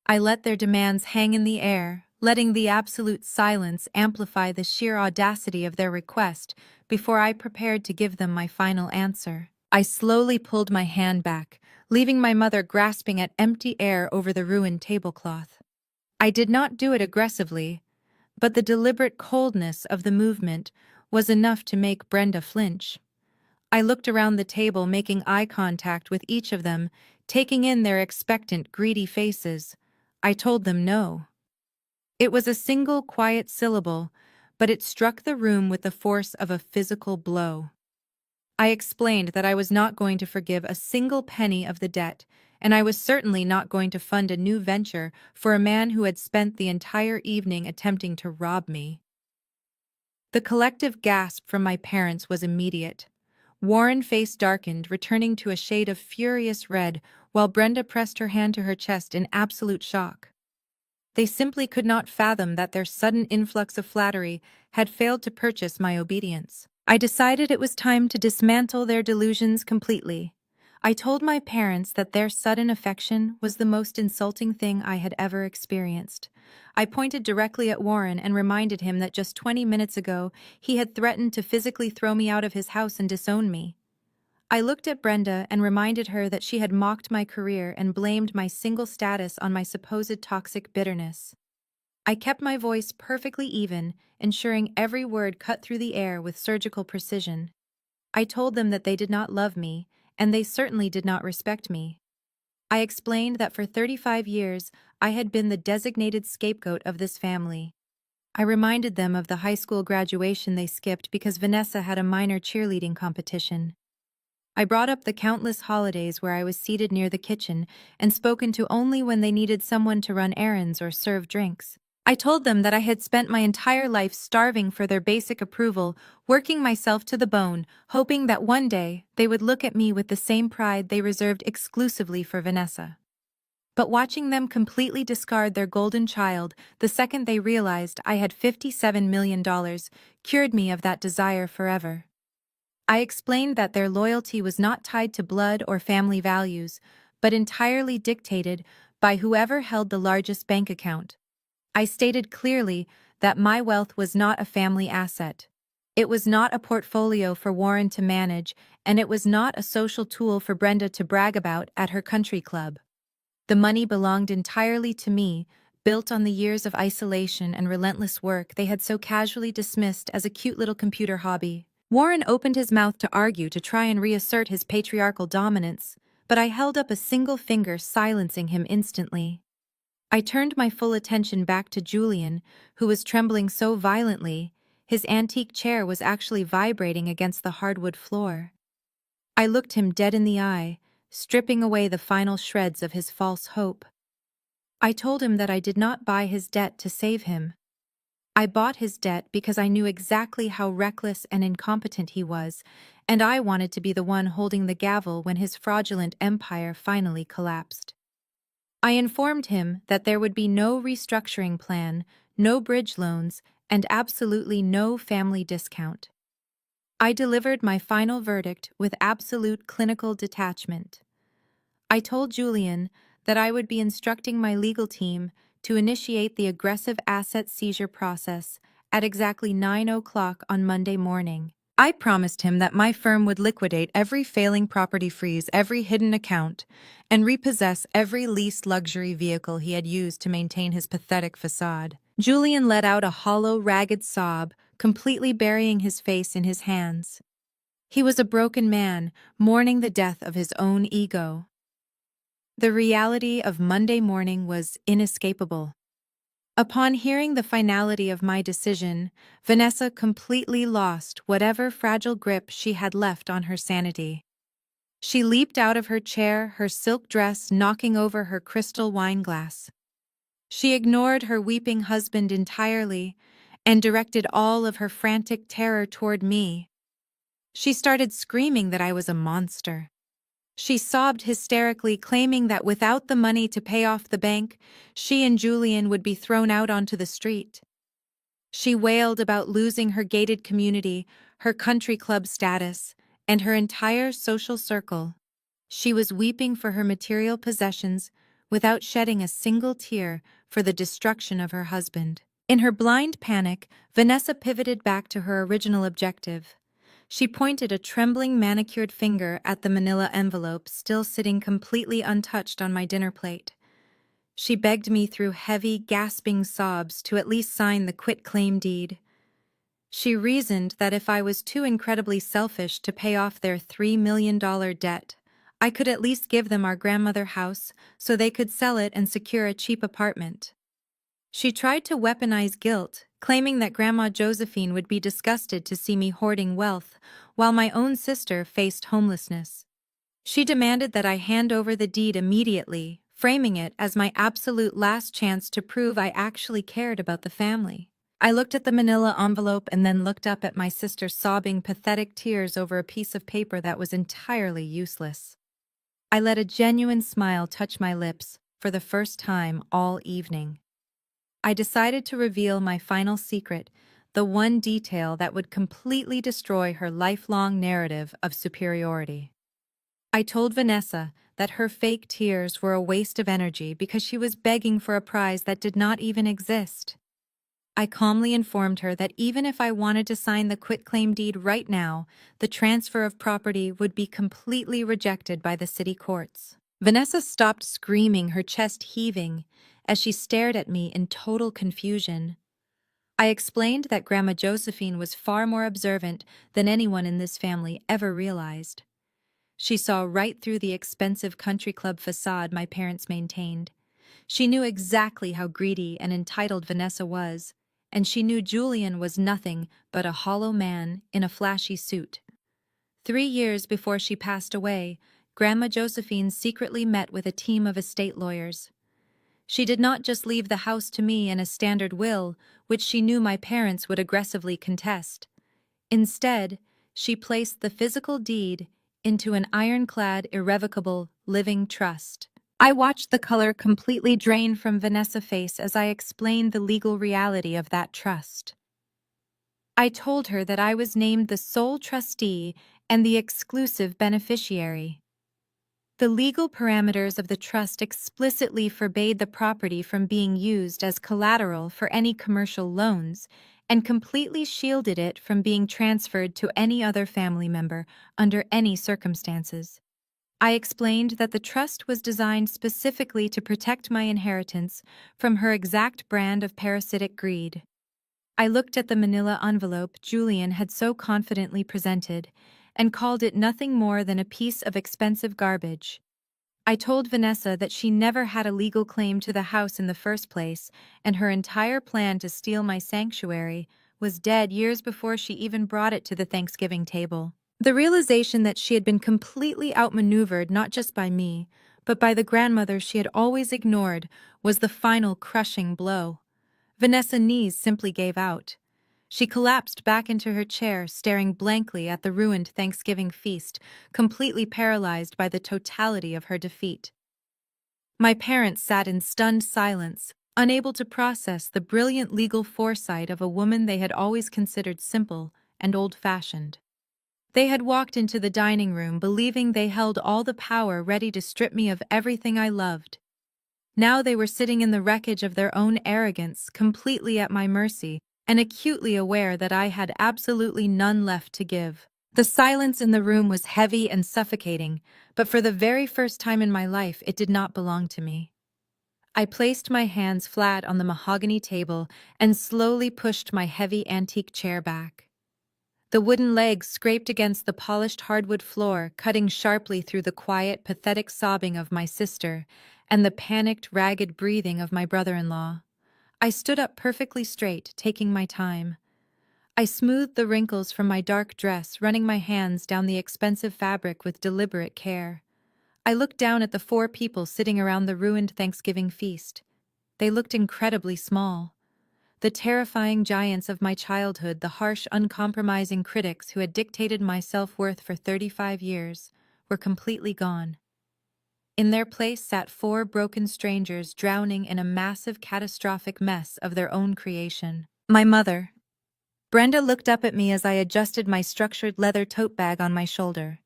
I let their demands hang in the air, letting the absolute silence amplify the sheer audacity of their request before I prepared to give them my final answer. I slowly pulled my hand back, leaving my mother grasping at empty air over the ruined tablecloth. I did not do it aggressively, but the deliberate coldness of the movement was enough to make Brenda flinch. I looked around the table, making eye contact with each of them, taking in their expectant, greedy faces. I told them no. It was a single, quiet syllable, but it struck the room with the force of a physical blow. I explained that I was not going to forgive a single penny of the debt, and I was certainly not going to fund a new venture for a man who had spent the entire evening attempting to rob me. The collective gasp from my parents was immediate. Warren's face darkened, returning to a shade of furious red, while Brenda pressed her hand to her chest in absolute shock. They simply could not fathom that their sudden influx of flattery had failed to purchase my obedience. I decided it was time to dismantle their delusions completely. I told my parents that their sudden affection was the most insulting thing I had ever experienced. I pointed directly at Warren and reminded him that just 20 minutes ago he had threatened to physically throw me out of his house and disown me. I looked at Brenda and reminded her that she had mocked my career and blamed my single status on my supposed toxic bitterness. I kept my voice perfectly even, ensuring every word cut through the air with surgical precision. I told them that they did not love me, and they certainly did not respect me. I explained that for 35 years I had been the designated scapegoat of this family. I reminded them of the high school graduation they skipped because Vanessa had a minor cheerleading competition. I brought up the countless holidays where I was seated near the kitchen and spoken to only when they needed someone to run errands or serve drinks. I told them that I had spent my entire life starving for their basic approval, working myself to the bone, hoping that one day they would look at me with the same pride they reserved exclusively for Vanessa. But watching them completely discard their golden child the second they realized I had $57 million cured me of that desire forever. I explained that their loyalty was not tied to blood or family values, but entirely dictated by whoever held the largest bank account. I stated clearly that my wealth was not a family asset. It was not a portfolio for Warren to manage, and it was not a social tool for Brenda to brag about at her country club. The money belonged entirely to me, built on the years of isolation and relentless work they had so casually dismissed as a cute little computer hobby. Warren opened his mouth to argue to try and reassert his patriarchal dominance, but I held up a single finger, silencing him instantly. I turned my full attention back to Julian, who was trembling so violently, His antique chair was actually vibrating against the hardwood floor. I looked him dead in the eye, stripping away the final shreds of his false hope. I told him that I did not buy his debt to save him. I bought his debt because I knew exactly how reckless and incompetent he was, and I wanted to be the one holding the gavel when his fraudulent empire finally collapsed. I informed him that there would be no restructuring plan, no bridge loans, and absolutely no family discount. I delivered my final verdict with absolute clinical detachment. I told Julian that I would be instructing my legal team to initiate the aggressive asset seizure process at exactly 9 o'clock on Monday morning. I promised him that my firm would liquidate every failing property, freeze every hidden account, and repossess every leased luxury vehicle he had used to maintain his pathetic facade. Julian let out a hollow, ragged sob, completely burying his face in his hands. He was a broken man, mourning the death of his own ego. The reality of Monday morning was inescapable. Upon hearing the finality of my decision, Vanessa completely lost whatever fragile grip she had left on her sanity. She leaped out of her chair, her silk dress knocking over her crystal wine glass. She ignored her weeping husband entirely and directed all of her frantic terror toward me. She started screaming that I was a monster. She sobbed hysterically, claiming that without the money to pay off the bank, she and Julian would be thrown out onto the street. She wailed about losing her gated community, her country club status, and her entire social circle. She was weeping for her material possessions without shedding a single tear for the destruction of her husband. In her blind panic, Vanessa pivoted back to her original objective. She pointed a trembling manicured finger at the manila envelope still sitting completely untouched on my dinner plate. She begged me through heavy, gasping sobs to at least sign the quitclaim deed. She reasoned that if I was too incredibly selfish to pay off their $3 million debt, I could at least give them our grandmother house so they could sell it and secure a cheap apartment. She tried to weaponize guilt, claiming that Grandma Josephine would be disgusted to see me hoarding wealth, while my own sister faced homelessness. She demanded that I hand over the deed immediately, framing it as my absolute last chance to prove I actually cared about the family. I looked at the manila envelope and then looked up at my sister sobbing pathetic tears over a piece of paper that was entirely useless. I let a genuine smile touch my lips for the first time all evening. I decided to reveal my final secret, the one detail that would completely destroy her lifelong narrative of superiority. I told Vanessa that her fake tears were a waste of energy because she was begging for a prize that did not even exist. I calmly informed her that even if I wanted to sign the quitclaim deed right now, the transfer of property would be completely rejected by the city courts. Vanessa stopped screaming, her chest heaving, as she stared at me in total confusion. I explained that Grandma Josephine was far more observant than anyone in this family ever realized. She saw right through the expensive country club facade my parents maintained. She knew exactly how greedy and entitled Vanessa was, and she knew Julian was nothing but a hollow man in a flashy suit. 3 years before she passed away, Grandma Josephine secretly met with a team of estate lawyers. She did not just leave the house to me in a standard will, which she knew my parents would aggressively contest. Instead, she placed the physical deed into an ironclad, irrevocable, living trust. I watched the color completely drain from Vanessa's face as I explained the legal reality of that trust. I told her that I was named the sole trustee and the exclusive beneficiary. The legal parameters of the trust explicitly forbade the property from being used as collateral for any commercial loans and completely shielded it from being transferred to any other family member under any circumstances. I explained that the trust was designed specifically to protect my inheritance from her exact brand of parasitic greed. I looked at the manila envelope Julian had so confidently presented and called it nothing more than a piece of expensive garbage. I told Vanessa that she never had a legal claim to the house in the first place, and her entire plan to steal my sanctuary was dead years before she even brought it to the Thanksgiving table. The realization that she had been completely outmaneuvered not just by me, but by the grandmother she had always ignored was the final crushing blow. Vanessa's knees simply gave out. She collapsed back into her chair, staring blankly at the ruined Thanksgiving feast, completely paralyzed by the totality of her defeat. My parents sat in stunned silence, unable to process the brilliant legal foresight of a woman they had always considered simple and old-fashioned. They had walked into the dining room believing they held all the power, ready to strip me of everything I loved. Now they were sitting in the wreckage of their own arrogance, completely at my mercy, and acutely aware that I had absolutely none left to give. The silence in the room was heavy and suffocating, but for the very first time in my life it did not belong to me. I placed my hands flat on the mahogany table and slowly pushed my heavy antique chair back. The wooden legs scraped against the polished hardwood floor, cutting sharply through the quiet, pathetic sobbing of my sister and the panicked, ragged breathing of my brother-in-law. I stood up perfectly straight, taking my time. I smoothed the wrinkles from my dark dress, running my hands down the expensive fabric with deliberate care. I looked down at the 4 people sitting around the ruined Thanksgiving feast. They looked incredibly small. The terrifying giants of my childhood, the harsh, uncompromising critics who had dictated my self-worth for 35 years, were completely gone. In their place sat 4 broken strangers drowning in a massive, catastrophic mess of their own creation. My mother. Brenda looked up at me as I adjusted my structured leather tote bag on my shoulder.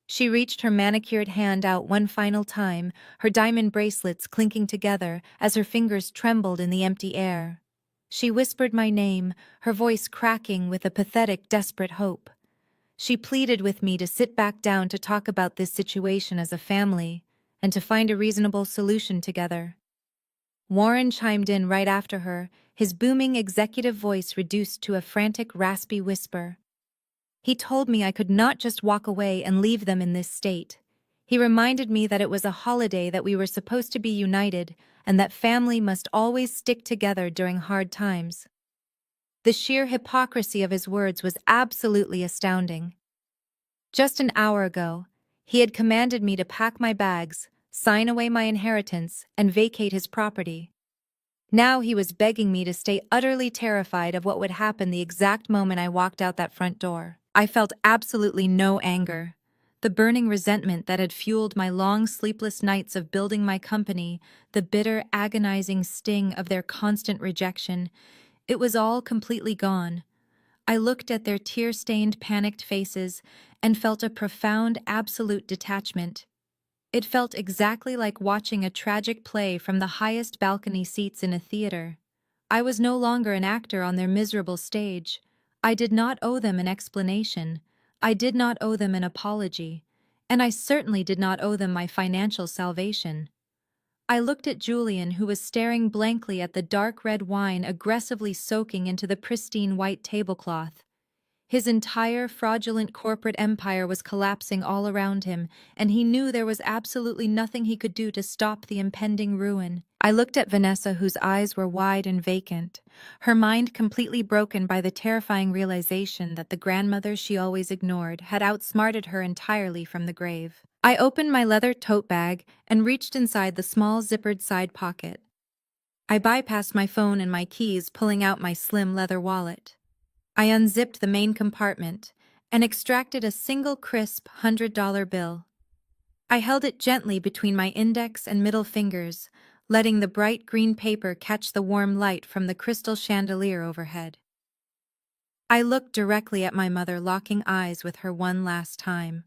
She reached her manicured hand out one final time, her diamond bracelets clinking together as her fingers trembled in the empty air. She whispered my name, her voice cracking with a pathetic, desperate hope. She pleaded with me to sit back down to talk about this situation as a family and to find a reasonable solution together. Warren chimed in right after her, his booming executive voice reduced to a frantic, raspy whisper. He told me I could not just walk away and leave them in this state. He reminded me that it was a holiday, that we were supposed to be united, and that family must always stick together during hard times. The sheer hypocrisy of his words was absolutely astounding. Just an hour ago, he had commanded me to pack my bags, sign away my inheritance, and vacate his property. Now he was begging me to stay, utterly terrified of what would happen the exact moment I walked out that front door. I felt absolutely no anger. The burning resentment that had fueled my long, sleepless nights of building my company, the bitter, agonizing sting of their constant rejection, it was all completely gone. I looked at their tear-stained, panicked faces and felt a profound, absolute detachment. It felt exactly like watching a tragic play from the highest balcony seats in a theater. I was no longer an actor on their miserable stage. I did not owe them an explanation. I did not owe them an apology. And I certainly did not owe them my financial salvation. I looked at Julian, who was staring blankly at the dark red wine aggressively soaking into the pristine white tablecloth. His entire fraudulent corporate empire was collapsing all around him, and he knew there was absolutely nothing he could do to stop the impending ruin. I looked at Vanessa, whose eyes were wide and vacant, her mind completely broken by the terrifying realization that the grandmother she always ignored had outsmarted her entirely from the grave. I opened my leather tote bag and reached inside the small zippered side pocket. I bypassed my phone and my keys, pulling out my slim leather wallet. I unzipped the main compartment and extracted a single crisp $100 bill. I held it gently between my index and middle fingers, letting the bright green paper catch the warm light from the crystal chandelier overhead. I looked directly at my mother, locking eyes with her one last time.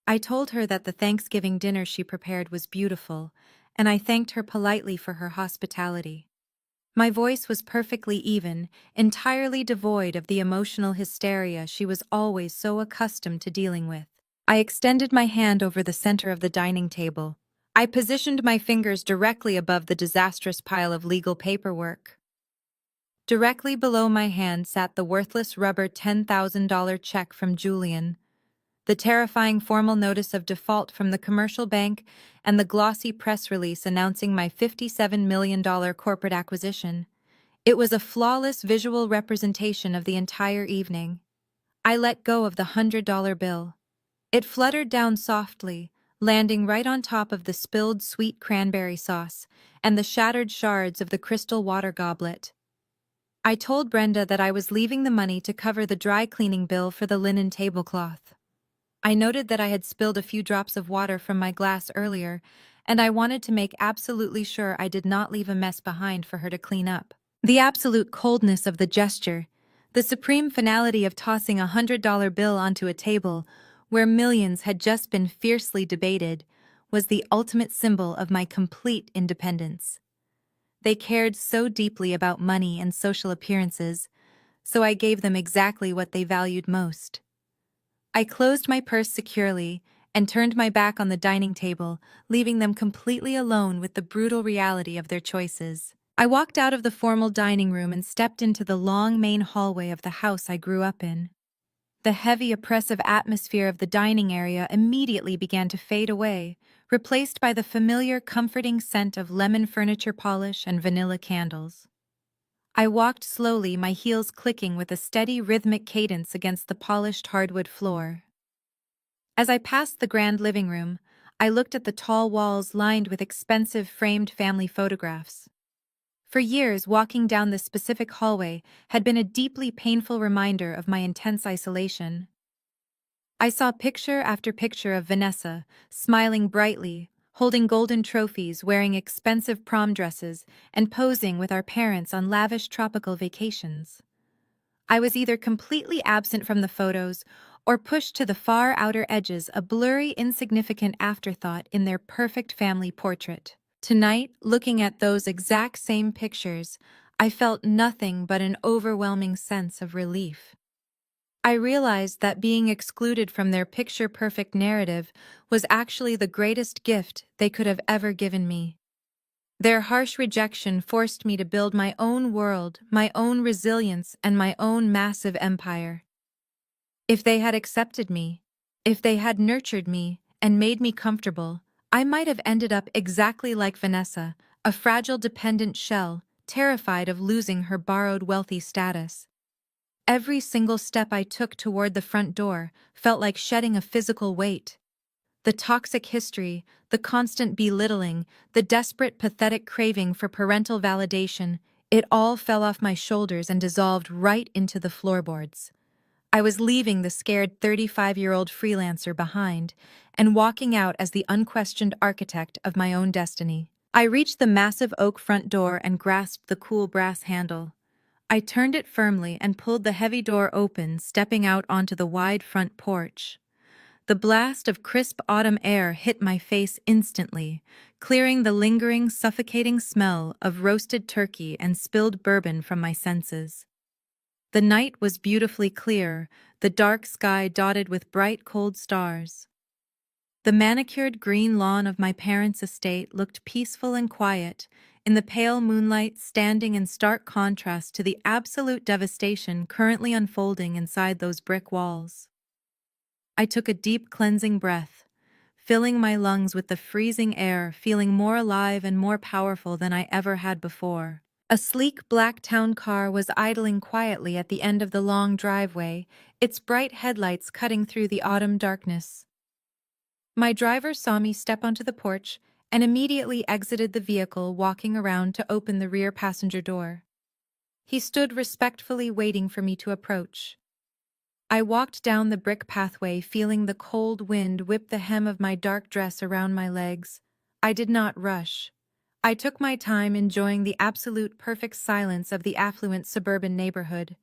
I told her that the Thanksgiving dinner she prepared was beautiful, and I thanked her politely for her hospitality. My voice was perfectly even, entirely devoid of the emotional hysteria she was always so accustomed to dealing with. I extended my hand over the center of the dining table. I positioned my fingers directly above the disastrous pile of legal paperwork. Directly below my hand sat the worthless rubber $10,000 check from Julian, the terrifying formal notice of default from the commercial bank, and the glossy press release announcing my $57 million corporate acquisition. It was a flawless visual representation of the entire evening. I let go of the $100 bill. It fluttered down softly, landing right on top of the spilled sweet cranberry sauce and the shattered shards of the crystal water goblet. I told Brenda that I was leaving the money to cover the dry cleaning bill for the linen tablecloth. I noted that I had spilled a few drops of water from my glass earlier, and I wanted to make absolutely sure I did not leave a mess behind for her to clean up. The absolute coldness of the gesture, the supreme finality of tossing a $100 bill onto a table where millions had just been fiercely debated, was the ultimate symbol of my complete independence. They cared so deeply about money and social appearances, so I gave them exactly what they valued most. I closed my purse securely and turned my back on the dining table, leaving them completely alone with the brutal reality of their choices. I walked out of the formal dining room and stepped into the long main hallway of the house I grew up in. The heavy, oppressive atmosphere of the dining area immediately began to fade away, replaced by the familiar, comforting scent of lemon furniture polish and vanilla candles. I walked slowly, my heels clicking with a steady, rhythmic cadence against the polished hardwood floor. As I passed the grand living room, I looked at the tall walls lined with expensive framed family photographs. For years, walking down this specific hallway had been a deeply painful reminder of my intense isolation. I saw picture after picture of Vanessa, smiling brightly, holding golden trophies, wearing expensive prom dresses, and posing with our parents on lavish tropical vacations. I was either completely absent from the photos or pushed to the far outer edges, a blurry, insignificant afterthought in their perfect family portrait. Tonight, looking at those exact same pictures, I felt nothing but an overwhelming sense of relief. I realized that being excluded from their picture-perfect narrative was actually the greatest gift they could have ever given me. Their harsh rejection forced me to build my own world, my own resilience, and my own massive empire. If they had accepted me, if they had nurtured me and made me comfortable, I might have ended up exactly like Vanessa, a fragile dependent shell, terrified of losing her borrowed wealthy status. Every single step I took toward the front door felt like shedding a physical weight. The toxic history, the constant belittling, the desperate, pathetic craving for parental validation, it all fell off my shoulders and dissolved right into the floorboards. I was leaving the scared 35-year-old freelancer behind and walking out as the unquestioned architect of my own destiny. I reached the massive oak front door and grasped the cool brass handle. I turned it firmly and pulled the heavy door open, stepping out onto the wide front porch. The blast of crisp autumn air hit my face instantly, clearing the lingering, suffocating smell of roasted turkey and spilled bourbon from my senses. The night was beautifully clear, the dark sky dotted with bright, cold stars. The manicured green lawn of my parents' estate looked peaceful and quiet, in the pale moonlight standing in stark contrast to the absolute devastation currently unfolding inside those brick walls. I took a deep cleansing breath, filling my lungs with the freezing air, feeling more alive and more powerful than I ever had before. A sleek black town car was idling quietly at the end of the long driveway, its bright headlights cutting through the autumn darkness. My driver saw me step onto the porch and immediately exited the vehicle, walking around to open the rear passenger door. He stood respectfully waiting for me to approach. I walked down the brick pathway, feeling the cold wind whip the hem of my dark dress around my legs. I did not rush. I took my time, enjoying the absolute perfect silence of the affluent suburban neighborhood.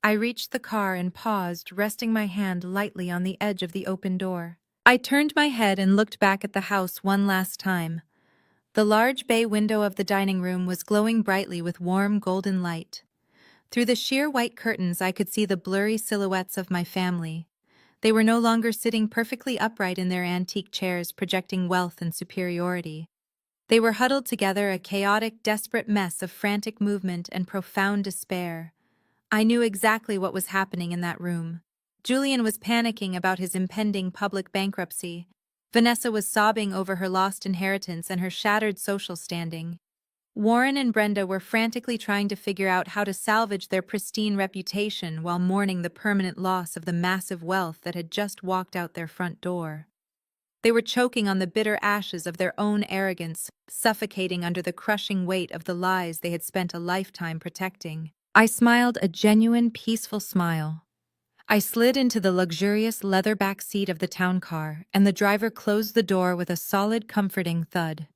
I reached the car and paused, resting my hand lightly on the edge of the open door. I turned my head and looked back at the house one last time. The large bay window of the dining room was glowing brightly with warm golden light. Through the sheer white curtains, I could see the blurry silhouettes of my family. They were no longer sitting perfectly upright in their antique chairs, projecting wealth and superiority. They were huddled together, a chaotic, desperate mess of frantic movement and profound despair. I knew exactly what was happening in that room. Julian was panicking about his impending public bankruptcy. Vanessa was sobbing over her lost inheritance and her shattered social standing. Warren and Brenda were frantically trying to figure out how to salvage their pristine reputation while mourning the permanent loss of the massive wealth that had just walked out their front door. They were choking on the bitter ashes of their own arrogance, suffocating under the crushing weight of the lies they had spent a lifetime protecting. I smiled a genuine, peaceful smile. I slid into the luxurious leather-back seat of the town car, and the driver closed the door with a solid, comforting thud.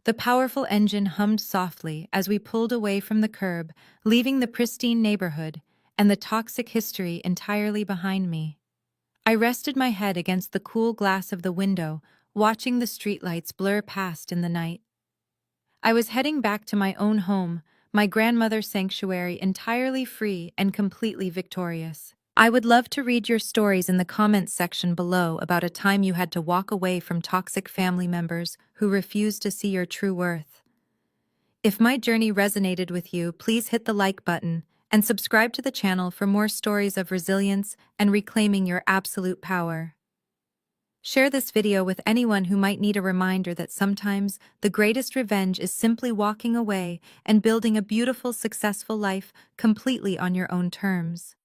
The powerful engine hummed softly as we pulled away from the curb, leaving the pristine neighborhood and the toxic history entirely behind me. I rested my head against the cool glass of the window, watching the streetlights blur past in the night. I was heading back to my own home, my grandmother's sanctuary, entirely free and completely victorious. I would love to read your stories in the comments section below about a time you had to walk away from toxic family members who refused to see your true worth. If my journey resonated with you, please hit the like button and subscribe to the channel for more stories of resilience and reclaiming your absolute power. Share this video with anyone who might need a reminder that sometimes the greatest revenge is simply walking away and building a beautiful, successful life completely on your own terms.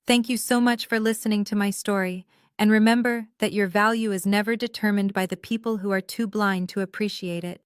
Thank you so much for listening to my story, and remember that your value is never determined by the people who are too blind to appreciate it.